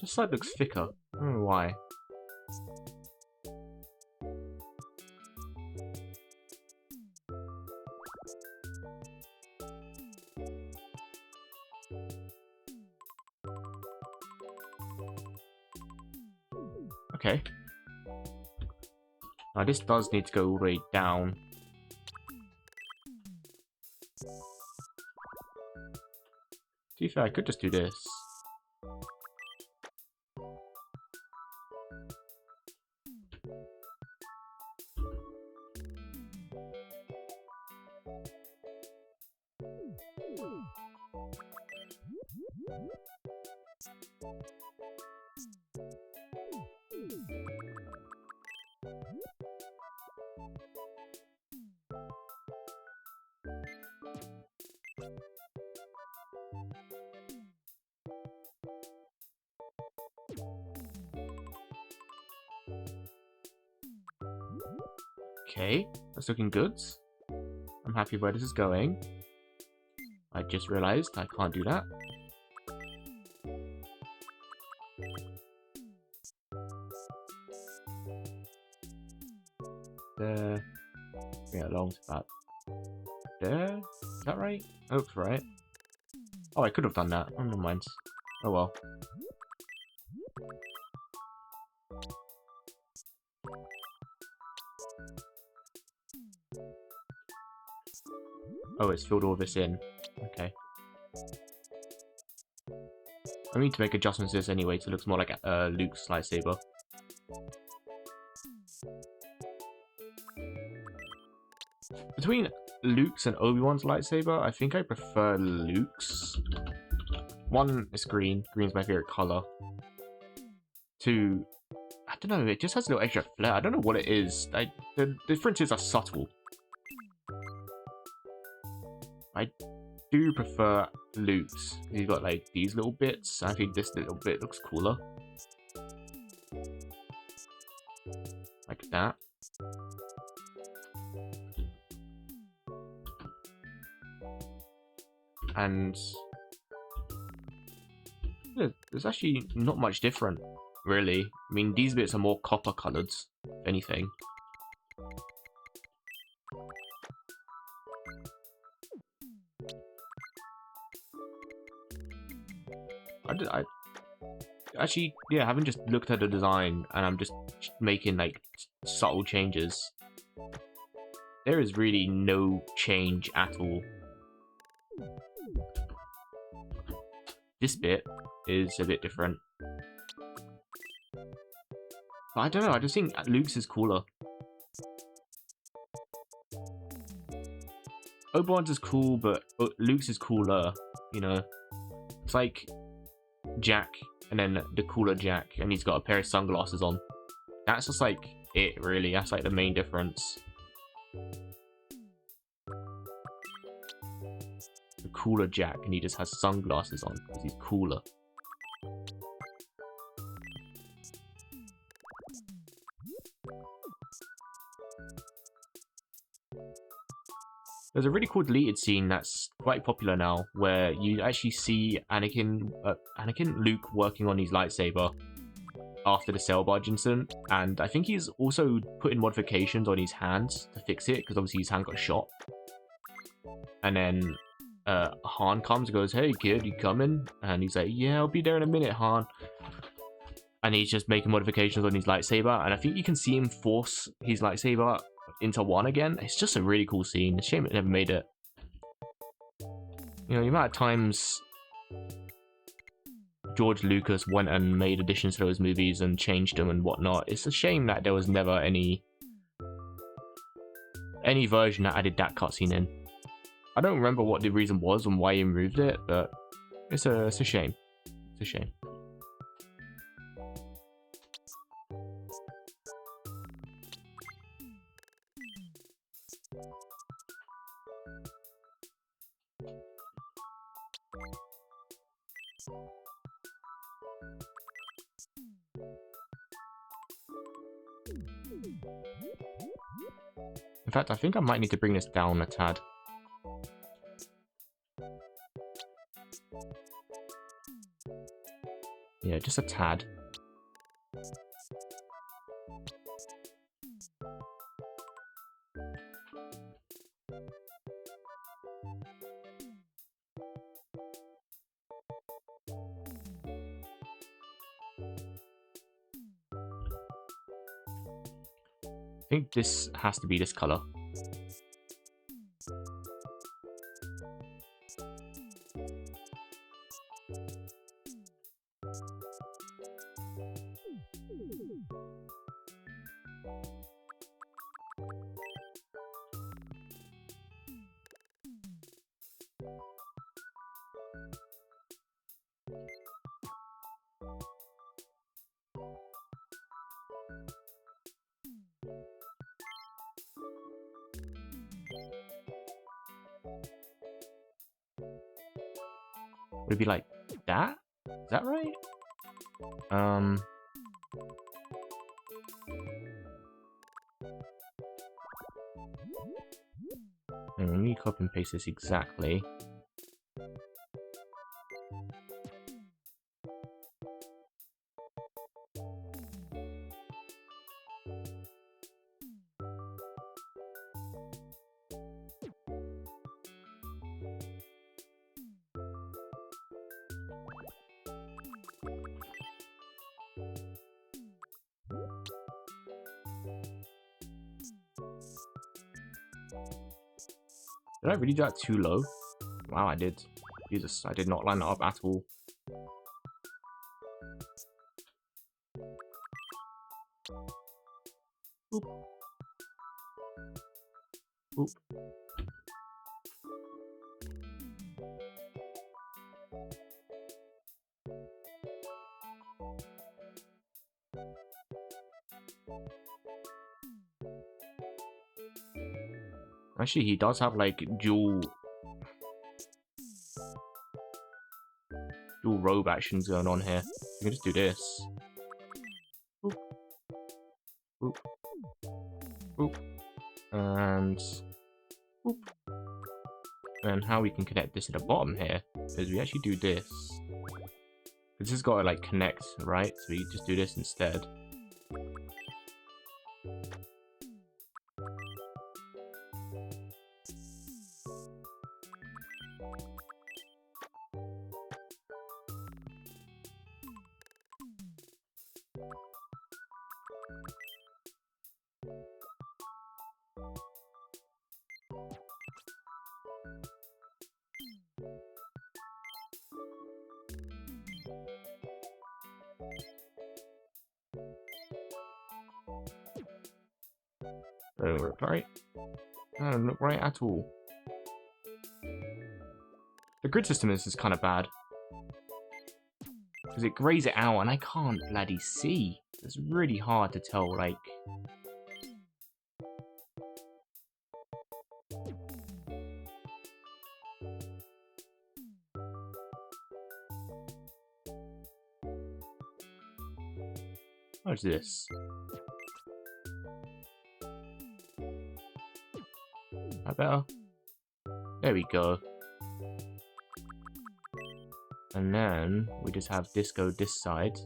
This side looks thicker. I don't know why. Okay. Now this does need to go all the way down. To be fair, I could just do this. Okay, that's looking good. I'm happy where this is going. I just realized I can't do that. There. Bring it along to about there. Is that right? That looks right. Oh, I could have done that. Oh, never mind. Oh well. Oh, it's filled all this in. Okay. I need to make adjustments to this anyway so it looks more like Luke's lightsaber. Between Luke's and Obi-Wan's lightsaber, I think I prefer Luke's. One is green. Green's my favorite color. Two, I don't know, it just has a little extra flair. I don't know what it is. The differences are subtle. I do prefer Luke's. He's got like these little bits. I think this little bit looks cooler. Like that. And yeah, there's actually not much different, really. I mean, these bits are more copper coloured, if anything. actually, yeah, I haven't just looked at the design and I'm just making like subtle changes. There is really no change at all. This bit is a bit different. But I don't know, I just think Luke's is cooler. Obi-Wan's is cool, but Luke's is cooler, you know? It's like Jack, and then the cooler Jack, and he's got a pair of sunglasses on. That's just like it, really. That's like the main difference. The cooler Jack, and he just has sunglasses on because he's cooler. There's a really cool deleted scene that's quite popular now, where you actually see Luke working on his lightsaber after the sail barge incident, and I think he's also put in modifications on his hands to fix it, because obviously his hand got shot. And then Han comes and goes, "Hey kid, you coming?" And he's like, "Yeah, I'll be there in a minute, Han." And he's just making modifications on his lightsaber, and I think you can see him force his lightsaber into one again. It's just a really cool scene. It's a shame it never made it. You know, the amount of times George Lucas went and made additions to those movies and changed them and whatnot. It's a shame that there was never any version that added that cutscene in. I don't remember what the reason was and why he removed it, but it's a shame. It's a shame. In fact, I think I might need to bring this down a tad. Yeah, just a tad. I think this has to be this color. Would it be like that? Is that right? Let me copy and paste this exactly. Did I really do that too low? Wow, I did. Jesus, I did not line that up at all. Boop. Boop. Actually, he does have like dual robe actions going on here. You can just do this. Boop. Boop. Boop. And boop. And how we can connect this to the bottom here is we actually do this. This has got to like connect, right? So we just do this instead. That don't look right. That don't look right at all. The grid system is kind of bad. Because it grays it out and I can't bloody see. It's really hard to tell, like... What's this? That better? There we go. And then we just have this go this side.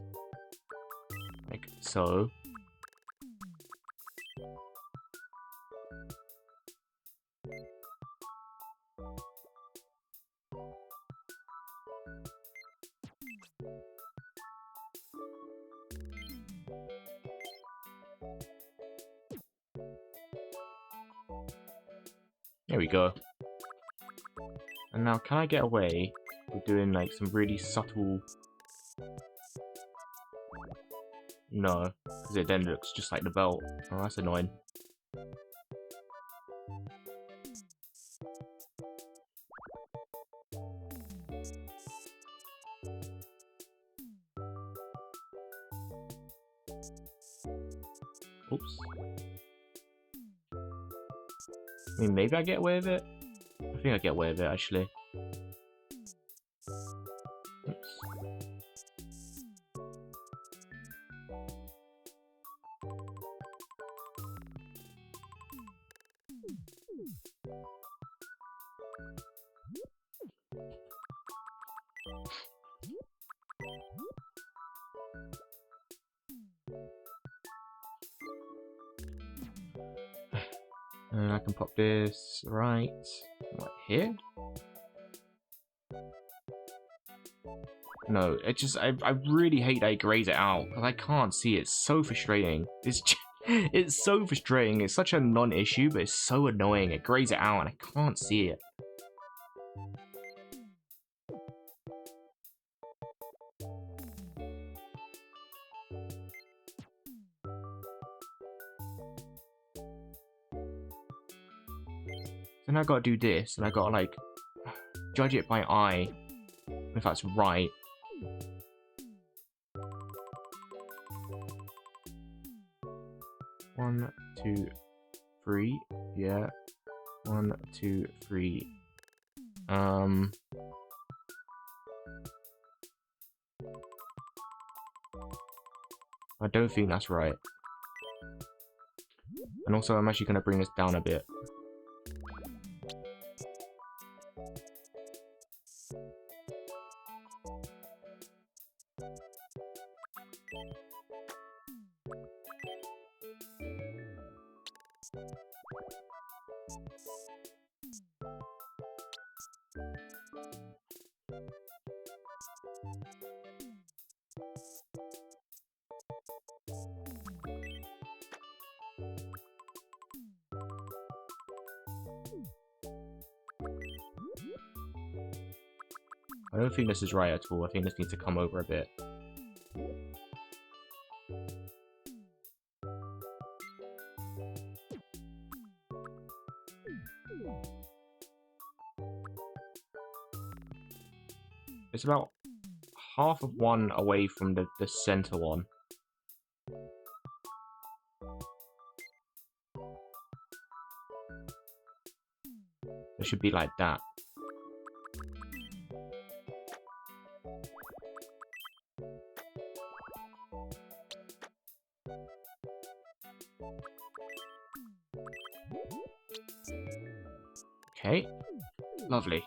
Like so. There we go. And now can I get away with doing like some really subtle... No, because it then looks just like the belt. Oh, that's annoying. Oops. I mean, maybe I get away with it? I think I get away with it, actually. Oops. And I can pop this right here. No, it just I really hate that it grays it out because I can't see it. It's so frustrating. It's so frustrating. It's such a non-issue, but it's so annoying. It grays it out and I can't see it. Then I gotta do this, and I gotta like judge it by eye if that's right. One, two, three. Yeah. 1, 2, 3. I don't think that's right. And also, I'm actually gonna bring this down a bit. I don't think this is right at all. I think this needs to come over a bit. It's about half of one away from the center one. It should be like that. Okay, lovely.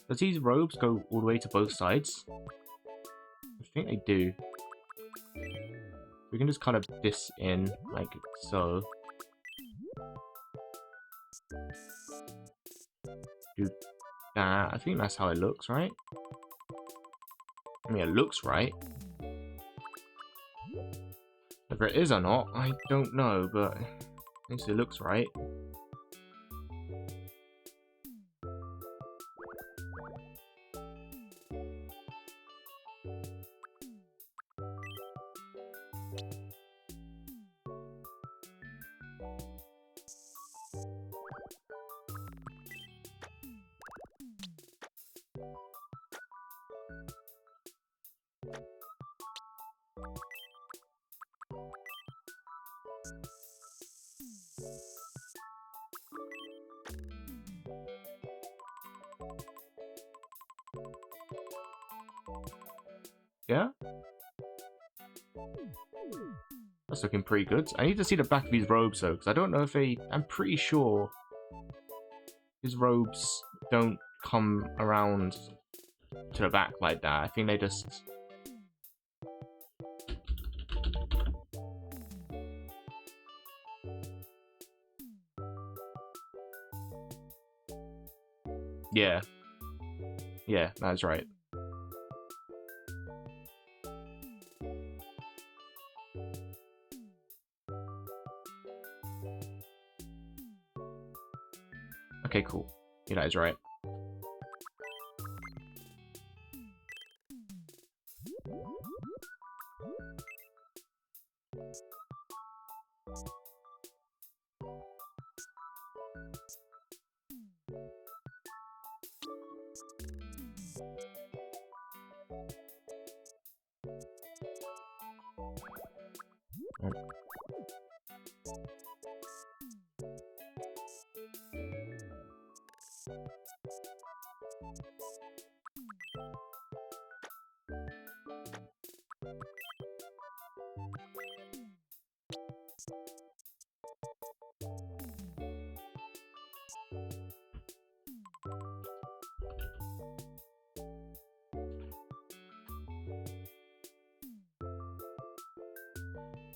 Does these robes go all the way to both sides? I think they do. We can just kind of this in, like so. Do that. I think that's how it looks, right? I mean, it looks right. Whether it is or not, I don't know, but at least it looks right. Yeah? That's looking pretty good. I need to see the back of these robes though, because I don't know if they... I'm pretty sure his robes don't come around to the back like that. I think they just... Yeah. Yeah, that's right. Okay, cool. Yeah, that is right.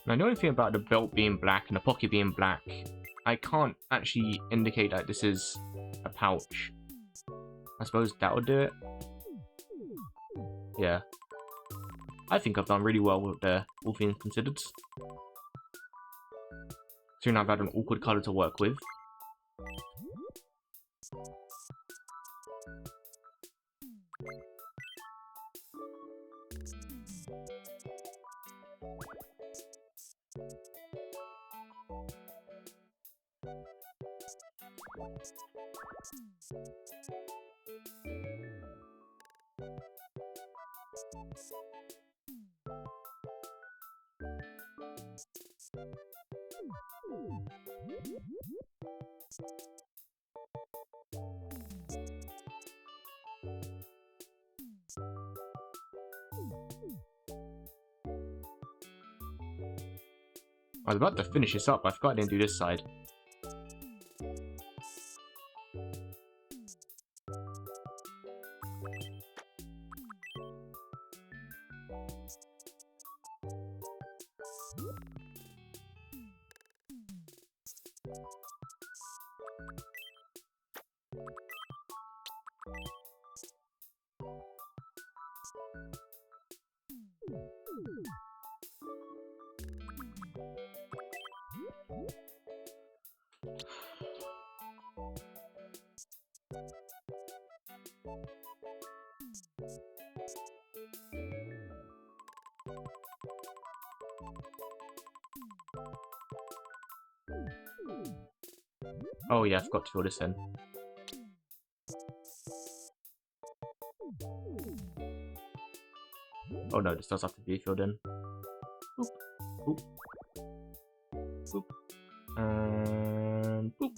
Now, the only thing about the belt being black and the pocket being black, I can't actually indicate that this is a pouch. I suppose that would do it. Yeah. I think I've done really well with the all things considered. Soon I've had an awkward colour to work with. I was about to finish this up, I forgot I didn't do this side. Oh yeah, I forgot to fill this in. Oh no, this does have to be filled in. Boop. Boop. Boop. And boop.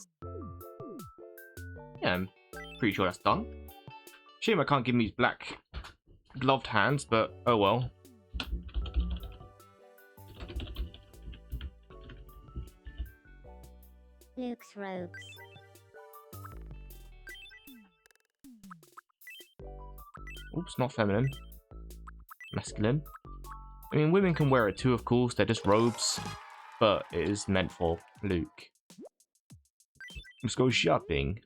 Yeah, I'm pretty sure that's done. Shame I can't give me these black gloved hands, but oh well. Luke's robes. robes, not feminine. Masculine. I mean, women can wear it too, of course. They're just robes, but it is meant for Luke. Let's go shopping.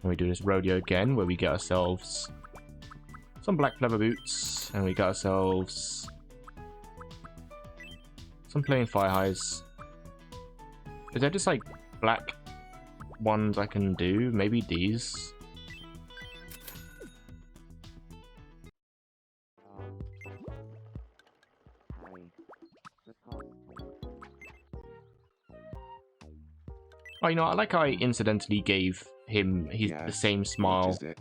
And we do this rodeo again, where we get ourselves some black leather boots, and we got ourselves some plain fire highs. Is there just like black ones I can do? Maybe these. Oh, you know, I like how I incidentally gave him the Yes, same What smile is it?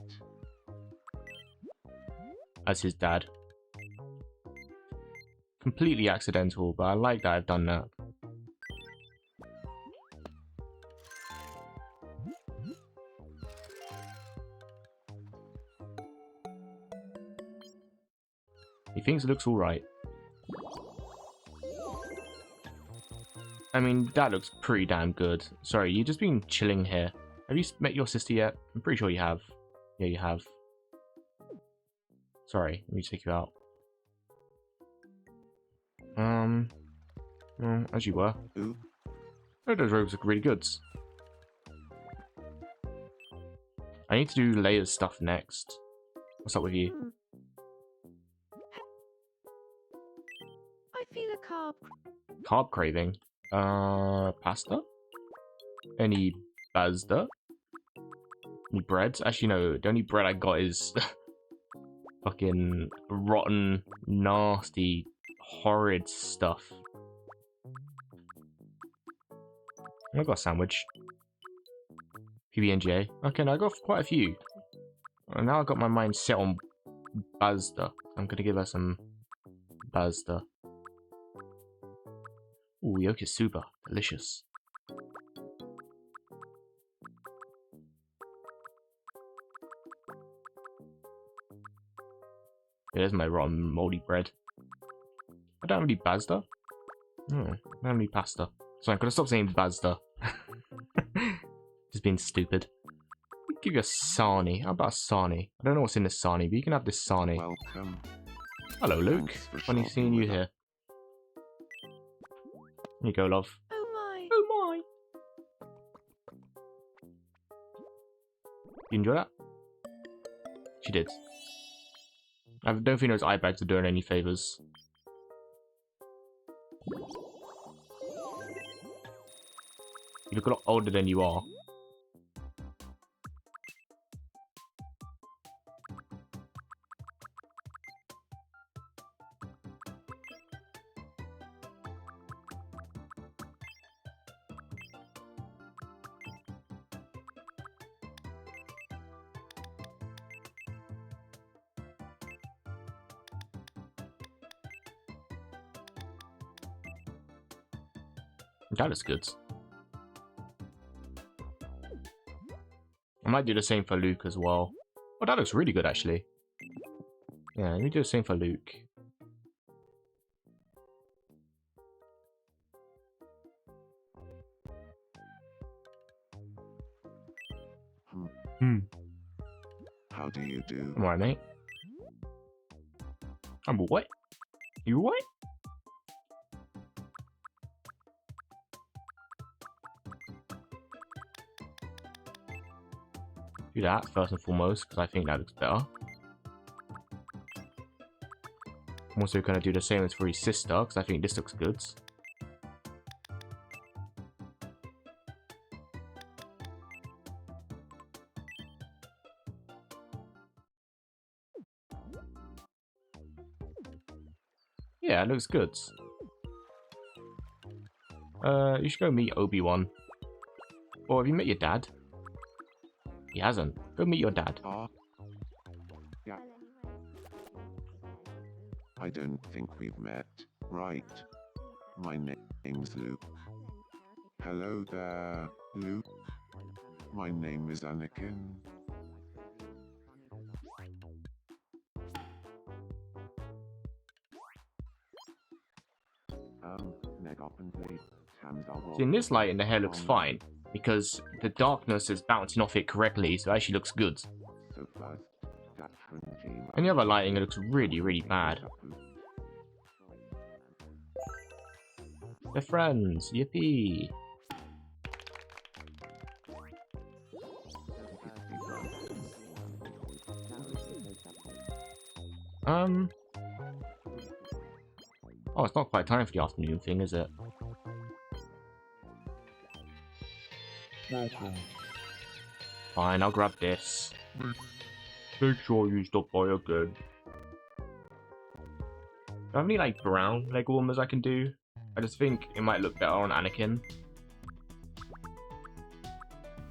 as his dad. Completely accidental, but I like that I've done that. He thinks it looks alright. I mean, that looks pretty damn good. Sorry, you've just been chilling here. Have you met your sister yet? I'm pretty sure you have. Yeah, you have. Sorry, let me take you out. Well, as you were. Ooh, Oh, those robes look really good. I need to do Leia's stuff next. What's up with you? I feel a carb. Carb craving. Pasta? Any pasta? Any breads? Actually, no. The only bread I got is fucking rotten, nasty, horrid stuff. I got a sandwich. PB&J. Okay, now I got quite a few. And now I got my mind set on pasta. I'm gonna give her some pasta. Ooh, yakisoba. Delicious. Yeah, there's my rotten, moldy bread. I don't have any pasta. Oh, I don't have any pasta. So I'm gonna stop saying pasta. Just being stupid. I'll give you a sarnie. How about a sarnie? I don't know what's in this sarnie, but you can have this sarnie. welcome. Hello, Luke. Thanks for Funny shopping seeing you with here. Here you go, love. Oh my. Oh my! You enjoy that? She did. I don't think those eye bags are doing any favors. You look a lot older than you are. That is good. I might do the same for Luke as well. Oh, that looks really good, actually. Yeah, let me do the same for Luke. How do you do? I'm alright, mate. I'm alright. You alright? Do that first and foremost, because I think that looks better. I'm also going to do the same as for his sister, because I think this looks good. Yeah, it looks good. You should go meet Obi-Wan. Or have you met your dad? He hasn't. Go meet your dad. Yeah. I don't think we've met. Right. My name's Luke. Hello there, Luke. My name is Anakin. head up and play. See, in this lighting, the hair looks fine because the darkness is bouncing off it correctly, so it actually looks good. So first, that's from Jane. Any other lighting, it looks really, really bad. They're friends, yippee! Oh, it's not quite time for the afternoon thing, is it? Fine, I'll grab this. Make sure you stop by again. Do I have any, like, brown leg warmers I can do? I just think it might look better on Anakin.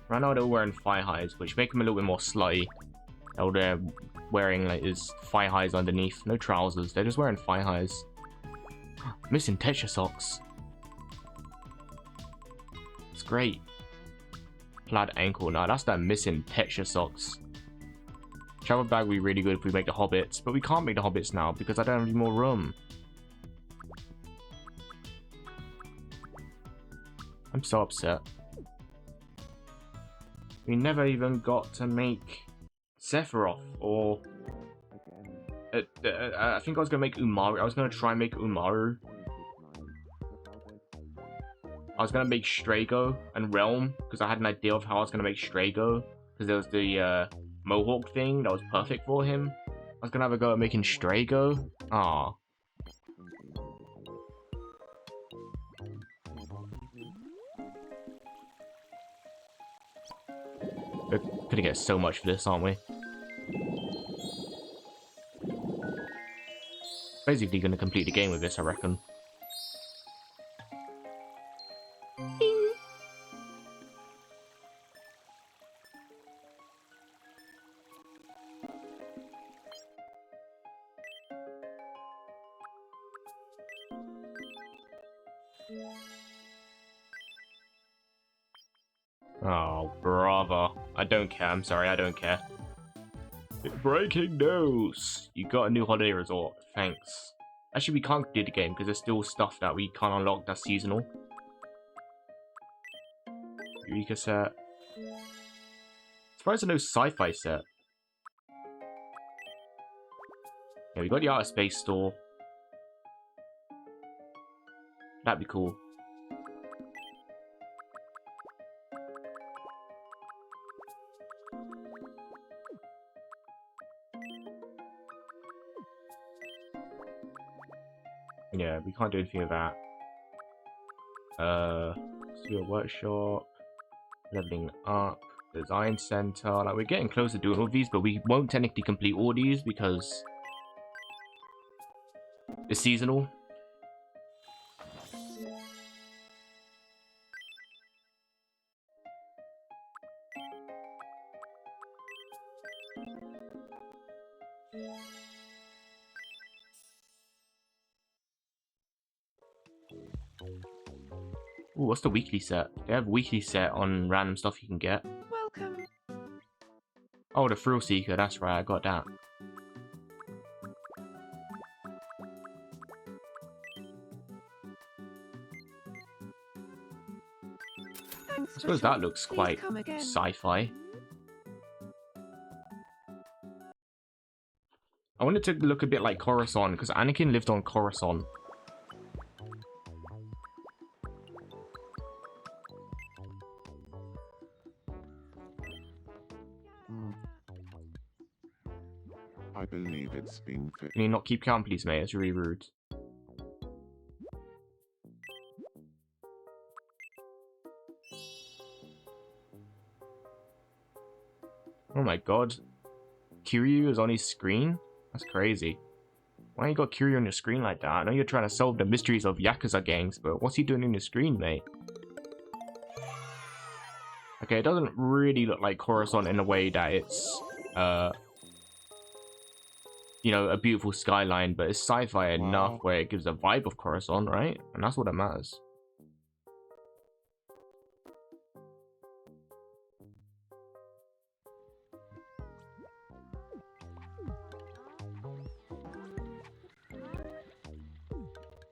Right now they're all wearing thigh highs, which make them a little bit more slutty. Oh, they're wearing, like, his thigh highs underneath. No trousers, they're just wearing thigh highs. Missing texture socks. It's great. Plaid ankle. Now that's that missing texture socks. Travel bag would be really good if we make the hobbits, but we can't make the hobbits now because I don't have any more room. I'm so upset. We never even got to make Sephiroth or I think I was gonna make Umaru. I was gonna try and make Umaru. I was gonna make Strago and Realm because I had an idea of how I was gonna make Strago because there was the Mohawk thing that was perfect for him. I was gonna have a go at making Strago. Ah. We're gonna get so much for this, aren't we? Basically gonna complete the game with this, I reckon. Oh, brother. I don't care. I'm sorry, I don't care. Breaking news! You got a new holiday resort. Thanks. Actually, we can't complete the game because there's still stuff that we can't unlock that's seasonal. Eureka set. Surprised there's no sci-fi set. Yeah, we got the outer space store. That'd be cool. Yeah, we can't do anything with that. Studio workshop, leveling up, design center. Like, we're getting close to doing all these, but we won't technically complete all these because it's seasonal. Ooh, what's the weekly set? They have weekly set on random stuff you can get. Welcome. Oh, the Thrill Seeker, that's right, I got that. Thanks I suppose that looks Please quite come again. sci-fi. I want it to look a bit like Coruscant, because Anakin lived on Coruscant. I believe it's been Can you not keep count, please, mate? It's really rude. Oh my god. Kiryu is on his screen? That's crazy. Why you got Kiryu on your screen like that? I know you're trying to solve the mysteries of Yakuza gangs, but what's he doing on your screen, mate? Okay, it doesn't really look like Coruscant in a way that it's, you know, a beautiful skyline, but it's sci-fi enough where it gives a vibe of Coruscant, right? And that's what that matters.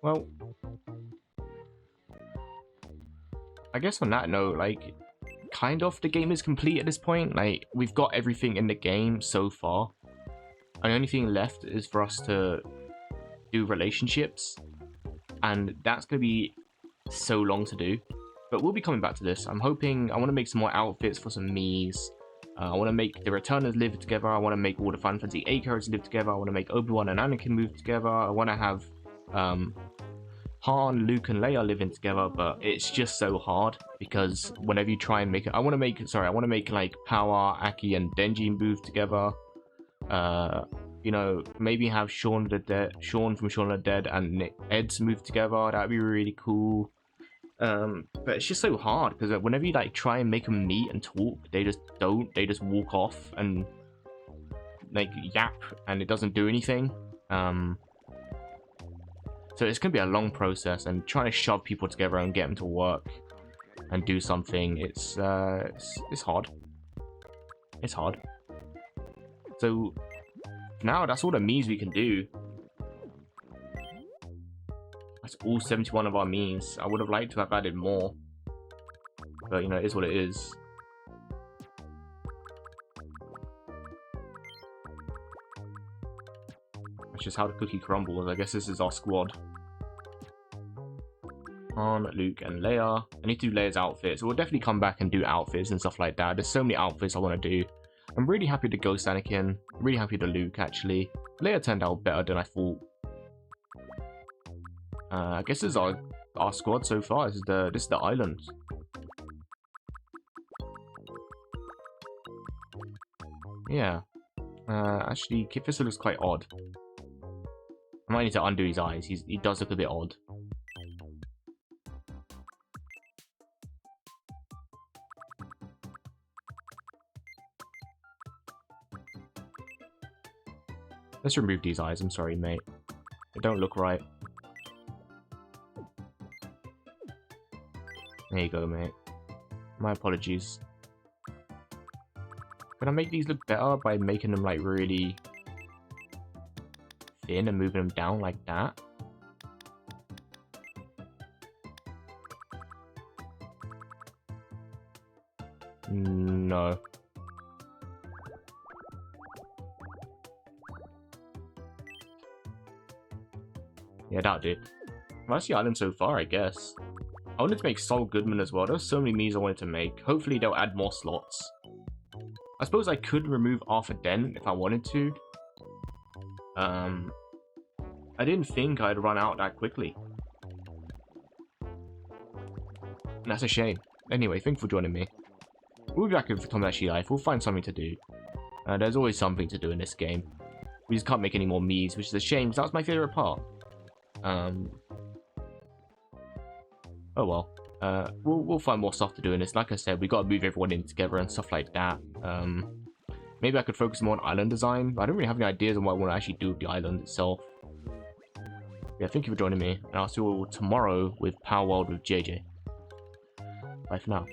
Well, I guess on that note, like, kind of the game is complete at this point. Like, we've got everything in the game so far. And the only thing left is for us to do relationships. And that's going to be so long to do. But we'll be coming back to this. I'm hoping, I want to make some more outfits for some Miis. I want to make the Returners live together. I want to make all the Final Fantasy VIII characters live together. I want to make Obi-Wan and Anakin move together. I want to have Han, Luke, and Leia living together, but it's just so hard because whenever you try and make it, I want to make like Power, Aki, and Denji move together. You know, maybe have Shaun from Shaun of the Dead and Ed's move together. That'd be really cool. But it's just so hard because whenever you like try and make them meet and talk, they just don't. They just walk off and like yap, and it doesn't do anything. So it's gonna be a long process, and trying to shove people together and get them to work and do something, it's hard. It's hard. So now that's all the Miis we can do. That's all 71 of our Miis. I would have liked to have added more, but you know, it is what it is. That's just how the cookie crumbles. I guess this is our squad. Han, Luke, and Leia. I need to do Leia's outfit, so we'll definitely come back and do outfits and stuff like that. There's so many outfits I want to do. I'm really happy to Ghost Anakin. Really happy to Luke, actually. Leia turned out better than I thought. I guess this is our squad so far. This is the island. Yeah. Actually, Kit Fisto looks quite odd. I might need to undo his eyes. He does look a bit odd. Let's remove these eyes. I'm sorry, mate. They don't look right. There you go, mate. My apologies. Can I make these look better by making them like really thin and moving them down like that? No. Yeah, that'll do. Well, that's the island so far, I guess. I wanted to make Saul Goodman as well. There's so many Miis I wanted to make. Hopefully they'll add more slots. I suppose I could remove Arthur Dent if I wanted to. I didn't think I'd run out that quickly. And that's a shame. Anyway, thanks for joining me. We'll be back with Tomodachi Life. We'll find something to do. There's always something to do in this game. We just can't make any more Miis, which is a shame, because that was my favourite part. Oh well. We'll find more stuff to do in this. Like I said, we got to move everyone in together and stuff like that. Maybe I could focus more on island design, but I don't really have any ideas on what I want to actually do with the island itself. Yeah, thank you for joining me, and I'll see you all tomorrow with Power World with JJ. Bye for now.